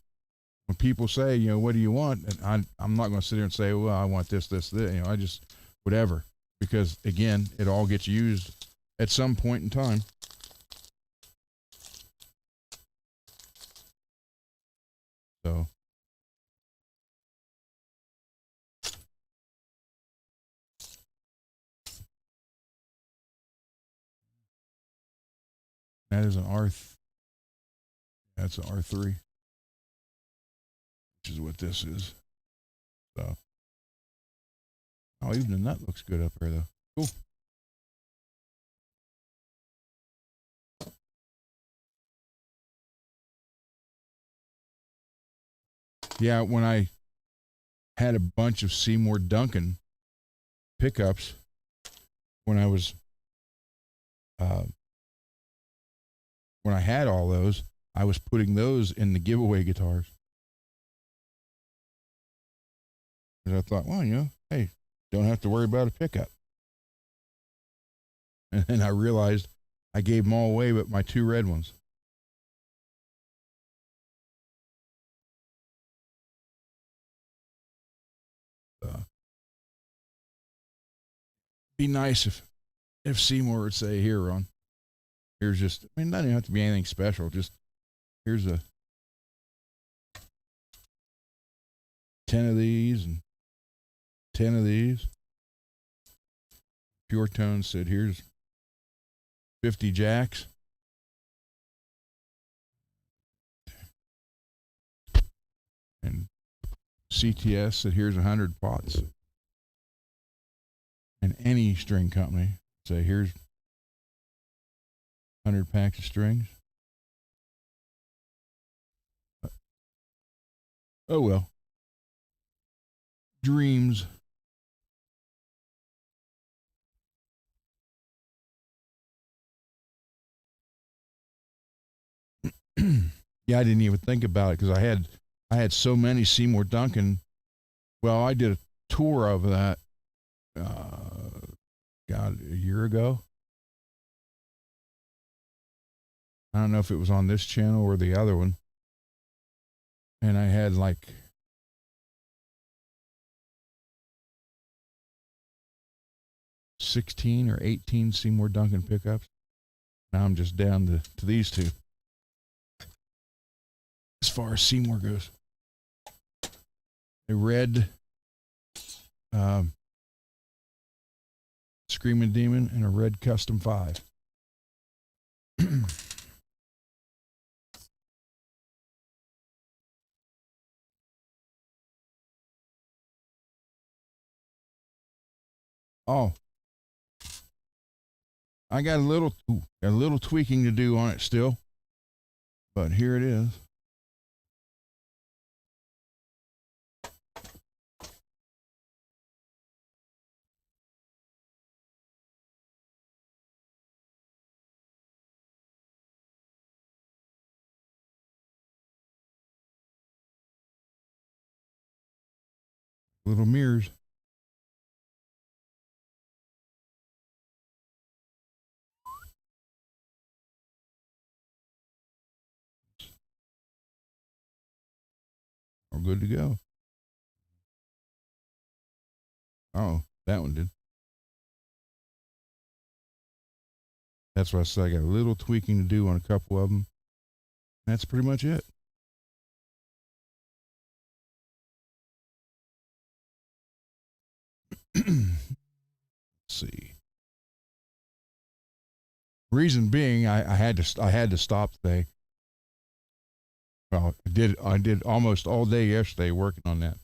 when people say, what do you want? And I'm not going to sit there and say, well, I want this, this, this. I just, whatever. Because, again, it all gets used at some point in time. So, that is that's an R3, which is what this is. So, oh, even the nut looks good up there, though. Cool. Yeah, when I had a bunch of Seymour Duncan pickups, when I was, when I had all those, I was putting those in the giveaway guitars. Because I thought, well, hey, don't have to worry about a pickup. And then I realized I gave them all away but my 2 red ones. Be nice if Seymour would say, here, Ron, here's just, it doesn't even have to be anything special. Just, here's a 10 of these and 10 of these. Pure Tone said, here's 50 jacks. And CTS said, here's 100 pots. And any string company say, here's 100 packs of strings. Oh well. Dreams. Yeah, I didn't even think about it because I had so many Seymour Duncan. Well, I did a tour of that a year ago. I don't know if it was on this channel or the other one. And I had like 16 or 18 Seymour Duncan pickups. Now I'm just down to these 2. As far as Seymour goes. A red Screaming Demon and a red Custom 5. Oh, I got a little tweaking to do on it still. But here it is. Little mirrors. We're good to go. Oh, that one did. That's why I said I got a little tweaking to do on a couple of them. That's pretty much it. Let's see. Reason being, I had to stop today. Well, I did almost all day yesterday working on that,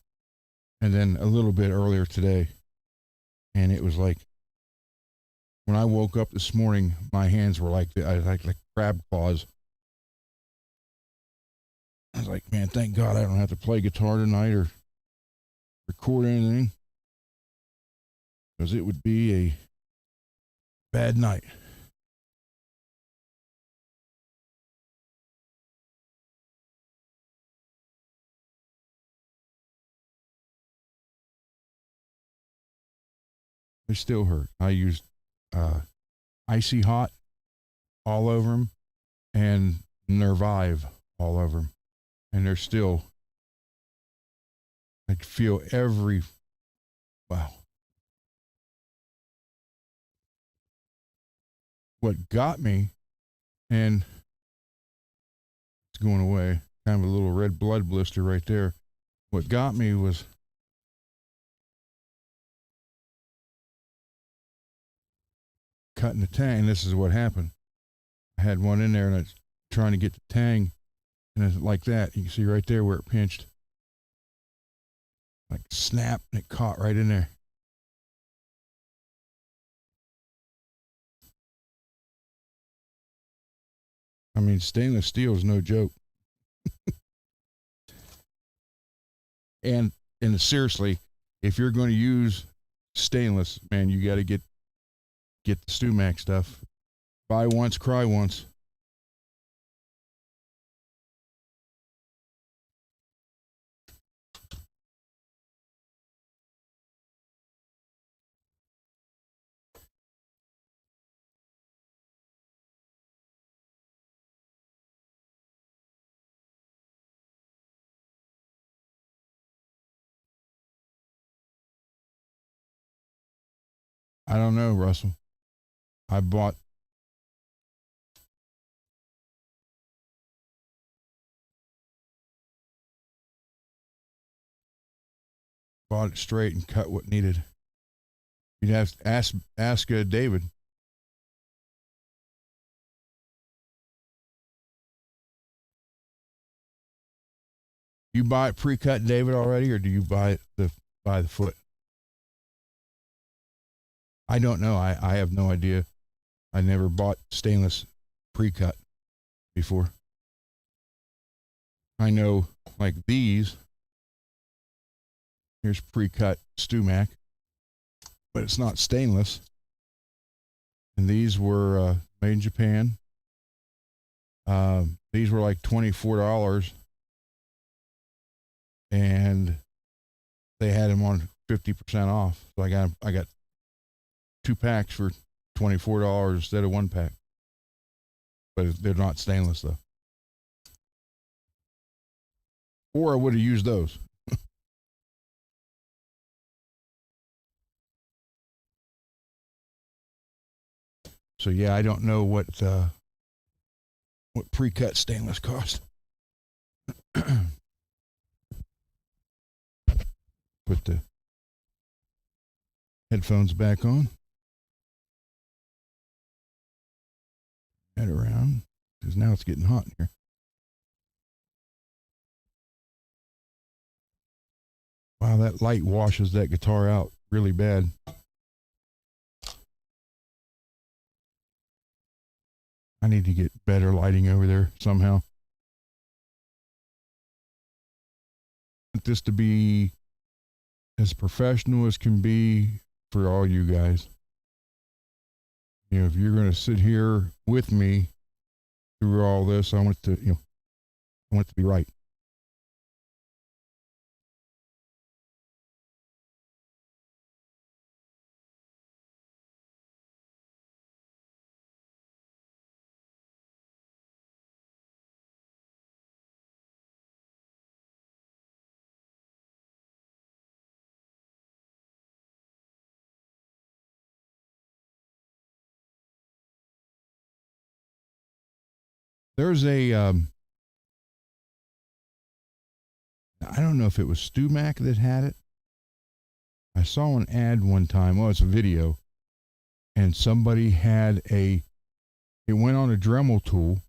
and then a little bit earlier today. And it was like when I woke up this morning, my hands were like like crab claws. I was like, man, thank God I don't have to play guitar tonight or record anything, because it would be a bad night. They still hurt. I used Icy Hot all over them and Nervive all over them, and they're still. I feel every. Wow. What got me, and it's going away, kind of a little red blood blister right there. What got me was cutting the tang. This is what happened. I had one in there and I was trying to get the tang, and it's like that. You can see right there where it pinched. Like snap, and it caught right in there. I mean, stainless steel is no joke. and seriously, if you're going to use stainless, man, you got to get the StewMac stuff. Buy once, cry once. I don't know, Russell. I bought it straight and cut what needed. You'd have to ask David. You buy it pre-cut, David, already, or do you buy it by the foot? I don't know. I have no idea. I never bought stainless pre-cut before. I know, like these. Here's pre-cut StewMac, but it's not stainless. And these were made in Japan. These were like $24, and they had them on 50% off. So I got 2 packs for $24 instead of 1 pack. But they're not stainless though. Or I would have used those. So yeah, I don't know what pre-cut stainless cost. Put the headphones back on. Head around, because now it's getting hot in here. Wow, that light washes that guitar out really bad. I need to get better lighting over there somehow. want this to be as professional as can be for all you guys. You know, if you're going to sit here with me through all this, I want it to, I want it to be right. There's I don't know if it was Stu Mac that had it. I saw an ad one time. Oh, it's a video. And somebody had it went on a Dremel tool,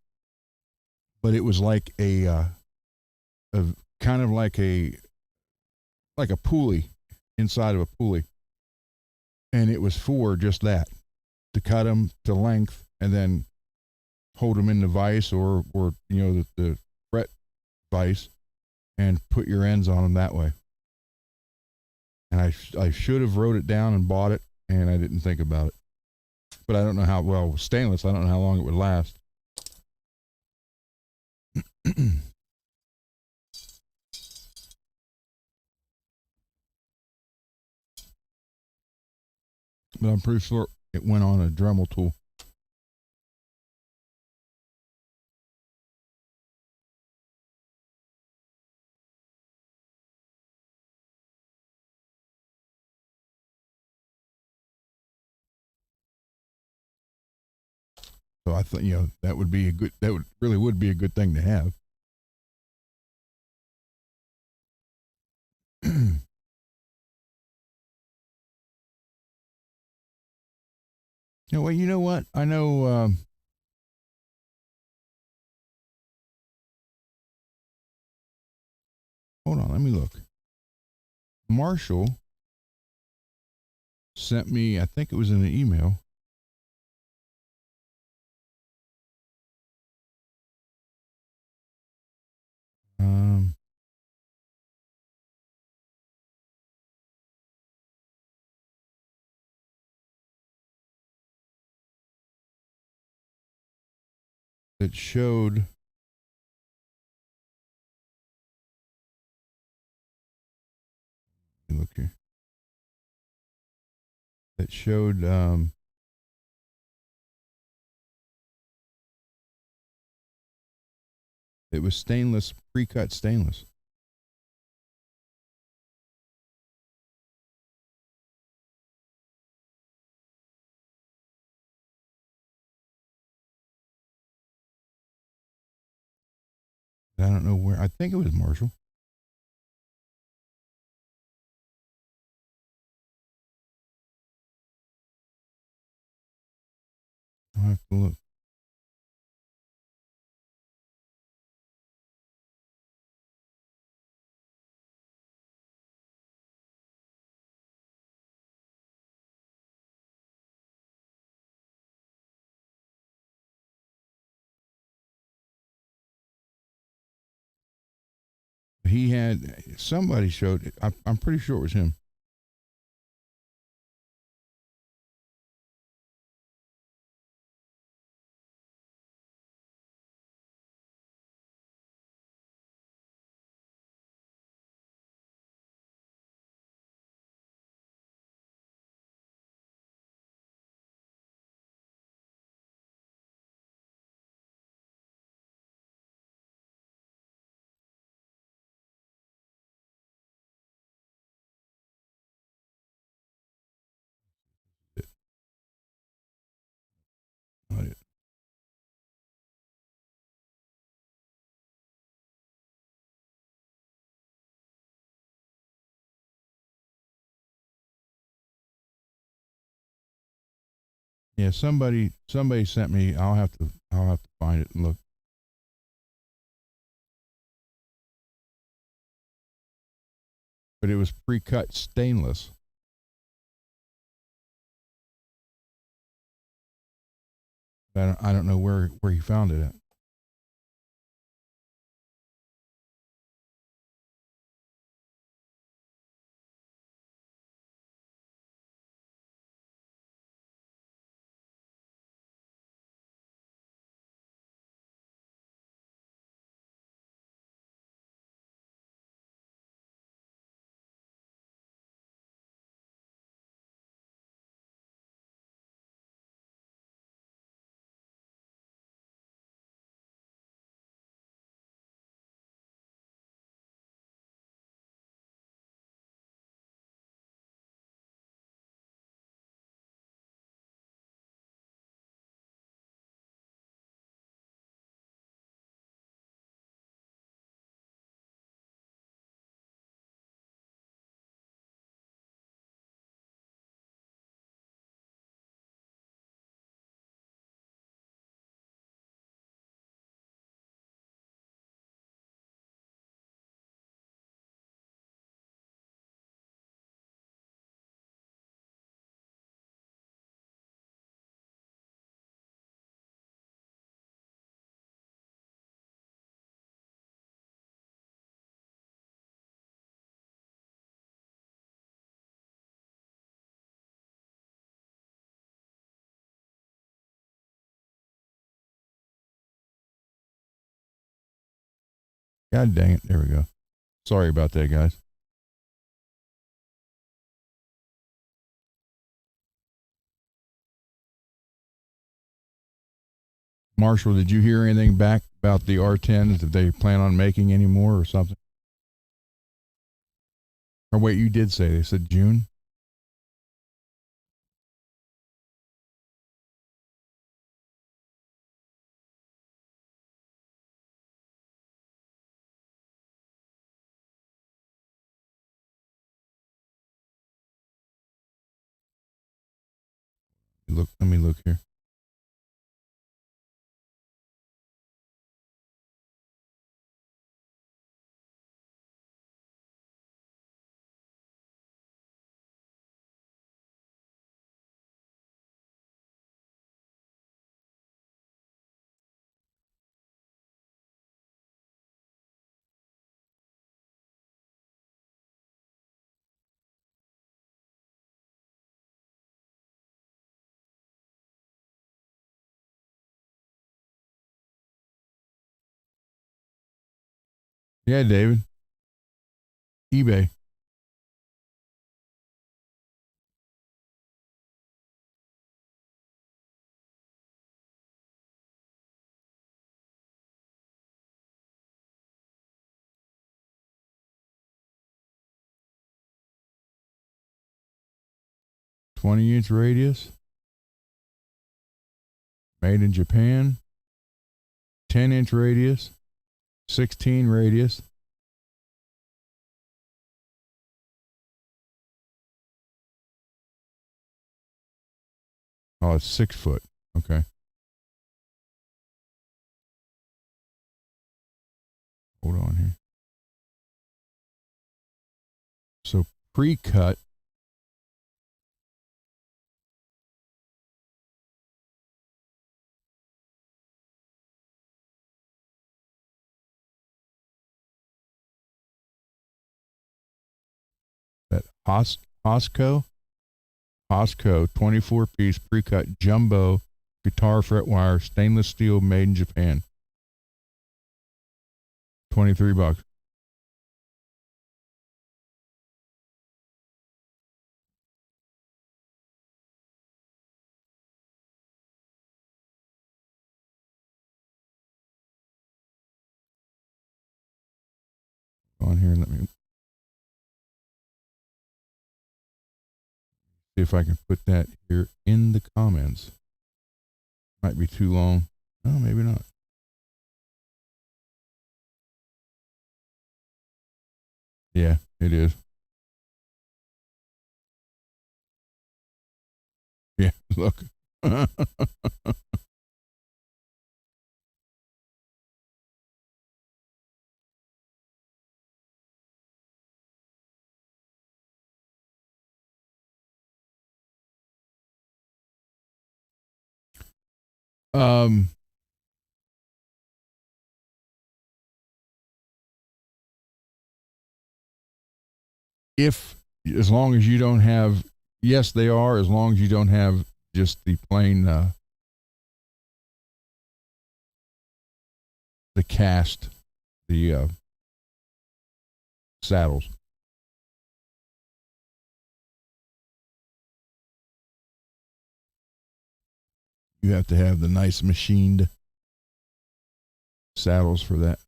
but it was like a kind of like a pulley inside of a pulley. And it was for just that, to cut them to length and then hold them in the vise or the fret vise and put your ends on them that way. And I should have wrote it down and bought it, and I didn't think about it. But I don't know how well stainless. I don't know how long it would last. But I'm pretty sure it went on a Dremel tool. So I thought, that would be would be a good thing to have. Well, you know what? I know. Hold on, let me look. Marshall sent me, I think it was in an email. That showed look here. That showed it was stainless, pre-cut stainless. I don't know where. I think it was Marshall. I'll have to look. He had somebody showed it. I'm pretty sure it was him. Yeah, somebody sent me. I'll have to find it and look. But it was pre-cut stainless. I don't know where he found it at. God dang it. There we go. Sorry about that, guys. Marshall, did you hear anything back about the R10s? If they plan on making any more or something? Or wait, you did say they said June? Look, let me look here. Yeah, David. eBay. $20 radius. Made in Japan. 10 radius. 16 radius. Oh, it's 6 foot. Okay. Hold on here. So pre-cut. That Hosco 24-piece pre-cut jumbo guitar fret wire, stainless steel, made in Japan. $23. On here, let me see if I can put that here in the comments. Might be too long. No, maybe not. Yeah, it is. Yeah, look. um, if, as long as you don't have, yes, they are, as long as you don't have just the plain, the cast, the saddles. You have to have the nice machined saddles for that.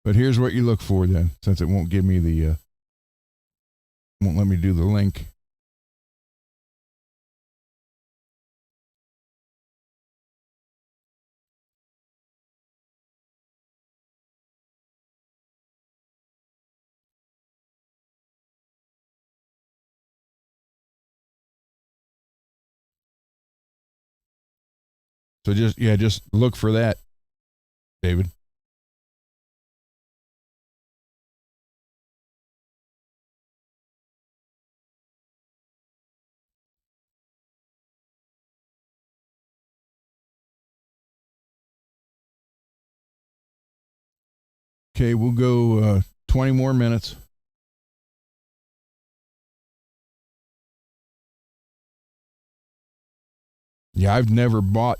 But here's what you look for then, since it won't give me the, won't let me do the link. So just look for that, David. Okay, we'll go 20 more minutes. Yeah, I've never bought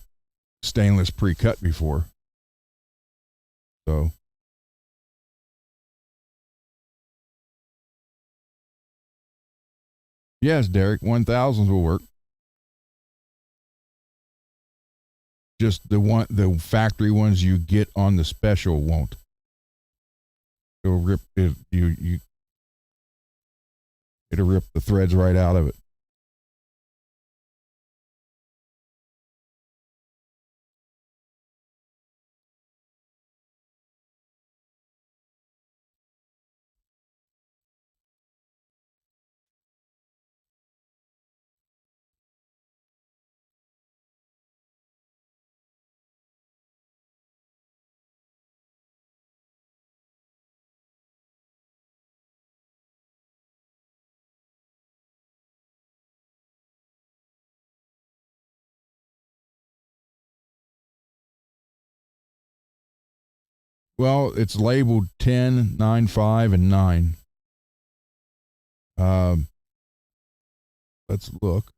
stainless pre-cut before. So yes, Derek, 1000s will work. Just the factory ones you get on the special won't. It'll rip it. It'll rip the threads right out of it. Well, it's labeled 10, 9, 5, and 9. Um, let's look.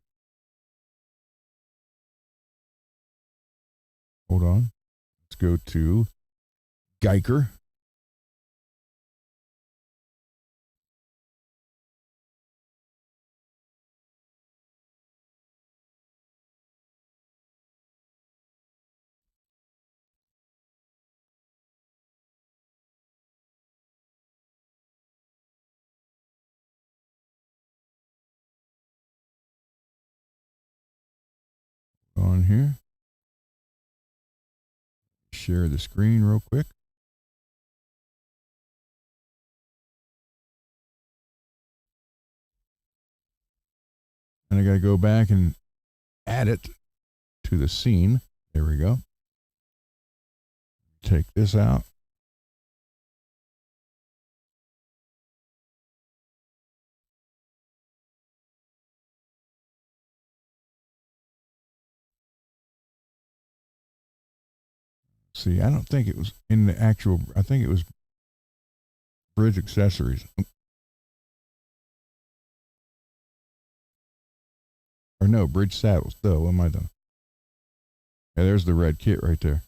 Hold on. Let's go to Guyker. On here. Share the screen real quick. And I got to go back and add it to the scene. There we go. Take this out. See, I don't think it was in the actual, I think it was bridge accessories. Or no, bridge saddles. Duh, what am I doing? Yeah, there's the red kit right there.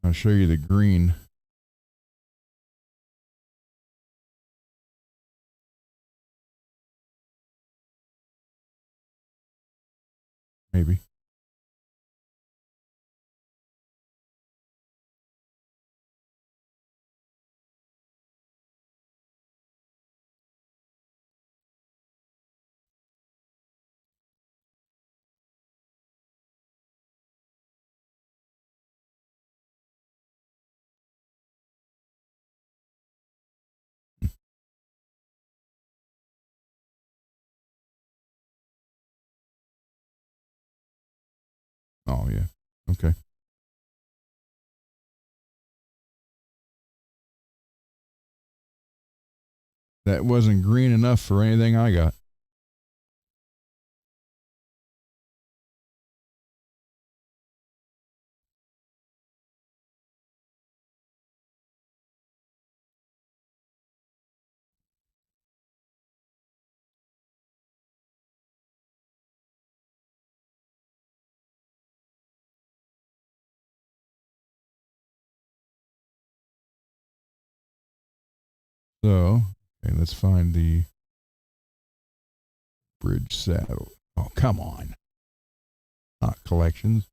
I'll show you the green. Maybe. Oh, yeah. Okay. That wasn't green enough for anything I got. So, okay, let's find the bridge saddle. Oh, come on. Not collections.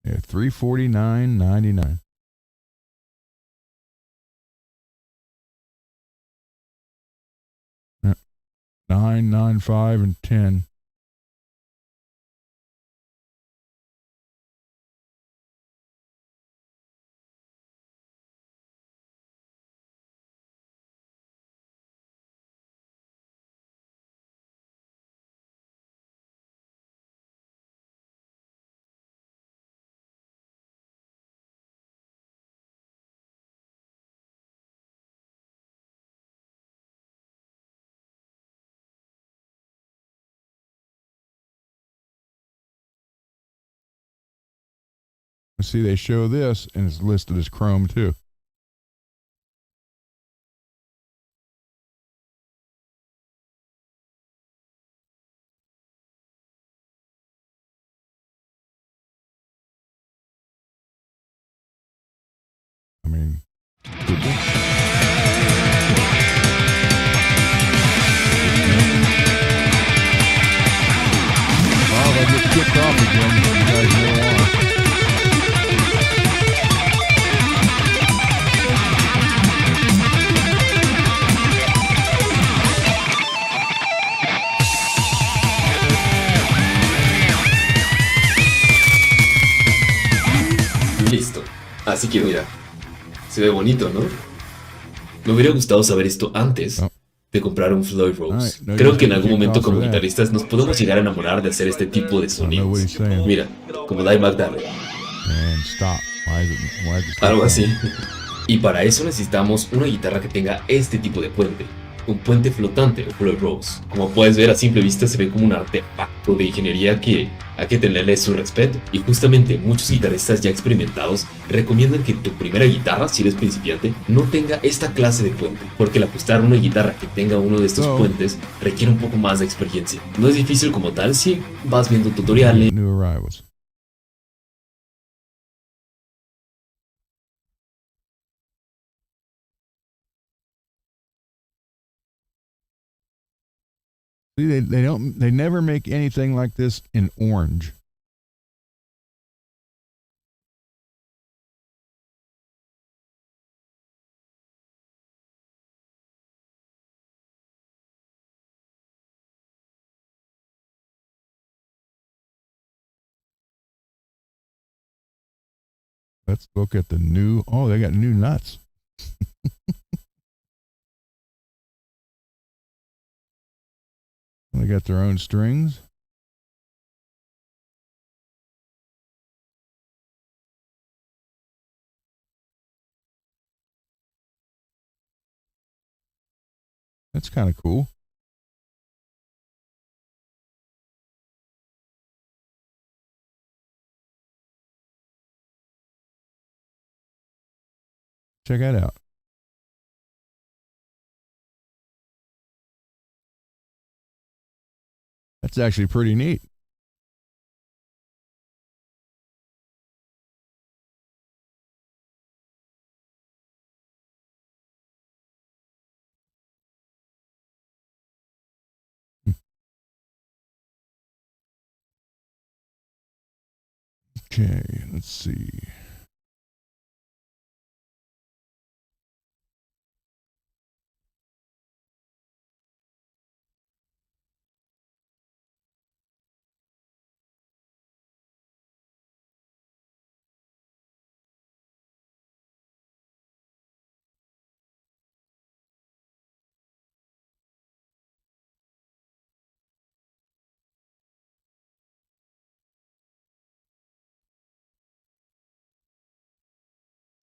Yeah, $349.99. Yeah, 9, 9, 5, and 10. See, they show this, and it's listed as chrome too. I mean, well, they get kicked off again. You guys know why. Listo. Así que mira, se ve bonito, ¿no? Me hubiera gustado saber esto antes de comprar un Floyd Rose. Creo que en algún momento como guitarristas nos podemos llegar a enamorar de hacer este tipo de sonidos. Mira, como Dimebag Darrell. Algo así. Y para eso necesitamos una guitarra que tenga este tipo de puente. Un puente flotante o Floyd Rose. Como puedes ver a simple vista se ve como un artefacto de ingeniería que hay que tenerle su respeto. Y justamente muchos guitarristas ya experimentados recomiendan que tu primera guitarra, si eres principiante, no tenga esta clase de puente. Porque el ajustar una guitarra que tenga uno de estos puentes requiere un poco más de experiencia. No es difícil como tal si vas viendo tutoriales. See, they never make anything like this in orange. Let's look at the new, oh, they got new nuts. They got their own strings. That's kind of cool. Check that out. That's actually pretty neat. Okay, let's see.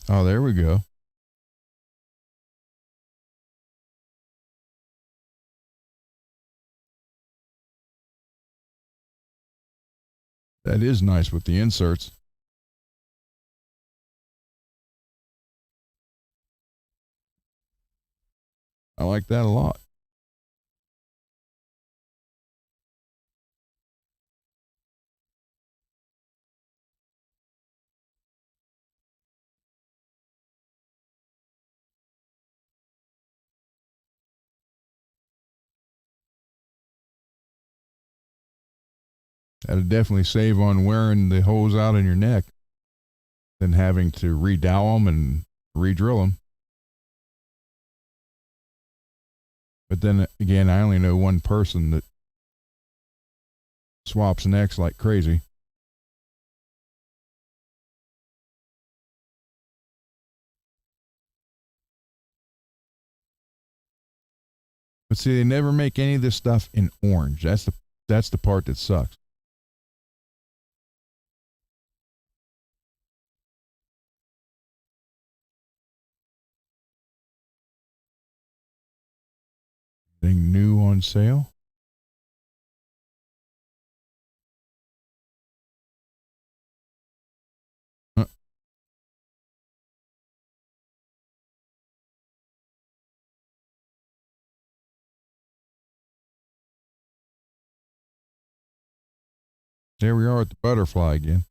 Oh, there we go. That is nice with the inserts. I like that a lot. That'd definitely save on wearing the holes out in your neck than having to redowel them and re-drill them. But then again, I only know one person that swaps necks like crazy. But see, they never make any of this stuff in orange. That's the part that sucks. Anything new on sale? There we are at the butterfly again.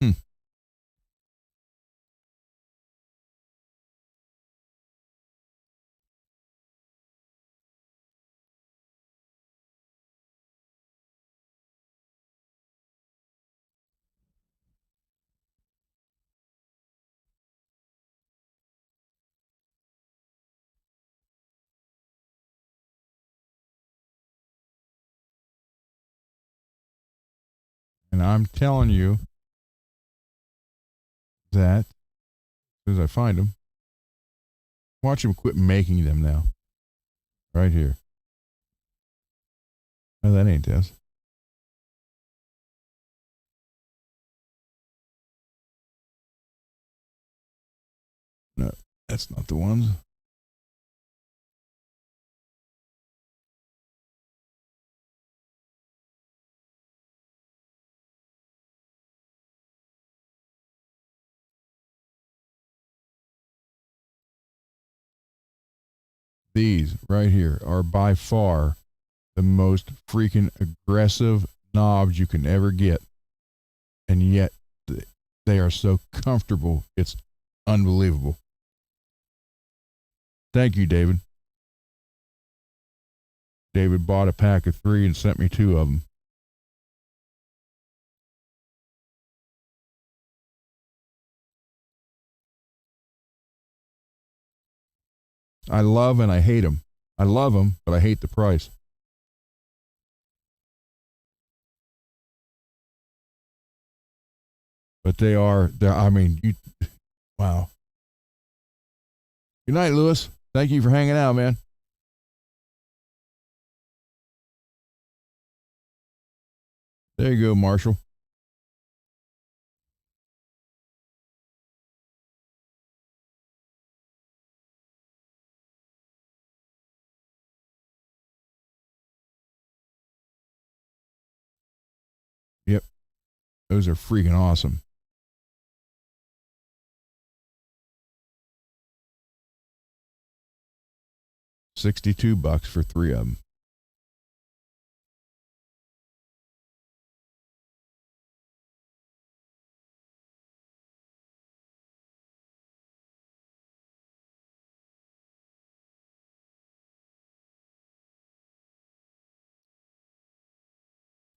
Hmm. And I'm telling you that as soon as I find them, watch them quit making them now. Right here. Oh, that ain't this. No, that's not the ones. These right here are by far the most freaking aggressive knobs you can ever get. And yet they are so comfortable. It's unbelievable. Thank you, David. David bought a pack of 3 and sent me 2 of them. I love and I hate them. I love them, but I hate the price. But I mean, wow. Good night, Lewis. Thank you for hanging out, man. There you go, Marshall. Yep. Those are freaking awesome. $62 for 3 of them.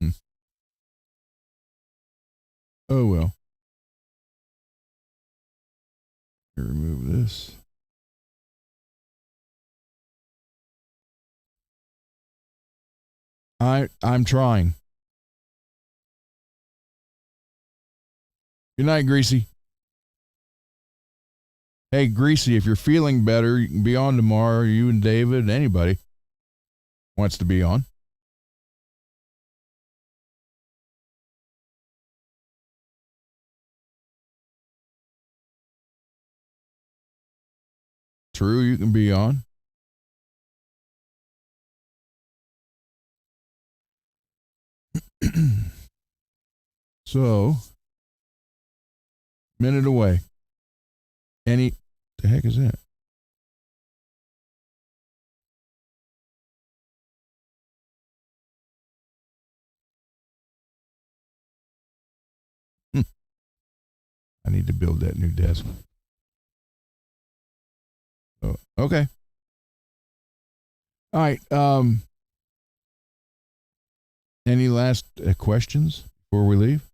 Hmm. Oh well. Remove this. I'm trying. Good night, Greasy. Hey, Greasy, if you're feeling better, you can be on tomorrow. You and David, anybody wants to be on. True, you can be on. So, minute away. The heck is that? I need to build that new desk. Oh, okay. All right. Any last questions before we leave?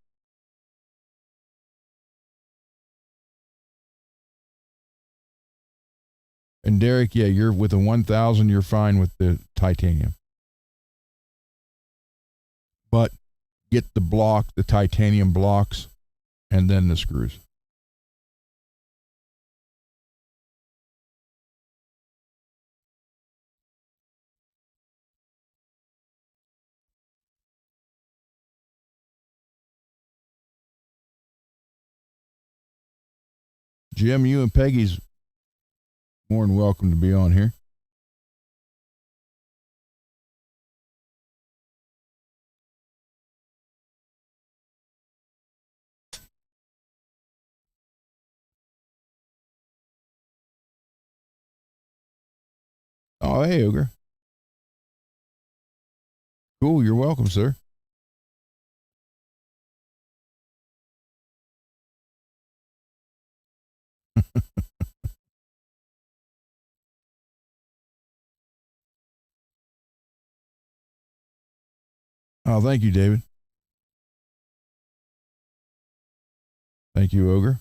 And Derek, yeah, you're with the 1000, you're fine with the titanium. But get the titanium blocks, and then the screws. Jim, you and Peggy's more than welcome to be on here. Oh, hey, Ogre. Cool, you're welcome, sir. Oh, thank you, David. Thank you, Ogre.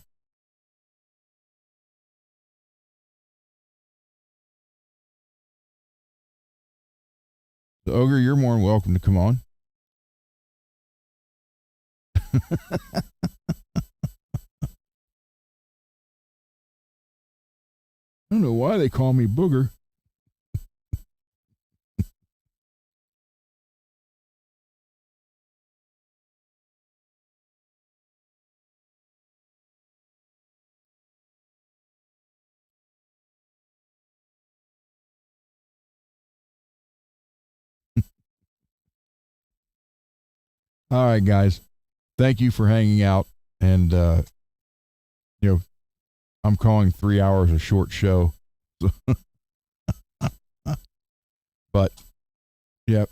So, Ogre, you're more than welcome to come on. I don't know why they call me Booger. All right, guys. Thank you for hanging out. And, you know, I'm calling 3 hours a short show. But, yep.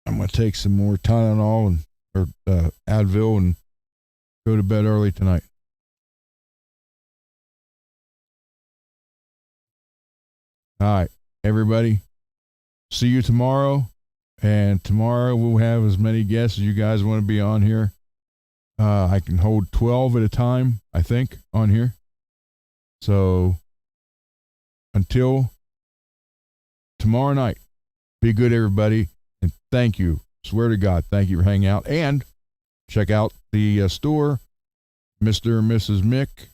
I'm going to take some more Tylenol or Advil and go to bed early tonight. All right, everybody. See you tomorrow. And tomorrow we'll have as many guests as you guys want to be on here. I can hold 12 at a time, I think, on here. So until tomorrow night, be good, everybody. And thank you. Swear to God, thank you for hanging out. And check out the store. Mr. and Mrs. Mick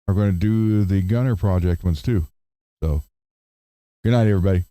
are going to do the Gunner Project ones too. So good night, everybody.